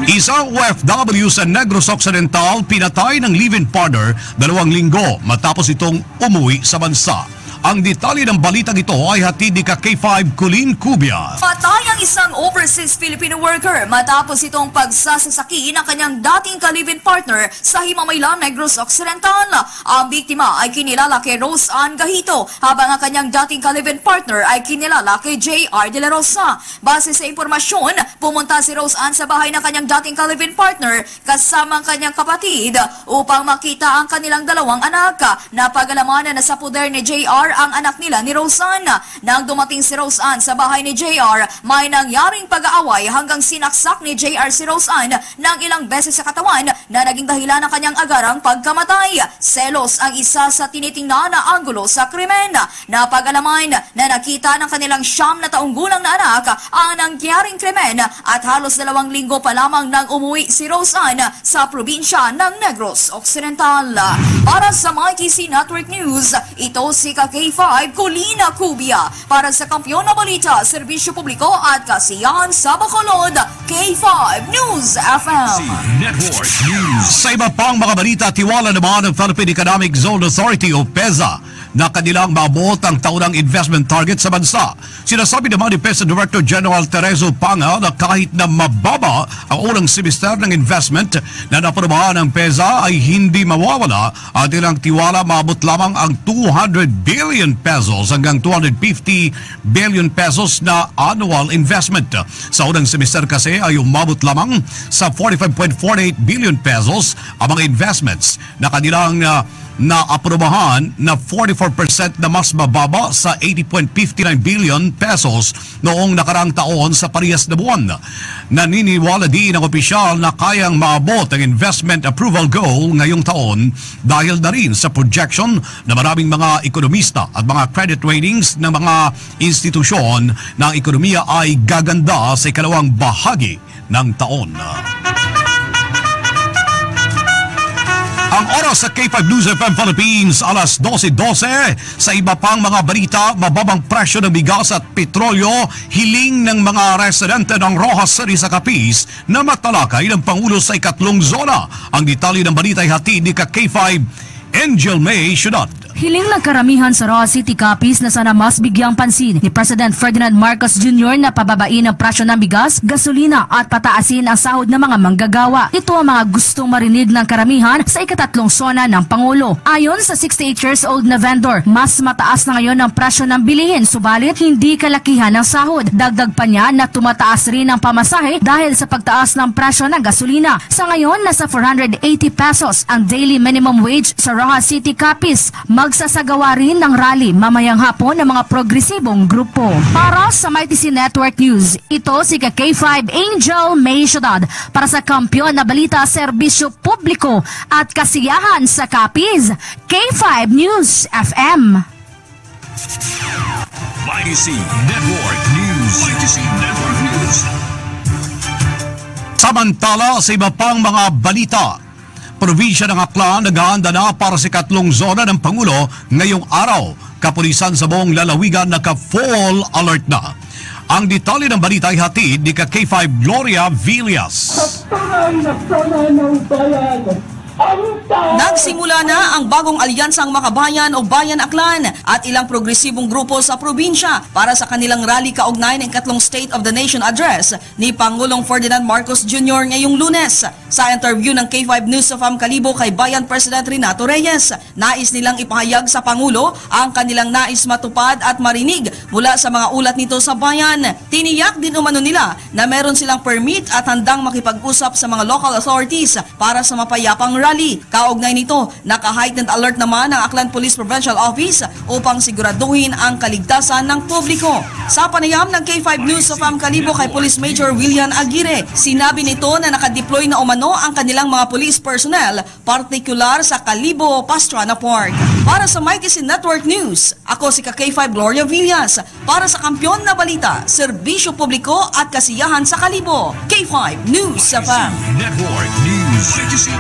Isang OFW sa Negros Occidental pinatay ng live-in partner 2 linggo matapos itong umuwi sa bansa. Ang detalye ng balitang ito ay hatid ni K5 Colleen Cubia. Patay ang isang overseas Filipino worker matapos itong pagsasasaki ng kanyang dating ka-live-in partner sa Himamaylan, Negros Occidental. Ang biktima ay kinilala kay Rose Ann Gahito, habang ang kanyang dating ka-live-in partner ay kinilala kay J.R. De La Rosa. Base sa impormasyon, pumunta si Rose Ann sa bahay ng kanyang dating ka-live-in partner kasama ang kanyang kapatid upang makita ang kanilang dalawang anak. Napag-alamanan na sa puder ni J.R. ang anak nila ni Roseanne. Nang dumating si Roseanne sa bahay ni JR, may nangyaring pag-aaway hanggang sinaksak ni JR si Roseanne ng ilang beses sa katawan na naging dahilan ng kanyang agarang pagkamatay. Selos ang isa sa tinitingnan na anggulo sa krimen. Napag-alaman na nakita ng kanilang 9 na taong gulang na anak ang nangyaring krimen at halos 2 linggo pa lamang nang umuwi si Roseanne sa probinsya ng Negros Occidental. Para sa MyTC Network News, ito si K5 Colleen Cubia. Para sa Kampiyon na Balita, Serbisyo Publiko at Kasiyahan sa Bacolod, K5 News FM. Network News. Sa iba pang mga balita, tiwala naman ng Philippine Economic Zone Authority o PEZA na kanilang maabot ang taunang investment target sa bansa. Sinasabi naman ni PEZA Director General Terezo Panga na kahit na mababa ang unang semester ng investment na naprobahan ng PEZA ay hindi mawawala at ilang tiwala maabot lamang ang 200 billion pesos hanggang 250 billion pesos na annual investment. Sa unang semester kasi ay umabot lamang sa 45.48 billion pesos ang mga investments na kanilang naaprobahan na 44% na mas mababa sa 80.59 billion pesos noong nakaraang taon sa parehas na buwan. Naniniwala din ang opisyal na kayang maabot ang investment approval goal ngayong taon dahil na rin sa projection na maraming mga ekonomista at mga credit ratings ng mga institusyon na ang ekonomiya ay gaganda sa ikalawang bahagi ng taon. Ang oras sa K5 News FM Philippines, alas 12:12. Sa iba pang mga balita, mababang presyo ng bigas at petrolyo, hiling ng mga residente ng Rojas City sa Capiz na matalakay ng Pangulo sa ikatlong zona. Ang detalye ng balita ay hatid ni K5 Angel May Ciudad. Hiling ng karamihan sa Rojas City Capiz na sana mas bigyang pansin ni President Ferdinand Marcos Jr. na pababain ang presyo ng bigas, gasolina at pataasin ang sahod ng mga manggagawa. Ito ang mga gustong marinig ng karamihan sa ikatatlong zona ng Pangulo. Ayon sa 68 years old na vendor, mas mataas na ngayon ang presyo ng bilihin subalit hindi kalakihan ng sahod. Dagdag pa niya na tumataas rin ang pamasahe dahil sa pagtaas ng presyo ng gasolina. Sa ngayon, nasa 480 pesos ang daily minimum wage sa Rojas City Capiz. Magsasagawa rin ng rally mamayang hapon ng mga progresibong grupo. Para sa MyTC Network News, ito si K5 Angel May Ciudad para sa Kampiyon na Balita, Serbisyo Publiko at Kasiyahan sa Capiz, K5 News FM. MyTC Network News. MyTC Network News. Samantala, sa iba pang mga balita, probinsya ng Aklan naghahanda na para sa ikatlong zona ng Pangulo ngayong araw. Kapulisan sa buong lalawigan naka-full alert na. Ang detalye ng balita ay hatid ni K5 Gloria Villas. Haptahan ng bayan, Nagsimula na ang bagong alyansang Makabayan o Bayan Aklan at ilang progresibong grupo sa probinsya para sa kanilang rally kaugnay ng ikatlong State of the Nation Address ni Pangulong Ferdinand Marcos Jr. ngayong Lunes. Sa interview ng K5 News of Kalibo kay Bayan President Renato Reyes, nais nilang ipahayag sa Pangulo ang kanilang nais matupad at marinig mula sa mga ulat nito sa bayan. Tiniyak din umano nila na meron silang permit at handang makipag-usap sa mga local authorities para sa mapayapang rally. Kaugnay nito, naka-heightened alert naman ang Aklan Police Provincial Office upang siguraduhin ang kaligtasan ng publiko. Sa panayam ng K5 News of Kalibo kay Police Major William Aguirre, sinabi nito na nakadeploy na umano ang kanilang mga police personnel, partikular sa Kalibo, Pastrana Park. Para sa Mikey Network News, ako si K5 Gloria Villas. Para sa Kampiyon na Balita, Serbisyo Publiko at Kasiyahan sa Kalibo, K5 News of Network News.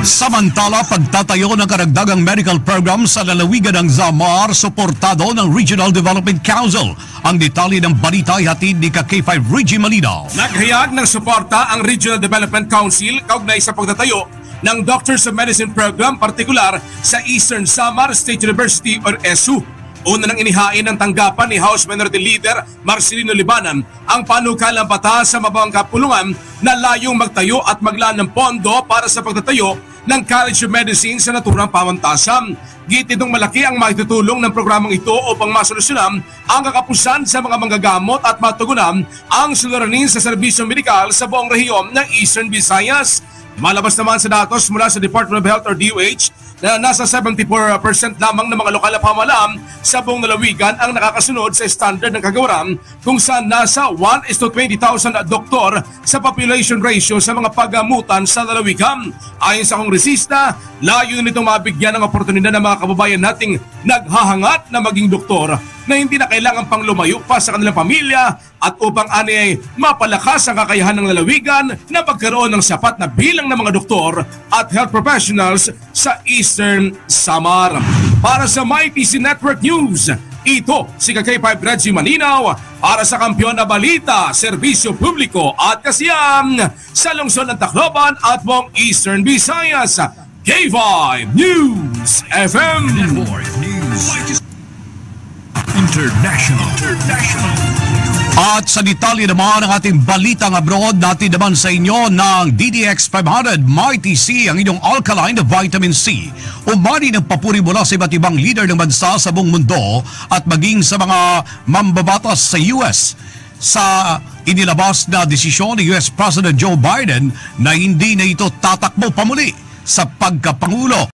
Samantala, pagtatayo ng karagdagang medical program sa lalawigan ng Samar, suportado ng Regional Development Council. Ang detalye ng balita ay hatid ni K5 Reggie Malinaw. Naghayag ng suporta ang Regional Development Council kaugnay sa pagtatayo ng Doctors of Medicine Program, partikular sa Eastern Samar State University or ESU. Una nang inihain ng tanggapan ni House Minority Leader Marcelino Libanan ang panukalang batas sa mababang kapulungan na layong magtayo at maglaan ng pondo para sa pagtatayo ng College of Medicine sa naturang pamantasan. Gititong malaki ang maitutulong ng programang ito upang masolusyonan ang kakapusan sa mga manggagamot at matugunan ang suliranin sa serbisyo medikal sa buong rehiyon ng Eastern Visayas. Malabas naman sa datos mula sa Department of Health or DOH na nasa 74% lamang ng mga lokal na pamahalaan sa buong lalawigan ang nakakasunod sa standard ng kagawaran, kung saan nasa 1:20,000 doktor sa population ratio sa mga paggamutan sa lalawigan. Ayon sa kongresista, layo nitong mabigyan ng oportunidad ng mga kababayan nating naghahangat na maging doktor na hindi na kailangan pang lumayo pa sa kanilang pamilya at upang ani ay mapalakas ang kakayahan ng lalawigan na magkaroon ng sapat na bilang ng mga doktor at health professionals sa Eastern Samar. Para sa MyPC Network News, ito si K5 Reggie Malinaw para sa Kampiyon na Balita, Serbisyo Publiko at Kasiyahan sa lungsod ng Tacloban at buong Eastern Visayas. K5 News FM Network News International. At sa detalye naman ng ating balitang abroad, natin naman sa inyo ng DDX 500 Mighty C, ang inyong alkaline na vitamin C. Umani ng papuri mula sa iba't ibang leader ng bansa sa buong mundo at maging sa mga mambabatas sa US. Sa inilabas na desisyon ni US President Joe Biden na hindi na ito tatakbo pa muli sa pagkapangulo.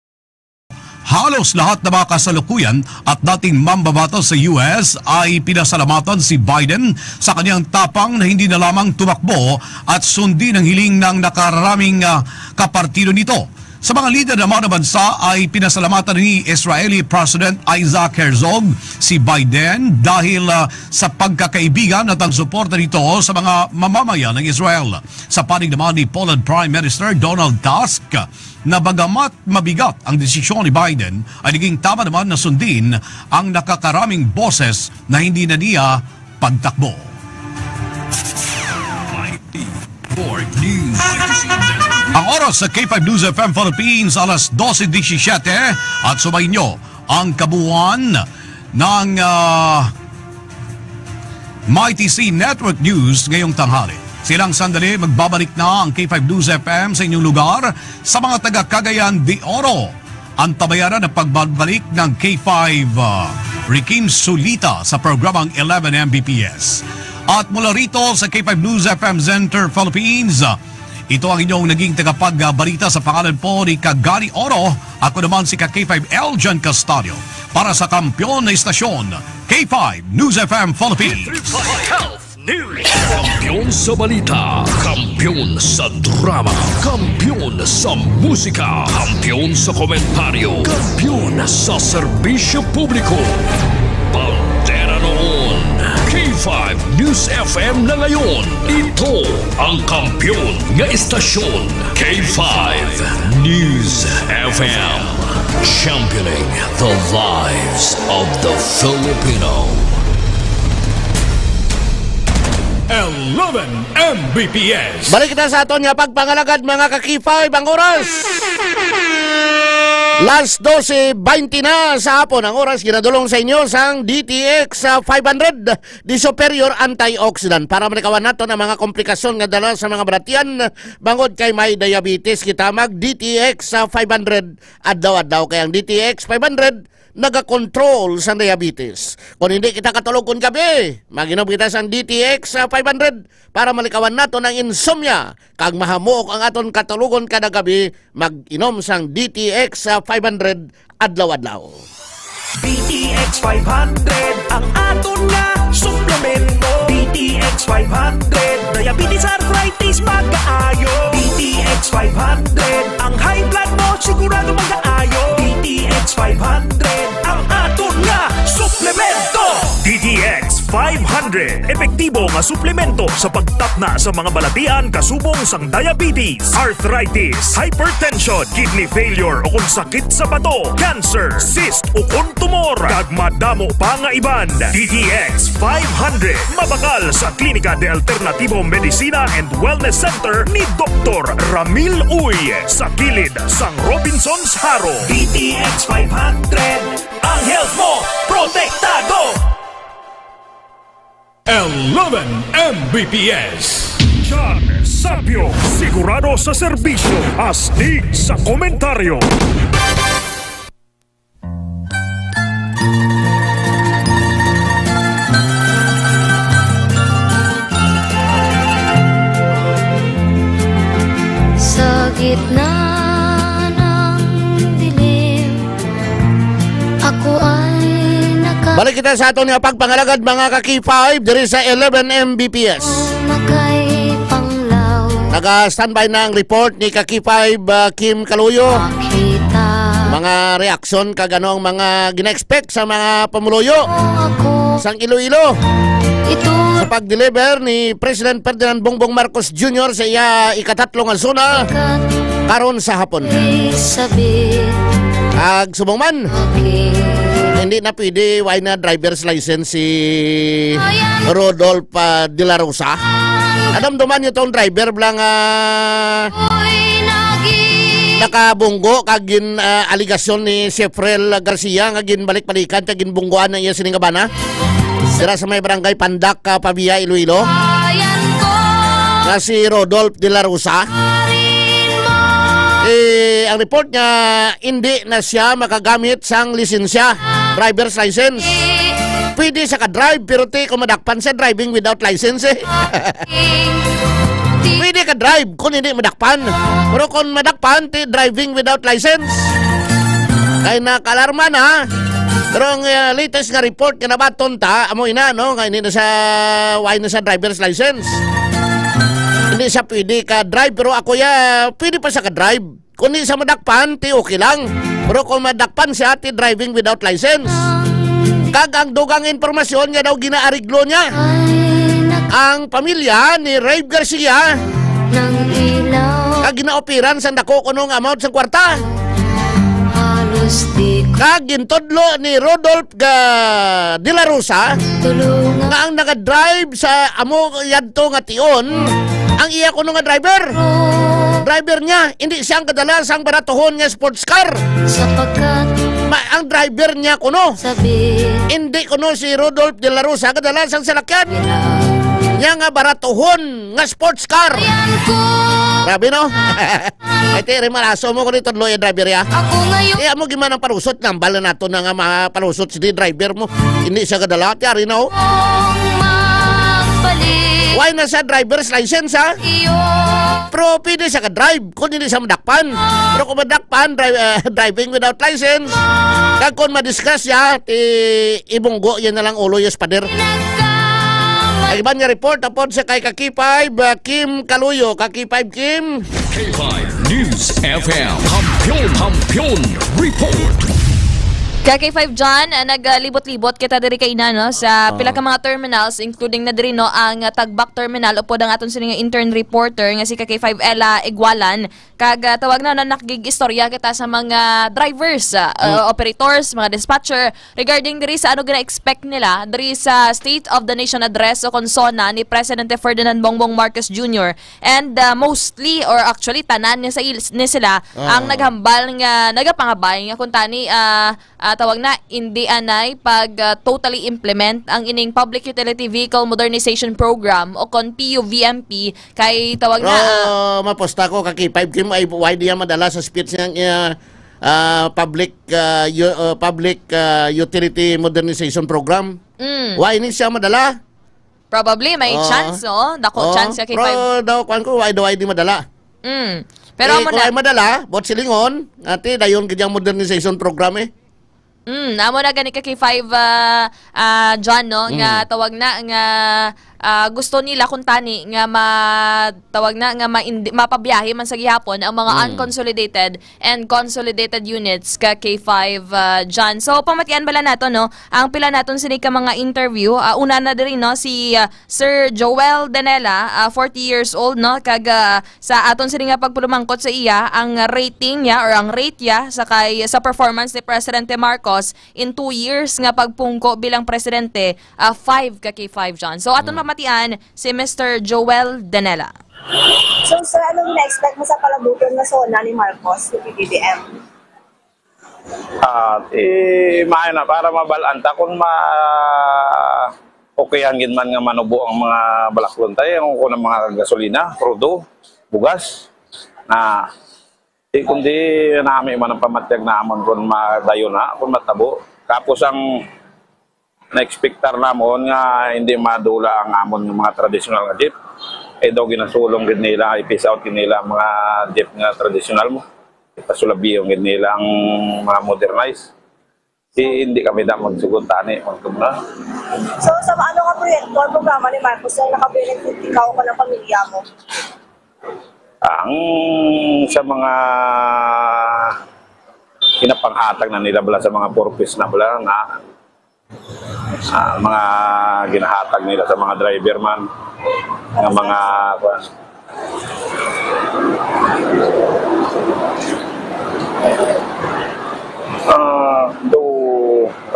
Halos lahat ng mga kasalukuyan at dating mambabatas sa US ay pinasalamatan si Biden sa kanyang tapang na hindi na lamang tumakbo at sundin ang hiling ng nakararaming kapartido nito. Sa mga lider naman ng bansa ay pinasalamatan ni Israeli President Isaac Herzog si Biden dahil sa pagkakaibigan at ang suporta nito sa mga mamamayan ng Israel. Sa panig naman ni Poland Prime Minister Donald Tusk, na bagamat mabigat ang desisyon ni Biden ay naging tama naman na sundin ang nakakaraming boses na hindi na niya pagtakbo. Ang oras sa K5 News FM Philippines alas 12:17 at sumayin nyo ang kabuuan ng Mighty C Network News ngayong tanghali. Silang sandali, magbabalik na ang K5 News FM sa inyong lugar sa mga taga Cagayan de Oro. Ang tabayaran ng pagbabalik ng K5 Rikim Sulita sa programang 11 Mbps. At mula rito sa K5 News FM Center Philippines, ito ang inyong naging tagapagbalita sa pangalan po ni Cagani Oro. Ako naman si K5 Eljan Castadio para sa kampiyon na istasyon, K5 News FM Philippines. News. Kampiyon sa balita, kampiyon sa drama, kampiyon sa musika, kampiyon sa komentaryo, kampiyon sa serbisyo publiko. Pantera noon, K5 News FM na ngayon. Ito ang kampiyon nga istasyon, K5 News FM. Championing the lives of the Filipino. 11 Mbps. Balik kita sa aton nga pagpangalagad mga ka-K5 ang oras. Last 12:20 na sa hapon ang oras ginadulong sa inyo sang DTX 500 di superior antioxidant para malikawan nato ang mga komplikasyon nga dala sa mga balatian bangod kay may diabetes. Kita mag DTX 500 adlaw-adlaw kay ang DTX 500 naga-control sa diabetes. Kung hindi kita katulog kung gabi, mag-inom kita sa DTX 500 para malikawan nato ng insomnia. Kag mahamok ang aton katulugon kada gabi, mag-inom sang DTX 500 adlaw-adlaw. DTX 500 ang aton nga suplemento. DTX 500 diabetes arthritis magkaayo. DTX 500 ang high blood mo sigurado magkaayo. DTX 500 ang aton nga suplemento. DTX 500 epektibo nga suplemento sa pagtapna sa mga balatian kasubong sang diabetes, arthritis, hypertension, kidney failure o kung sakit sa bato, cancer, cyst o kung tumor, kag madamo pa nga iban. DTX 500 mabakal sa Klinika de Alternativo Medicina and Wellness Center ni Dr. Ramil Uy sa kilid sang Robinson's Haro. DTX 500 ang health mo protektado. 11 Mbps. John Sapio, sigurado sa serbisyo, astig sa komentaryo. Sa gitna ng dilim, ako ay balik kita sa aton nga pagpangalagad mga ka-K5 diri sa 11 Mbps. Naga-standby na ang report ni ka-K5 Kim Kaluyo. Mga reaksyon kaganong mga gina-expect sa mga pamuluyo sang Iloilo sa pag-deliver ni President Ferdinand Bongbong Marcos Jr. sa iya ikatatlong nga zona karon sa hapon. Ag subong man hindi na pwede why na driver's license si Rodolph de la Rosa. Nadamdaman nyo tong driver blang nakabunggo kagin aligasyon ni Sefrel Garcia nga ginbalik-balikan kag ginbunggoan na iya siningabana dira sa may barangay Pandak, Pabia, Iloilo na si Rodolph de la Rosa. Ang report niya hindi na siya makagamit sang lisensya, driver's license. Pwede sa ka-drive pero kung madakpan sa driving without license pwede ka-drive kung hindi madakpan. Pero kung madakpan, driving without license. Kaya nakalarma na. Pero ang latest nga report nga nabaton ta, amo ina, no? Kaya hindi na sa why na sa driver's license. Hindi siya pwede ka-drive pero ako pwede pa sa ka-drive. Kung hindi sa madakpan, okay lang. Pero kung madakpan siya, driving without license. Kag ang dugang informasyon niya daw ginaariglo niya. Ang pamilya ni Rave Garcia kag ginaopiran sa dako kunong amount sa kwarta. Kag gintodlo ni Rodolph de la Rosa nga ang naga-drive sa amo yadto nga tion ang iya kuno nga driver niya hindi siyang kadalasang baratohon nga sports car. Ang driver niya kuno hindi kuno si Rodolph de la Rosa kadalasang salakyan niya nga baratohon nga sports car. Grabe no? Ito rin malaso mo kung ito lo yung driver ya. Mo gimana parusot nambal na nato na nga mga parusot si driver mo hindi siya kadala yari no? Why na sa driver's license ha? Pero pwede siya ka-drive kung hindi siya madakpan. Pero kung madakpan, driving without license, kag kung madiscuss siya, ibunggo yan na lang ulo yung spader. Ay iban nga report upon sa kay ka-K5 Kim Kaluyo. Ka-K5 Kim K5 News FM Kampiyon Report. K5 John, naglibot-libot kita diri kay ina no sa pila ka mga terminals including na diri no ang Tagbak Terminal upo ang aton sining intern reporter nga si K5 Ella Igualan kag tawag na nakgig istorya kita sa mga drivers, operators, mga dispatcher regarding diri sa ano gina-expect nila diri sa State of the Nation address o konsona ni Presidente Ferdinand Bongbong Marcos Jr. And mostly or actually tanan ni sila ang naghambal nga nagapangabay nga kun tani tawag na hindi anay pag totally implement ang ining Public Utility Vehicle Modernization Program o kon PUVMP kay tawag na maposta ko kaki 5 kim ay why diya madala sa speech ng Public Utility Modernization Program. Why ni siya madala? Probably may chance dako chance kay 5. Pero daw kwan ko why di madala. Pero mo na madala bot silingon ati dayon gid modernization program amo na gani ka kay 5 John no nga tawag na nga gusto nila kung tani nga matawag na nga mapabiyahe man sa gihapon ang mga unconsolidated and consolidated units ka K5 John. So pamatian bala nato no ang pila naton sini ka mga interview. Una na diri no si Sir Joel Danela 40 years old no kag sa aton sini nga pagpulumangkot sa iya ang rating niya or ang rate niya sa performance ni Presidente Marcos in 2 years nga pagpungko bilang presidente 5 ka K5 John. So aton matian si Mr. Joel Danela. So sir, anong na-expect mo sa palabuton na sona ni Marcos sa PBBM? Maayo na para mabalanta kung okayan gid man nga manubo ang mga balaklon tayo kung ng mga gasolina, crudo, bugas na kundi nami man ang pamatyag na amon kung madayo na, kung matabo. Kapos ang na-expectar namon nga hindi madula ang amon ng mga traditional nga jeep. Daw ginasulong gid nila, i-piece out gid nila ang mga jeep nga traditional mo. Ipasulabi gid nila ang mga modernized. Hindi kami na magsugod tani, magkumna. So sa ano nga proyekto o programa ni Marcos na nakabenefit ikaw ka ng pamilya mo? Ang sa mga kinapanghatag na nila bala sa mga purpose na bala na mga ginahatag nila sa mga driver man ng mga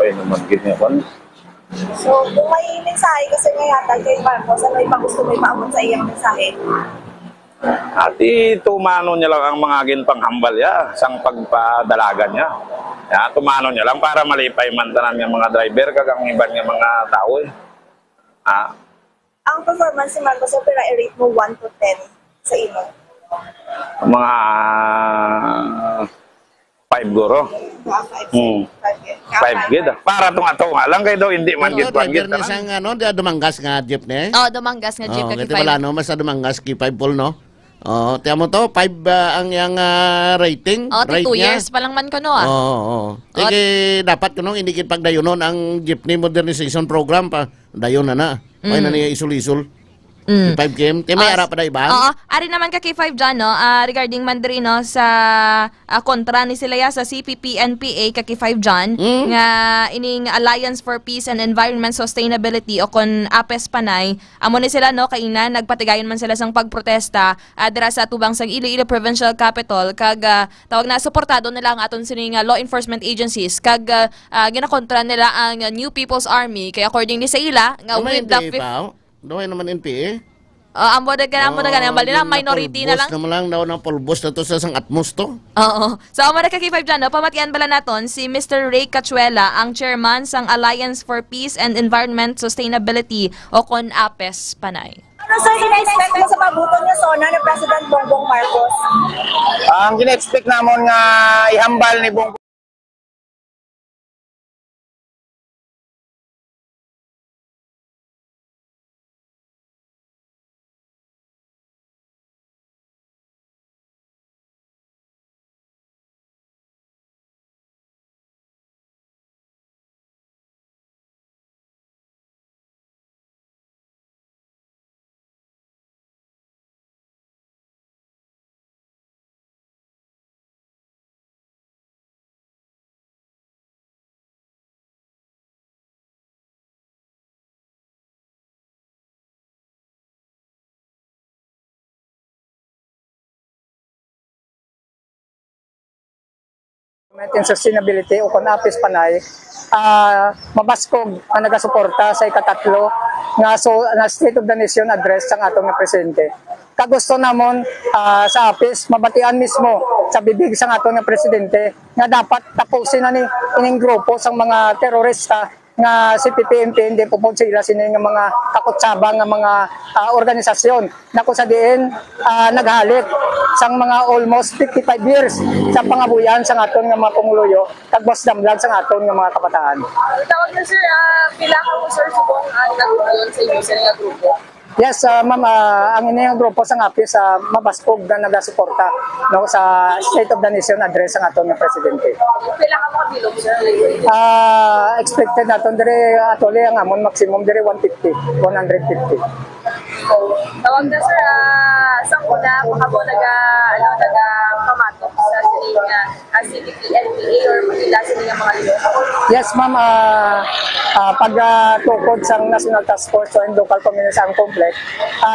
ay naman ganyan ko. So kung may mensahe kasi nga yata kay Marcos ano ibang gusto mo ipaabot sa iyang mensahe? At tumano niya lang ang mga ginpanghambal ya sang pagpadalagan niya. Tumano niya lang para malipay man tanan ng mga driver kagang iban nga mga tao Ang performance ni Marcos opera i-rate mo 1 to 10 sa imo? Mga 5 guro. 5 gid. Para tunga-tunga lang kay daw hindi man gid driver ni sang dumanggas nga jeep ni. Dumanggas nga jeep ka Kay 5. Wala no mas dumanggas ki 5 pol no. Tiyan mo to, 5 ang yang rating. Rate 2 years pa lang man ko no dapat kuno indikit pagdayonon ang jeepney modernization program pa. Dayon na. Ay na niya isul-isul. 5 game. May ara pa na iba? Ari naman ka K5 dyan, no? Regarding man diri, no, sa kontra ni sila sa CPP-NPA ka K5 dyan, nga ining Alliance for Peace and Environment Sustainability o kon APES Panay, amo ni sila, no, kaina, nagpatigayon man sila sang pagprotesta dira sa tubang sang Iloilo Provincial Capital, kag tawag na, suportado nila ang aton sining law enforcement agencies, kag ginakontra nila ang New People's Army, kaya according ni sa ila, nga with the Doon naman NPA. Ang boda ganang bali lang minority na lang. Naman lang daw ng pulbos na to sa sang atmos to. So amo na ka K5 dyan, no? Pamatian bala naton si Mr. Ray Cachuela, ang chairman sang Alliance for Peace and Environment Sustainability o kon APES Panay. Ano sir, gina-expect mo sa pabuton niya sona ni President Bongbong Marcos? Ang gina-expect namon nga ihambal ni Bongbong In sustainability o kon apis panay mabaskog ang nagasuporta sa ikatatlo nga State of the Nation address sang atong nga presidente. Kagusto namon sa apis mabatian mismo sa bibig sang atong nga presidente nga dapat tapusin na ni ining grupo sang mga terorista nga si PPMP hindi po sila sini nga mga kakutsabang nga mga organisasyon na kung sa diin naghalit sang mga almost 55 years sa pangabuyan sang aton nga mga pumuluyo kag boss damlag sang aton nga mga kabataan. Tawag na sir, pila ka mo sir subong nagtugon sa inyo sa nga grupo? Yes, ma'am, ang inyong grupo sa apis mabaskog na nagasuporta no, sa State of the Nation address ang aton nga presidente. Pila ka mo kabilog sir? Expected naton dire atole ang amon maximum dire 150. Tawag na sir, sa una makabo pamatok sa sininga CDP-NPA or magila sininga mga lilo? Yes, ma'am, pagtukod sa National Task Force and Local Community Complex,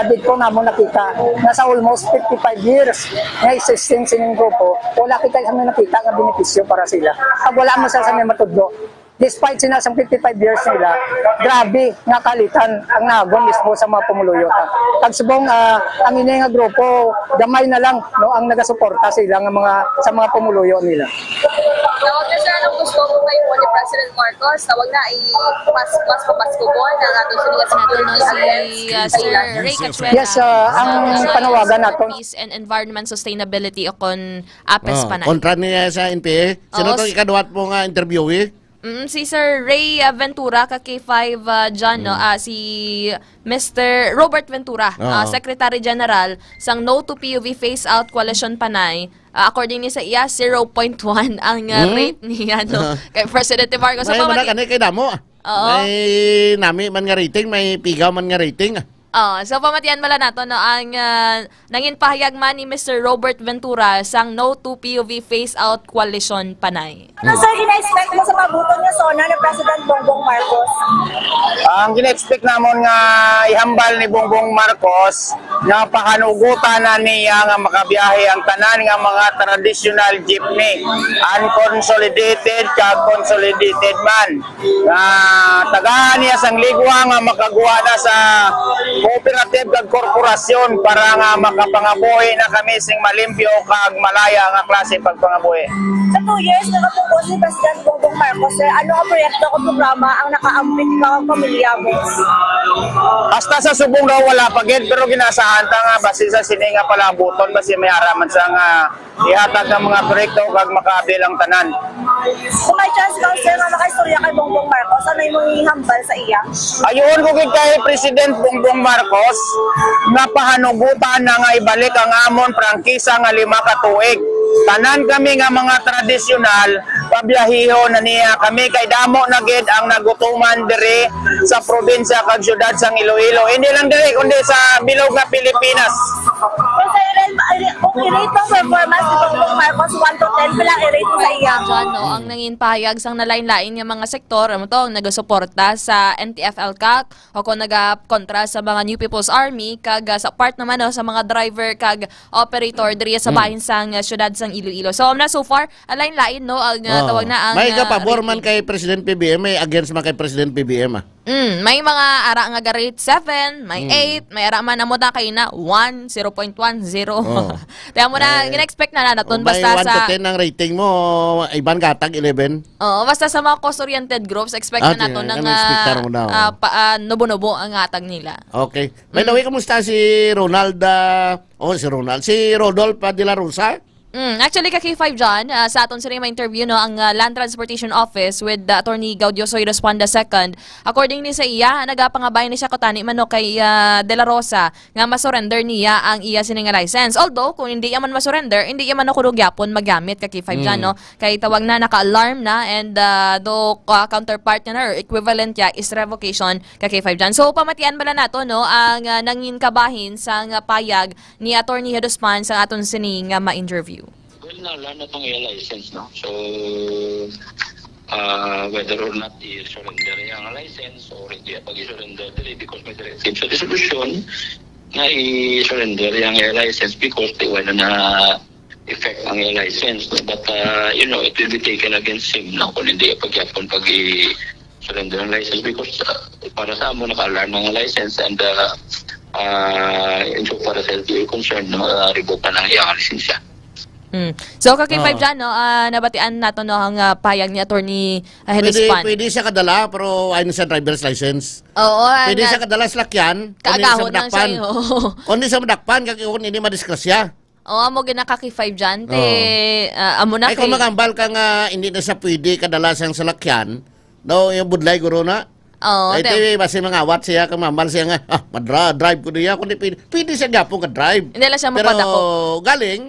dito namo nakita na sa almost 55 years nga existing sining grupo, wala kita sa nakita nga benepisyo para sila. Pag wala mo sa may matudlo, despite sinasang 55 years nila, grabe nga kalitan ang nagon mismo sa mga pumuluyo. Kagsubong ang ini nga grupo, gamay na lang no ang nagasuporta sila nga sa mga pumuluyo nila. Tawag na sir, anong gusto mo kayo ni President Marcos? Tawag na mas papaskubon ang atong security against Yes, ang panawagan naton Peace and Environment Sustainability o kon APES panay. Kontra niya sa NPA. Sino to ikaduhat mo nga interviewee? Si Sir Ray Ventura, ka K5 John, si Mr. Robert Ventura, Secretary General sang No to PUV Phase Out Coalition Panay. According ni sa iya, 0.1 ang rate niya kay President Marcos. May manakani kay damo. May nami man nga rating, may pigaw man nga rating. So pamatian mala nato no ang nangin pahayag man ni Mr. Robert Ventura sang No to PUV Phase Out Coalition Panay. Ano sir ina-expect mo sa pabuton nga sona ni President Bongbong Marcos? Ang gina-expect namon nga ihambal ni Bongbong Marcos nga pakanugutan na niya nga makabiyahe ang tanan nga mga traditional jeepney, unconsolidated kag consolidated man. Tagahan niya sang ligwa nga makaguha na sa cooperative kag korporasyon para nga makapangabuhi na kami sing malimpyo kag malaya nga klase pagpangabuhi. Sa 2 years nakatubo si President Bongbong Marcos, ano ang proyekto o programa ang nakaambit ka ang pamilya mo? Hasta sa subong daw wala pa gid pero ginasahan ta nga basi sa sini nga palabuton basi may araman sa nga ihatag ng mga proyekto kag makabilang tanan. Kung may chance ka sir nga makaistorya kay Bongbong Marcos, ano imong ihambal sa iya? Ayun ko kay President Bongbong Marcos nga pahanugutan na nga ibalik ang amon prangkisa nga 5 ka tuig. Tanan kami nga mga tradisyonal pabiyahiho na niya kami kay damo na gid ang nagutuman diri sa probinsya kag syudad sang Iloilo. Hindi lang diri kundi sa bilog nga Pilipinas. Kung i-rate ang performance ni Bongbong Marcos 1 to 10, pila i-rate sa iya? Ang nangin pahayag sang nalain-lain nga mga sektor amo to nagasuporta sa NTF-ELCAC o kung nagakontra sa mga New People's Army kag sa part naman sa mga driver kag operator diri sa bahin sang syudad sang Iloilo. So so far alain-lain no ang tawag na ang may kapabor man kay President PBM, may against man kay President PBM. May mga ara nga rate 7, may 8, may ara man amo ta kay na 1, 0.10. Kaya mo na gina-expect na naton basta sa 1 to 10 ang rating mo, iban katag 11. Basta sa mga cost-oriented groups expect na naton ng nubo-nubo ang atag nila. Okay. By the way, kamusta si Ronald si Rodolph de la Rosa? Actually, K5 John, sa aton sa interview no, ang Land Transportation Office with Attorney Gaudio Soy Responda II. According ni sa iya, nagapangabay ni siya kutani man no, kay De La Rosa nga masurrender niya ang iya sining license. Although, kung hindi man masurrender, hindi man ako gyapon magamit K5 John. No? Kay tawag na, naka-alarm na and do counterpart niya na or equivalent niya is revocation K5 John. So, pamatian bala nato no, ang nangin kabahin sa payag ni Attorney Hedospan sa aton sining ma-interview. Nalan na itong license, no? So, whether or not i-surrender yung license or hindi pag-i-surrender dili because may directive sa resolution na i-surrender yung license because wala na effect ang iyang license. No? But, it will be taken against him na kung hindi pagyapon pag i-surrender ang license because para sa amo naka-alarm ng license and so para sa LTO concern, revoke pa ng iyang lisensya. So, Kaki-5 dyan, no, nabatian nato no, ang payag ni Attorney Hedespan. Pwede siya kadala, pero ayun siya driver's license. Oo. Pwede siya kadala sa lakyan, kaagahon lang siya. Kung hindi siya madakpan, kung hindi madiskrasya. Oo, amo gina Kaki-5 dyan. Amo na ay, kung magambal ka nga, hindi na siya pwede kadala siyang sa lakyan, no, yung budlay guro na. Oo. Ito basi mga awat siya, kamambal siya nga, madra-drive ko niya, kung pwede siya gapong ka-drive. Hindi lang siya pero mapadako. Galing,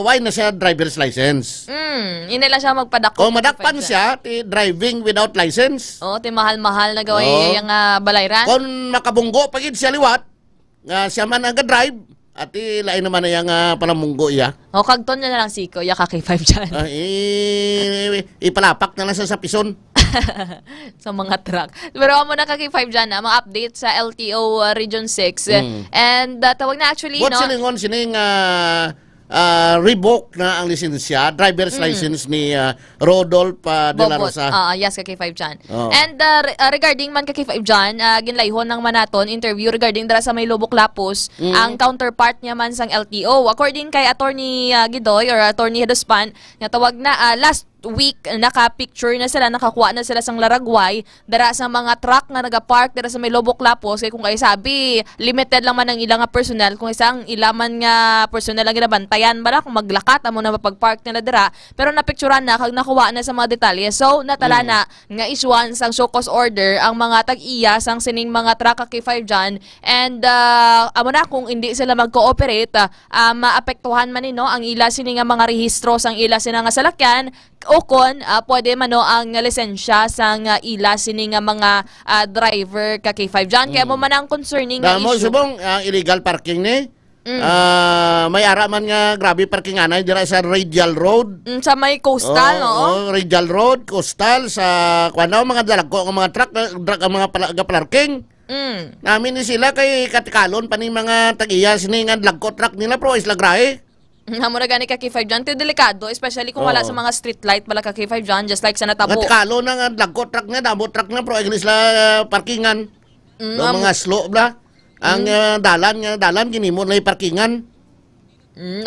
why na siya driver's license? Hindi lang siya magpadako. Kung madakpan siya, driving without license. Oo, mahal-mahal na gawin yung balayran. Kung makabunggo, pagid siya liwat, nga siya man nag-drive, at lain naman na yung palamunggo iya. O, kagton niya na lang si Kuya Kaki-5 dyan. Ipalapak na lang siya sa pison. Sa mga truck. Pero amo na Kaki-5 dyan, mga update sa LTO Region 6. And tawag na actually, What siningon sining revoke na ang lisensya, driver's license ni Rodolph de la Rosa. Yes, Kaki-5 dyan. And regarding man Kaki-5 dyan, ginlayhon ng manaton interview regarding dara sa may Lubok Lapus, ang counterpart niya man sang LTO. According kay Attorney Gidoy or Attorney Hedespan, tawag na last week naka-picture na sila, nakakuha na sila sang Laragway dara sa mga truck nga nagapark dara sa may Lubok Lapos. Kaya kung kayo sabi limited lang man ang ilang nga personal, kung isang ilaman nga personal lang ginabantayan bala kung maglakat amo na mapag-park nila dara, pero napicturean na kag nakuha na sa mga detalye. So natala na nga issuan sang show cause order ang mga tag-iya sang sining mga truck Kaki-5 dyan, and amo na kung hindi sila mag-cooperate, maapektuhan man nino ang ila sining nga mga rehistro sang ila sina nga salakyan, o kon pwede man ang lisensya sang ila sini nga mga driver Kaki-5 dyan. Kaya mo man ang concerning nga issue. Subong illegal parking ni. May ara man nga grabe parking anay dira sa Radial Road. Sa may coastal, no? Radial Road, coastal sa kuno mga dalagko ang mga truck ang mga parking. Namin ni sila kay katikalon pa ni mga tag-iya sini nga dagko truck nila pro isla grahe. Hamo na gani Kaki-5 dyan. Ito delikado, especially kung wala sa mga street light bala Kaki-5 dyan, just like sa Natabo. Matikalo na nga, lagko truck nga, damo truck nga, pero iglis la parkingan. Mga slow bla. Ang dalan, ginimo na yung parkingan.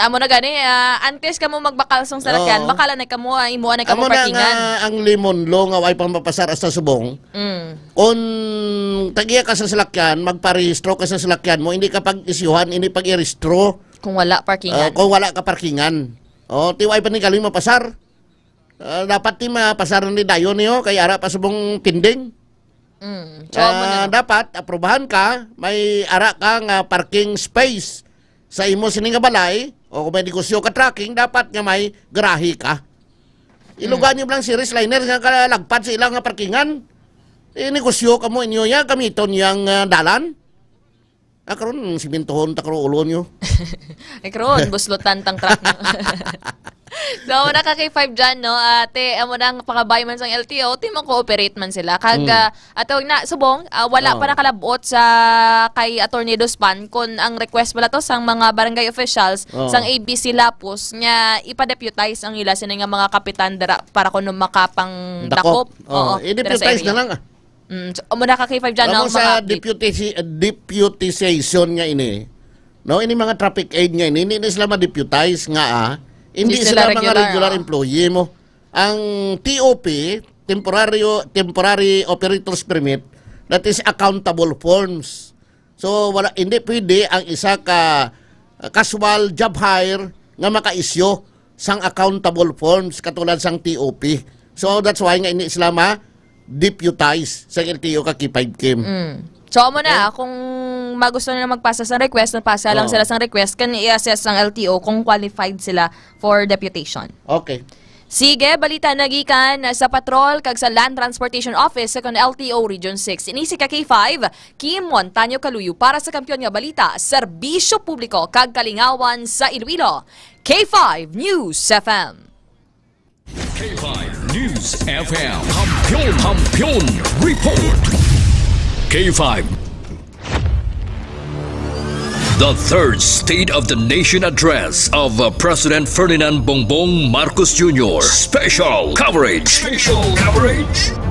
Amo na gani, antes ka mo magbakal sa salakyan, bakala na ka mo, imuan na ka mo parkingan. Amo na ang limon lo, nga way pang mapasar sa subong. Kung tagiya ka sa salakyan, magparehistro ka sa salakyan mo, hindi ka pag-isyuhan, hindi pag-irehistro. Kung wala parkingan. Kung wala ka parkingan. Tiway pa ni kaling mapasar. Dapat ti mapasar ni dayon niyo kay ara pa subong tinding. Dapat aprobahan ka, may ara ka nga parking space sa imo sining nga balay, o kung may negosyo ka tracking, dapat nga may garahe ka. Ilugan niyo lang si Liner nga kalagpad sa ilang nga parkingan. Negosyo ka mo inyo ya, gamiton yang dalan. Karon simintohon ta karo ulo nyo. Ay karon buslotan tang truck nyo. So amo na Kaki-5 dyan, no? Ate, amo na ang pakabay man sang LTO, timong cooperate man sila. Kag atawag na subong, wala pa nakalabot sa kay Attorney Hedespan kun ang request bala to sang mga barangay officials sang ABC Lapus nga ipa-deputize ang ila sini nga mga kapitan dara para kuno makapang dakop. I-deputize na lang muna Kaki-5 dyan, no? Sa deputization nga ini, no? Ini mga traffic aid nga ini, hindi sila ma-deputize nga hindi sila mga regular employee mo. Ang TOP, temporary operators permit, that is accountable forms. So wala, hindi pwede ang isa ka casual job hire nga maka-isyo sang accountable forms katulad sang TOP. So that's why nga hindi sila deputize sa LTO Kaki-5 Kim. So amo na, kung magusto na magpasa sa request, napasa lang sila sa request, kan i-assess ng LTO kung qualified sila for deputation. Okay. Sige, balita nagikan sa patrol kag sa Land Transportation Office sa LTO Region 6. Inisi Kaki-5, Kim Montaño Kaluyo para sa kampiyon nga balita, serbisyo publiko kag kalingawan sa Iloilo. K5 News FM. K5 News FM. Hampion Report. K5. The third State of the Nation address of President Ferdinand Bongbong Marcos Jr. Special coverage.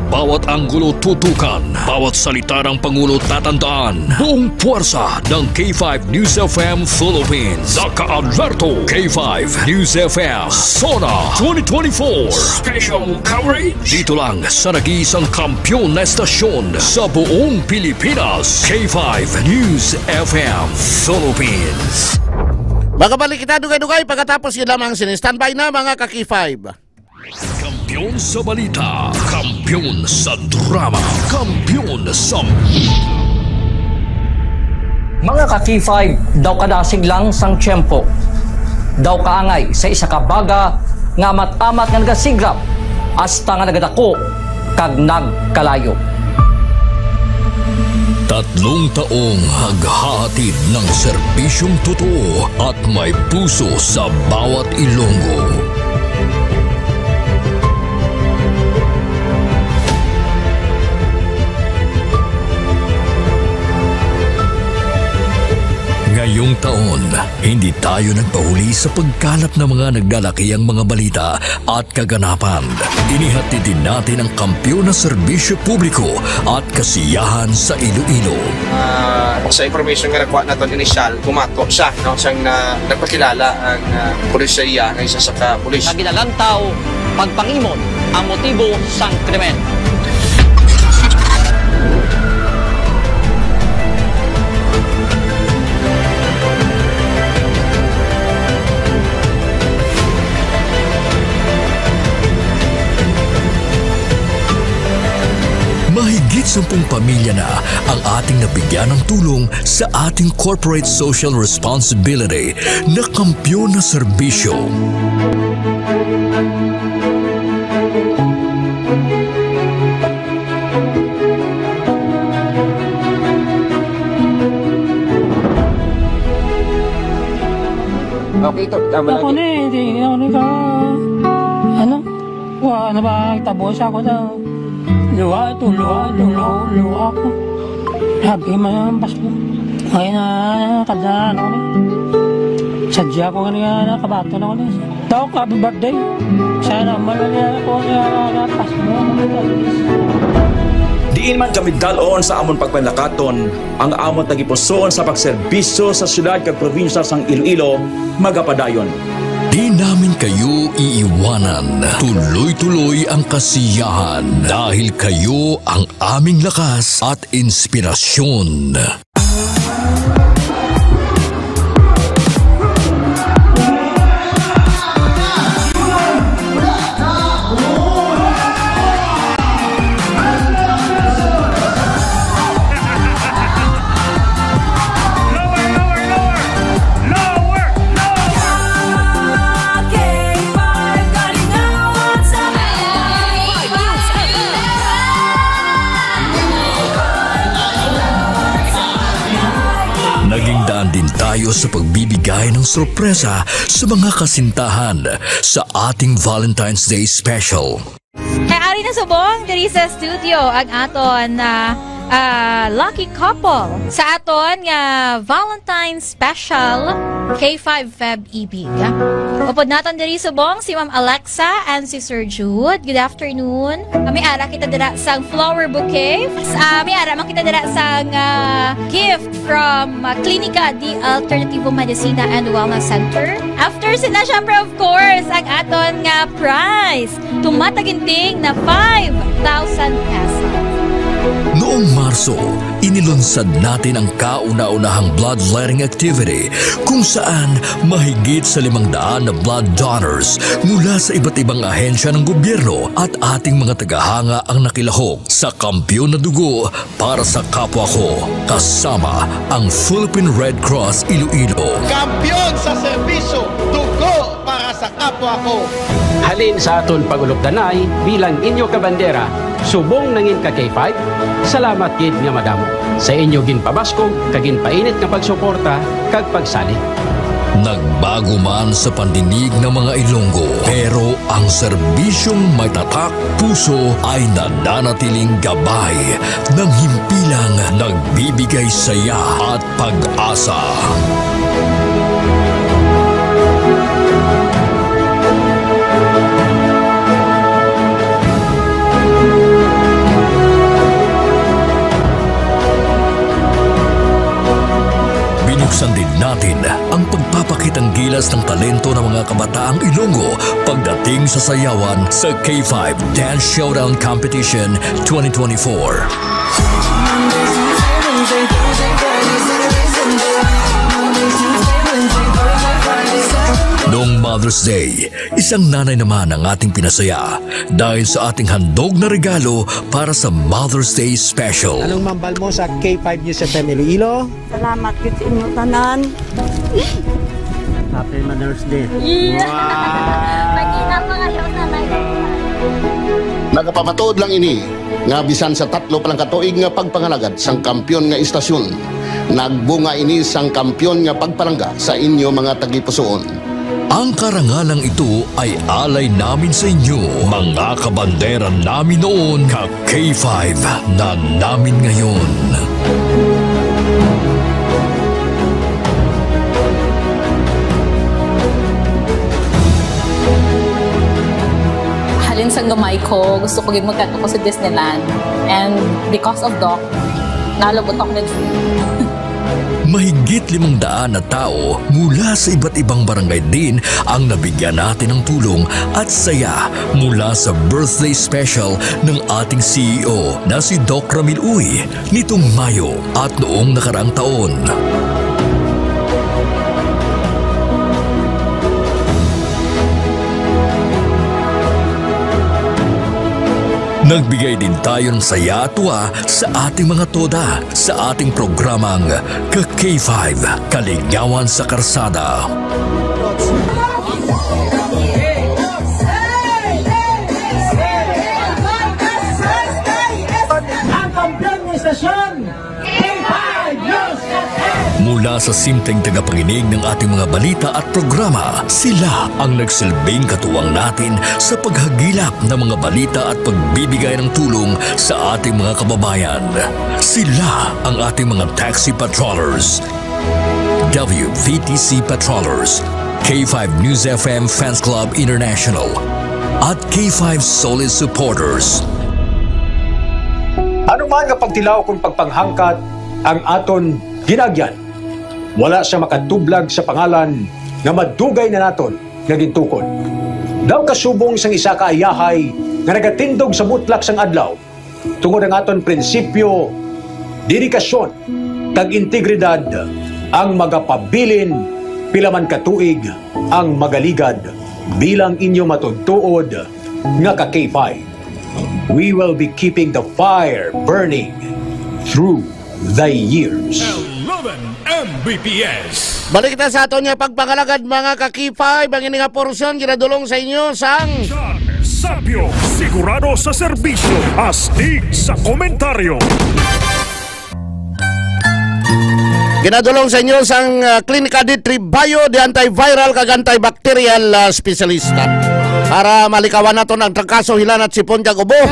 Bawat anggulo tutukan, bawat salita ng Pangulo tatandaan. Buong puwersa ng K5 News FM Philippines. Naka-alerto K5 News FM Sona 2024 Special coverage. Dito lang sa nag-iisang kampyon na estasyon sa buong Pilipinas. K5 News FM Philippines. Magabalik kita dugay-dugay pagkatapos yun lamang sinistandby na mga Kaki-5. Kampiyon sa balita, kampiyon sa drama, kampiyon sa... Mga Kaki-5, daw kadasig lang sang tiyempo. Daw kaangay sa isa ka baga nga amat-amat nga nagasigrap hasta nga nagadako kag nagkalayo. 3 taong haghahatid ng serbisyong totoo at may puso sa bawat Ilonggo. Ngayong taon, hindi tayo nagpahuli sa pagkalap ng mga naglalakihang mga balita at kaganapan. Inihatid din natin ang kampiyon na serbisyo publiko at kasiyahan sa Iloilo. Sa information nga nakuha natin inisyal, kumato siya, no? Siyang nagpakilala ang pulisya ng isa sa ka-pulis. Naginalantaw, pagpangimon ang motibo sang krimen. Mahigit 10 pamilya na ang ating nabigyan ng tulong sa ating corporate social responsibility na kampiyon na serbisyo. Okay, ito. Tama ako na eh. Hindi ako na ano? Wala ba? Tabos ako na. Luha ito, luha ko. Sabi man, basko. Ngayon na, kadaan ako na. Sadya ko kanina, kabato na ako na. Tao, happy birthday. Sana malala ako na pasko. Diin man kami dalon sa amon pagpanlakaton, ang amon tagipuson sa pagserbisyo sa syudad kag probinsya sang Iloilo, magapadayon. Di namin kayo iiwanan. Tuloy-tuloy ang kasiyahan dahil kayo ang aming lakas at inspirasyon. Din tayo sa pagbibigay ng sorpresa sa mga kasintahan sa ating Valentine's Day Special. Kay Ari na subong diri sa studio ang aton na lucky couple sa aton nga Valentine's Special K5 Feb Ibig. Upod naton diri subong si Ma'am Alexa and si Sir Jude. Good afternoon. May ara kita dira sang flower bouquet. May ara man kita dira sang gift from Clinica di Alternativo Medicina and Wellness Center. After sila syempre of course ang aton nga prize. Tumataginting na 5,000 pesos. Noong Marso, inilunsad natin ang kauna-unahang bloodletting activity kung saan mahigit sa 500 na blood donors mula sa iba't ibang ahensya ng gobyerno at ating mga tagahanga ang nakilahok sa kampiyon na dugo para sa kapwa ko, kasama ang Philippine Red Cross Iloilo. Kampiyon sa serbisyo, dugo para sa kapwa ko. Halin sa aton pagulog-danay bilang inyo kabandera, subong nangin ka K5, salamat gid nga madamo. Sa inyo ginpabaskog, kagin painit nga pagsuporta, kag pagsali. Nagbago man sa pandinig ng mga Ilonggo, pero ang serbisyong may tatak puso ay nananatiling gabay ng himpilang nagbibigay saya at pag-asa. Binuksan din natin ang pagpapakitang gilas ng talento ng mga kabataang Ilonggo pagdating sa sayawan sa K5 Dance Showdown Competition 2024. Noong Mother's Day, isang nanay naman ang ating pinasaya dahil sa ating handog na regalo para sa Mother's Day Special. Anong mambal mo sa K5 News FM Iloilo? Salamat yun sa inyo tanan. Happy Mother's Day. Yeah. Magina pa kayo nanay. Nagapamatuod lang ini nga bisan sa tatlo palang katuig nga pagpangalagad sang kampyon nga istasyon. Nagbunga ini sang kampyon nga pagpalangga sa inyo mga tagipusoon. Ang karangalang ito ay alay namin sa inyo, mga kabandera namin noon, ka K5 na namin ngayon. Halin sa gamay ko, gusto ko yung magkato ko sa Disneyland. And because of Doc, nalabot ako na Mahigit 500 na tao mula sa iba't ibang barangay din ang nabigyan natin ng tulong at saya mula sa birthday special ng ating CEO na si Doc Ramil Uy nitong Mayo at noong nakaraang taon. Nagbigay din tayo ng saya at tuwa sa ating mga toda sa ating programang Ka-K5, Kaligawan sa Karsada. Ang kampiyon ng istasyon, K5 News FM! Mula sa simpleng tagapanginig ng ating mga balita at programa, sila ang nagsilbing katuwang natin sa paghagilap ng mga balita at pagbibigay ng tulong sa ating mga kababayan. Sila ang ating mga taxi patrollers, WVTC patrollers, K5 News FM Fans Club International, at K5 Solid supporters. Ano man nga pagtilaw kung pagpanghangkat ang aton ginagyan, wala siya makatublag sa pangalan nga madugay na naton nga gintukod. Daw kasubong sang isa ka ayahay nga nagatindog sa mutlak sang adlaw tungod ang aton prinsipyo, dedikasyon, kag integridad ang magapabilin pilaman katuig ang magaligad bilang inyo matudtuod nga ka K5. We will be keeping the fire burning through the years. 11 Mbps. Balik kita sa ato niya pagpangalagad mga ka-K5. Ang ini nga porsyon ginadulong sa inyo sang Sapyo, sigurado sa serbisyo, astig sa komentaryo. Ginadulong sa inyo sang Klinika D3 Bio de antiviral kag antibacterial specialista para malikawan naton ang trangkaso, hilan at sipon kag ubo.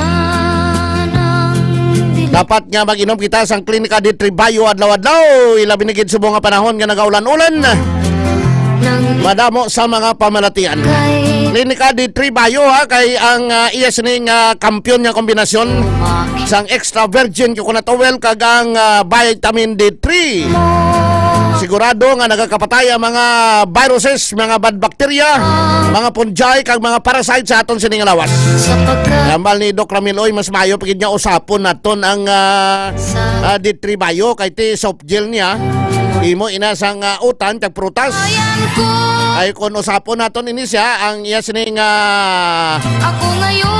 Dapat nga mag-inom kita sang Klinika D3 Bio adlaw-adlaw, ilabi na gid subong nga panahon nga nagaulan-ulan. Madamo sa mga pamalatian. Klinika D3 Bio ha, kay ang iya sining kampiyon nga kombinasyon sang extra virgin coconut oil kag ang vitamin D3. Sigurado nga nagakapatay ang mga viruses, mga bad bacteria, mga fungi kag mga parasite sa aton sining lawas. Yamal ni Doc Ramil Uy, mas mayo pagid niya usapon naton ang D3 Bio kay ti soft gel niya. Imo inasang utan kag prutas. Ay kun usapon naton ini siya ang iya sining Ako ngayon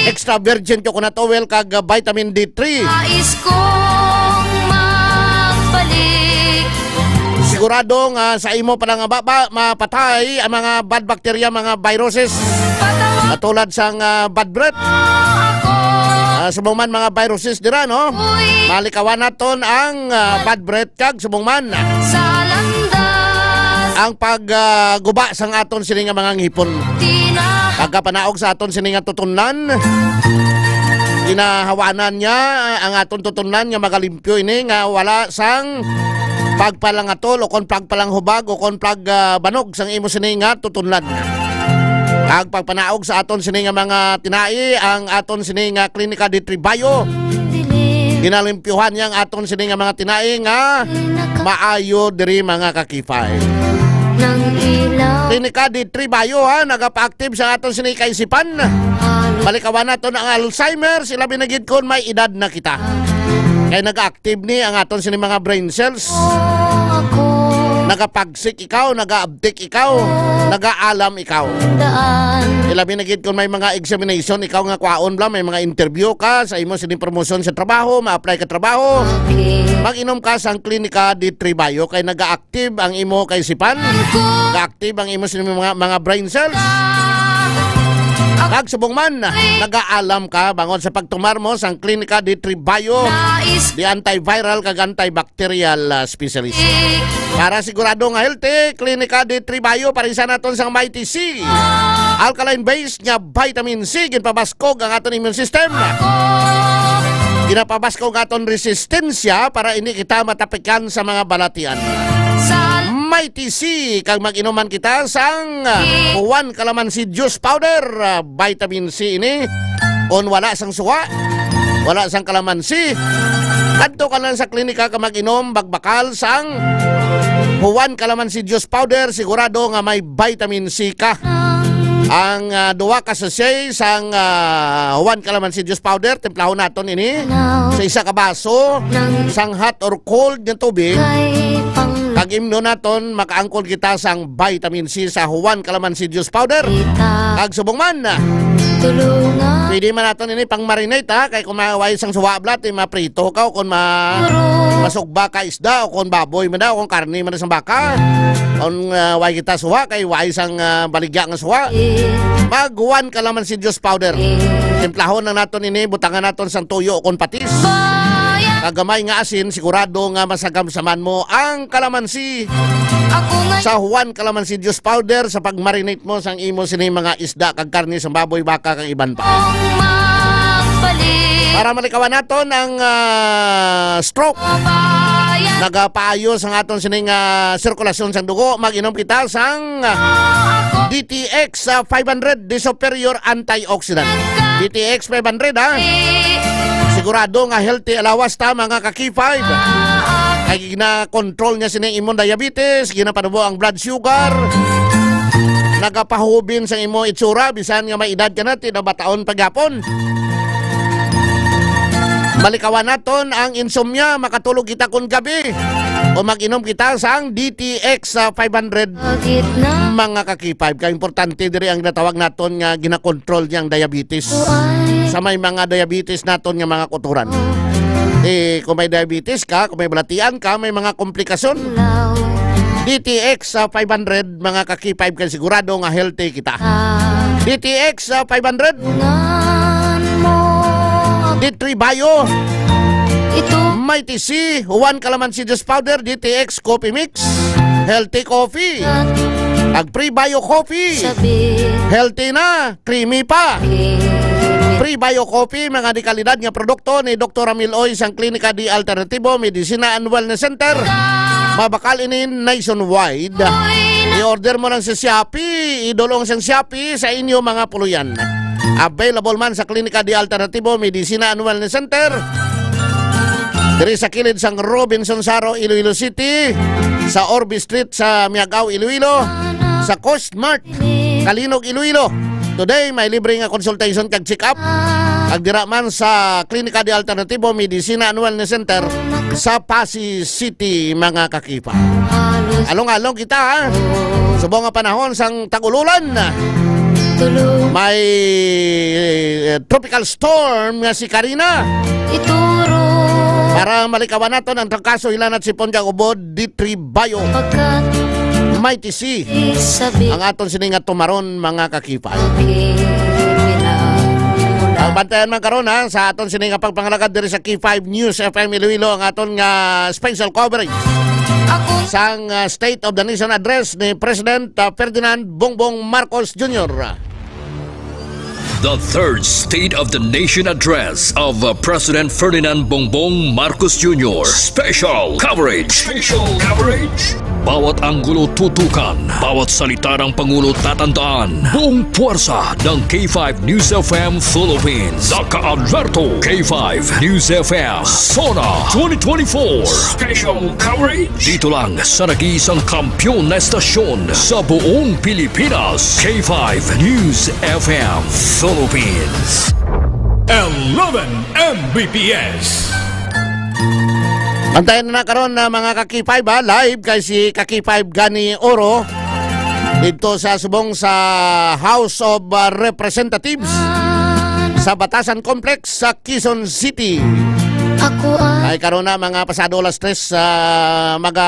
extra virgin coconut oil kag vitamin D3. nais kong magbalik. Sigurado nga sa imo pa nga mapatay ang mga bad bacteria, mga viruses. Katulad sang bad breath. Subong man mga viruses dira no. Malikawan naton ang bad breath kag subong man. Sa landas ang pagguba sang aton sini nga mga ngipon. Pagkapanaog sa aton sini nga tutunan, ginahawanan niya ang aton tutunan nga magalimpyo ini nga wala sang pagpalangatol o kon pagpalanghubag o kon pagbanog sang imo sini nga tutunan. Ang pagpanaog sa aton sini nga mga tinai, ang aton sini nga klinika di Tribayo, ginalimpyuhan niya ang aton sini nga mga tinai nga maayo diri mga kakifay. Klinika di Tribayo ha, nagapa-active sa aton sini kaisipan. Balikawan naton ang Alzheimer, sila binagid kon may edad na kita. Kaya nag-active ni ang aton sini mga brain cells. Nagapagsik ikaw, nagaabdik ikaw, nagaalam ikaw. Ilabi na gid kung may mga examination, ikaw nga kwaon bla, may mga interview ka, sa imo sining promotion sa trabaho, ma-apply ka trabaho. Mag-inom ka sa klinika di Tribayo, kay naga-active ang imo kaisipan, nag-active ang imo sining mga brain cells. Kagsubong man, nag-aalam ka bangon sa pagtumar mo sa klinika di Tribayo, di antiviral kag antibacterial specialist. Para sigurado nga healthy, klinika di Tribayo parisa naton sang Mighty C. Alkaline base nga vitamin C, ginpabaskog ang aton immune system. Ginapabaskog aton resistensya para ini kita matapikan sa mga balatian. Mighty C, kag mag-inuman kita sang Juan Calamansi Juice Powder, vitamin C ini. Kung wala sang suwa, wala sang kalamansi, kadto ka lang sa klinika ka mag-inom bagbakal sang Juan Calamansi Juice Powder, sigurado nga may vitamin C ka. Ang duwa ka sachet sang Juan Calamansi Juice Powder, templahon naton ini sa isa ka baso sang hot or cold nga tubig. Kag imno naton makaangkol kita sang vitamin C sa Juan Calamansi Juice Powder. Kag subong man, pwede man naton ini pang marinate ha, kay kung maway sang suwa blat, maprito ka o kung masugba ka isda o kung baboy man o kung karne man sang baka. Kung way kita suwa, kay way sang baligya nga suwa, mag Juan Calamansi Juice Powder. Timplahon na naton ini, butangan naton sang tuyo o kung patis. Kagamay nga asin, sigurado nga masagamsaman mo ang kalamansi sa Juan Calamansi Juice Powder sa pagmarinate mo sang imo sini mga isda kag karne sa baboy, baka kag iban pa. Para malikawan naton ang stroke, nagapaayo sang aton sining sirkulasyon sang dugo, mag-inom kita sang DTX 500 di superior antioxidant. DTX 500 ha. Sigurado nga healthy alawas ta mga ka-K5. Ay gina-control niya sining imong diabetes, ginapanubo ang blood sugar, nagapahubin sa imo itsura bisan nga may edad ka na, tinabataon pagyapon. Malikawan naton ang insomnia, makatulog kita kun gabi o mag-inom kita sang DTX 500 mga ka-K5. Kaya importante diri ang natawag naton nga gina-control niyang diabetes sa may mga diabetes naton nga mga kuturan. Kung may diabetes ka, kung may balatian ka, may mga komplikasyon, DTX 500 mga ka-K5 kaya sigurado nga healthy kita. DTX 500 Tribayo, Mighty C, Juan Calamansi Juice Powder, DTX Coffee Mix, healthy coffee, ag Pre-Bio Coffee, healthy na, creamy pa. Pre-Bio Coffee, mga di kalidad nga produkto ni Dr. Ramil Oy sang Klinika di Alternativo Medicina and Wellness Center. Mabakal ini nationwide. I-order mo lang sa Shopee, idulong sa Shopee sa inyo mga puluyan. Available man sa Klinika di Alternativo Medicina and Wellness Center, diri sa kilid sang Robinson Saro, Iloilo City, sa Orby Street sa Miagao, Iloilo, sa Coast Mart, Kalinog, Iloilo. Today may libre nga consultation kag check-up. Agdira man sa Klinika di Alternativo Medicina and Wellness Center sa Pasig City mga ka-K5. Along-along kita ha. Subong nga panahon sang tag-ululan, may tropical storm nga si Karina. Para malikawan naton ang trangkaso ilan at sipon kag ubod di Tribayo, Mighty C, ang aton sining nga tumaron mga ka-K5. Ang bantayan man karon ha sa aton sining nga pagpangalagad diri sa K5 News FM Iloilo, ang aton nga special coverage sang State of the Nation Address ni President Ferdinand Bongbong Marcos Jr. The third State of the Nation Address of President Ferdinand Bongbong Marcos Jr. Special coverage. Bawat anggulo tutukan, bawat salita ng Pangulo tatandaan. Buong puwersa ng K5 News FM Philippines. Naka-alerto K5 News FM Sona 2024 Special coverage. Dito lang sa nag-iisang kampyon na estasyon sa buong Pilipinas. K5 News FM Philippines. 11 Mbps. Antayin na karon na mga Kaki-5 live kay si Kaki-5 Gani Oro dito sa subong sa House of Representatives sa Batasan Complex sa Quezon City. Ay karon na mga pasado alas 3 sa mga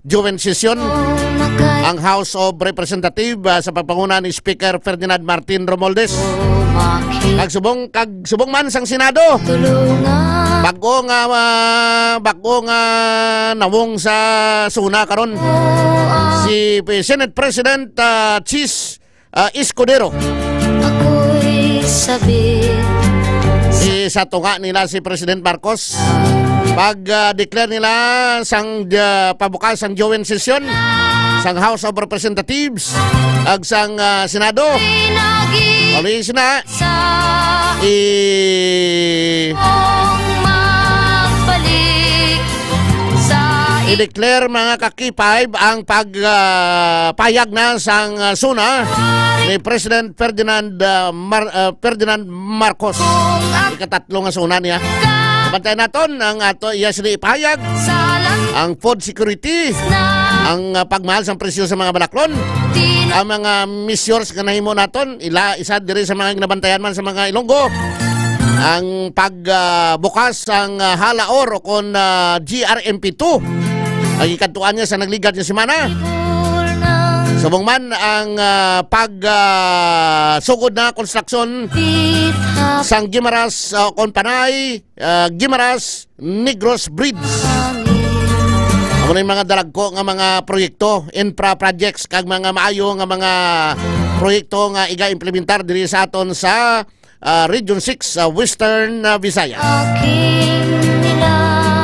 joint session ang House of Representatives sa pagpanguna ni Speaker Ferdinand Martin Romualdez. Kagsubong man sang Senado. Bago nga nawong sa suna karon si Senate President Chis Escudero. Sa tunga nila si President Marcos pag-declare nila sang pabukas ang joint session sang House of Representatives ag sang Senado. Alis na i-declare mga Kaki-5 ang pagpayag na sang suna ni President Ferdinand Marcos. Ikatatlo nga suna niya. Kapantay naton ang ato iya sila ipayag ang food security, ang pagmahal sa presyo sa mga balaklon, ang mga measures nga nahimo naton isa diri sa mga ginabantayan man sa mga Ilonggo, ang pagbukas ang halaor o kon GRMP2 ang ikantuan niya sa nagligad niya semana. Subong man ang pagsugod na konstruksyon sang Guimaras kon Panay Guimaras Negros Bridge. Amo na yung mga dalagko nga mga proyekto, infra projects kag mga maayo nga mga proyekto nga iga-implementar diri sa aton sa Region 6 Western Visayas.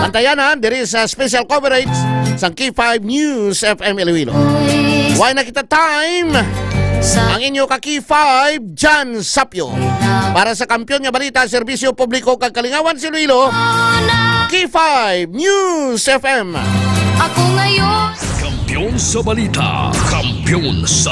Antayan diri sa special coverage sa K5 News FM Iloilo. Why na kita time? Ang inyo Kaki-5 Jan Sapio para sa Kampiyon nga Balita, Serbisyo Publiko kag Kalingawan sa Iloilo. K5 News FM. Kampiyon sa balita, kampiyon sa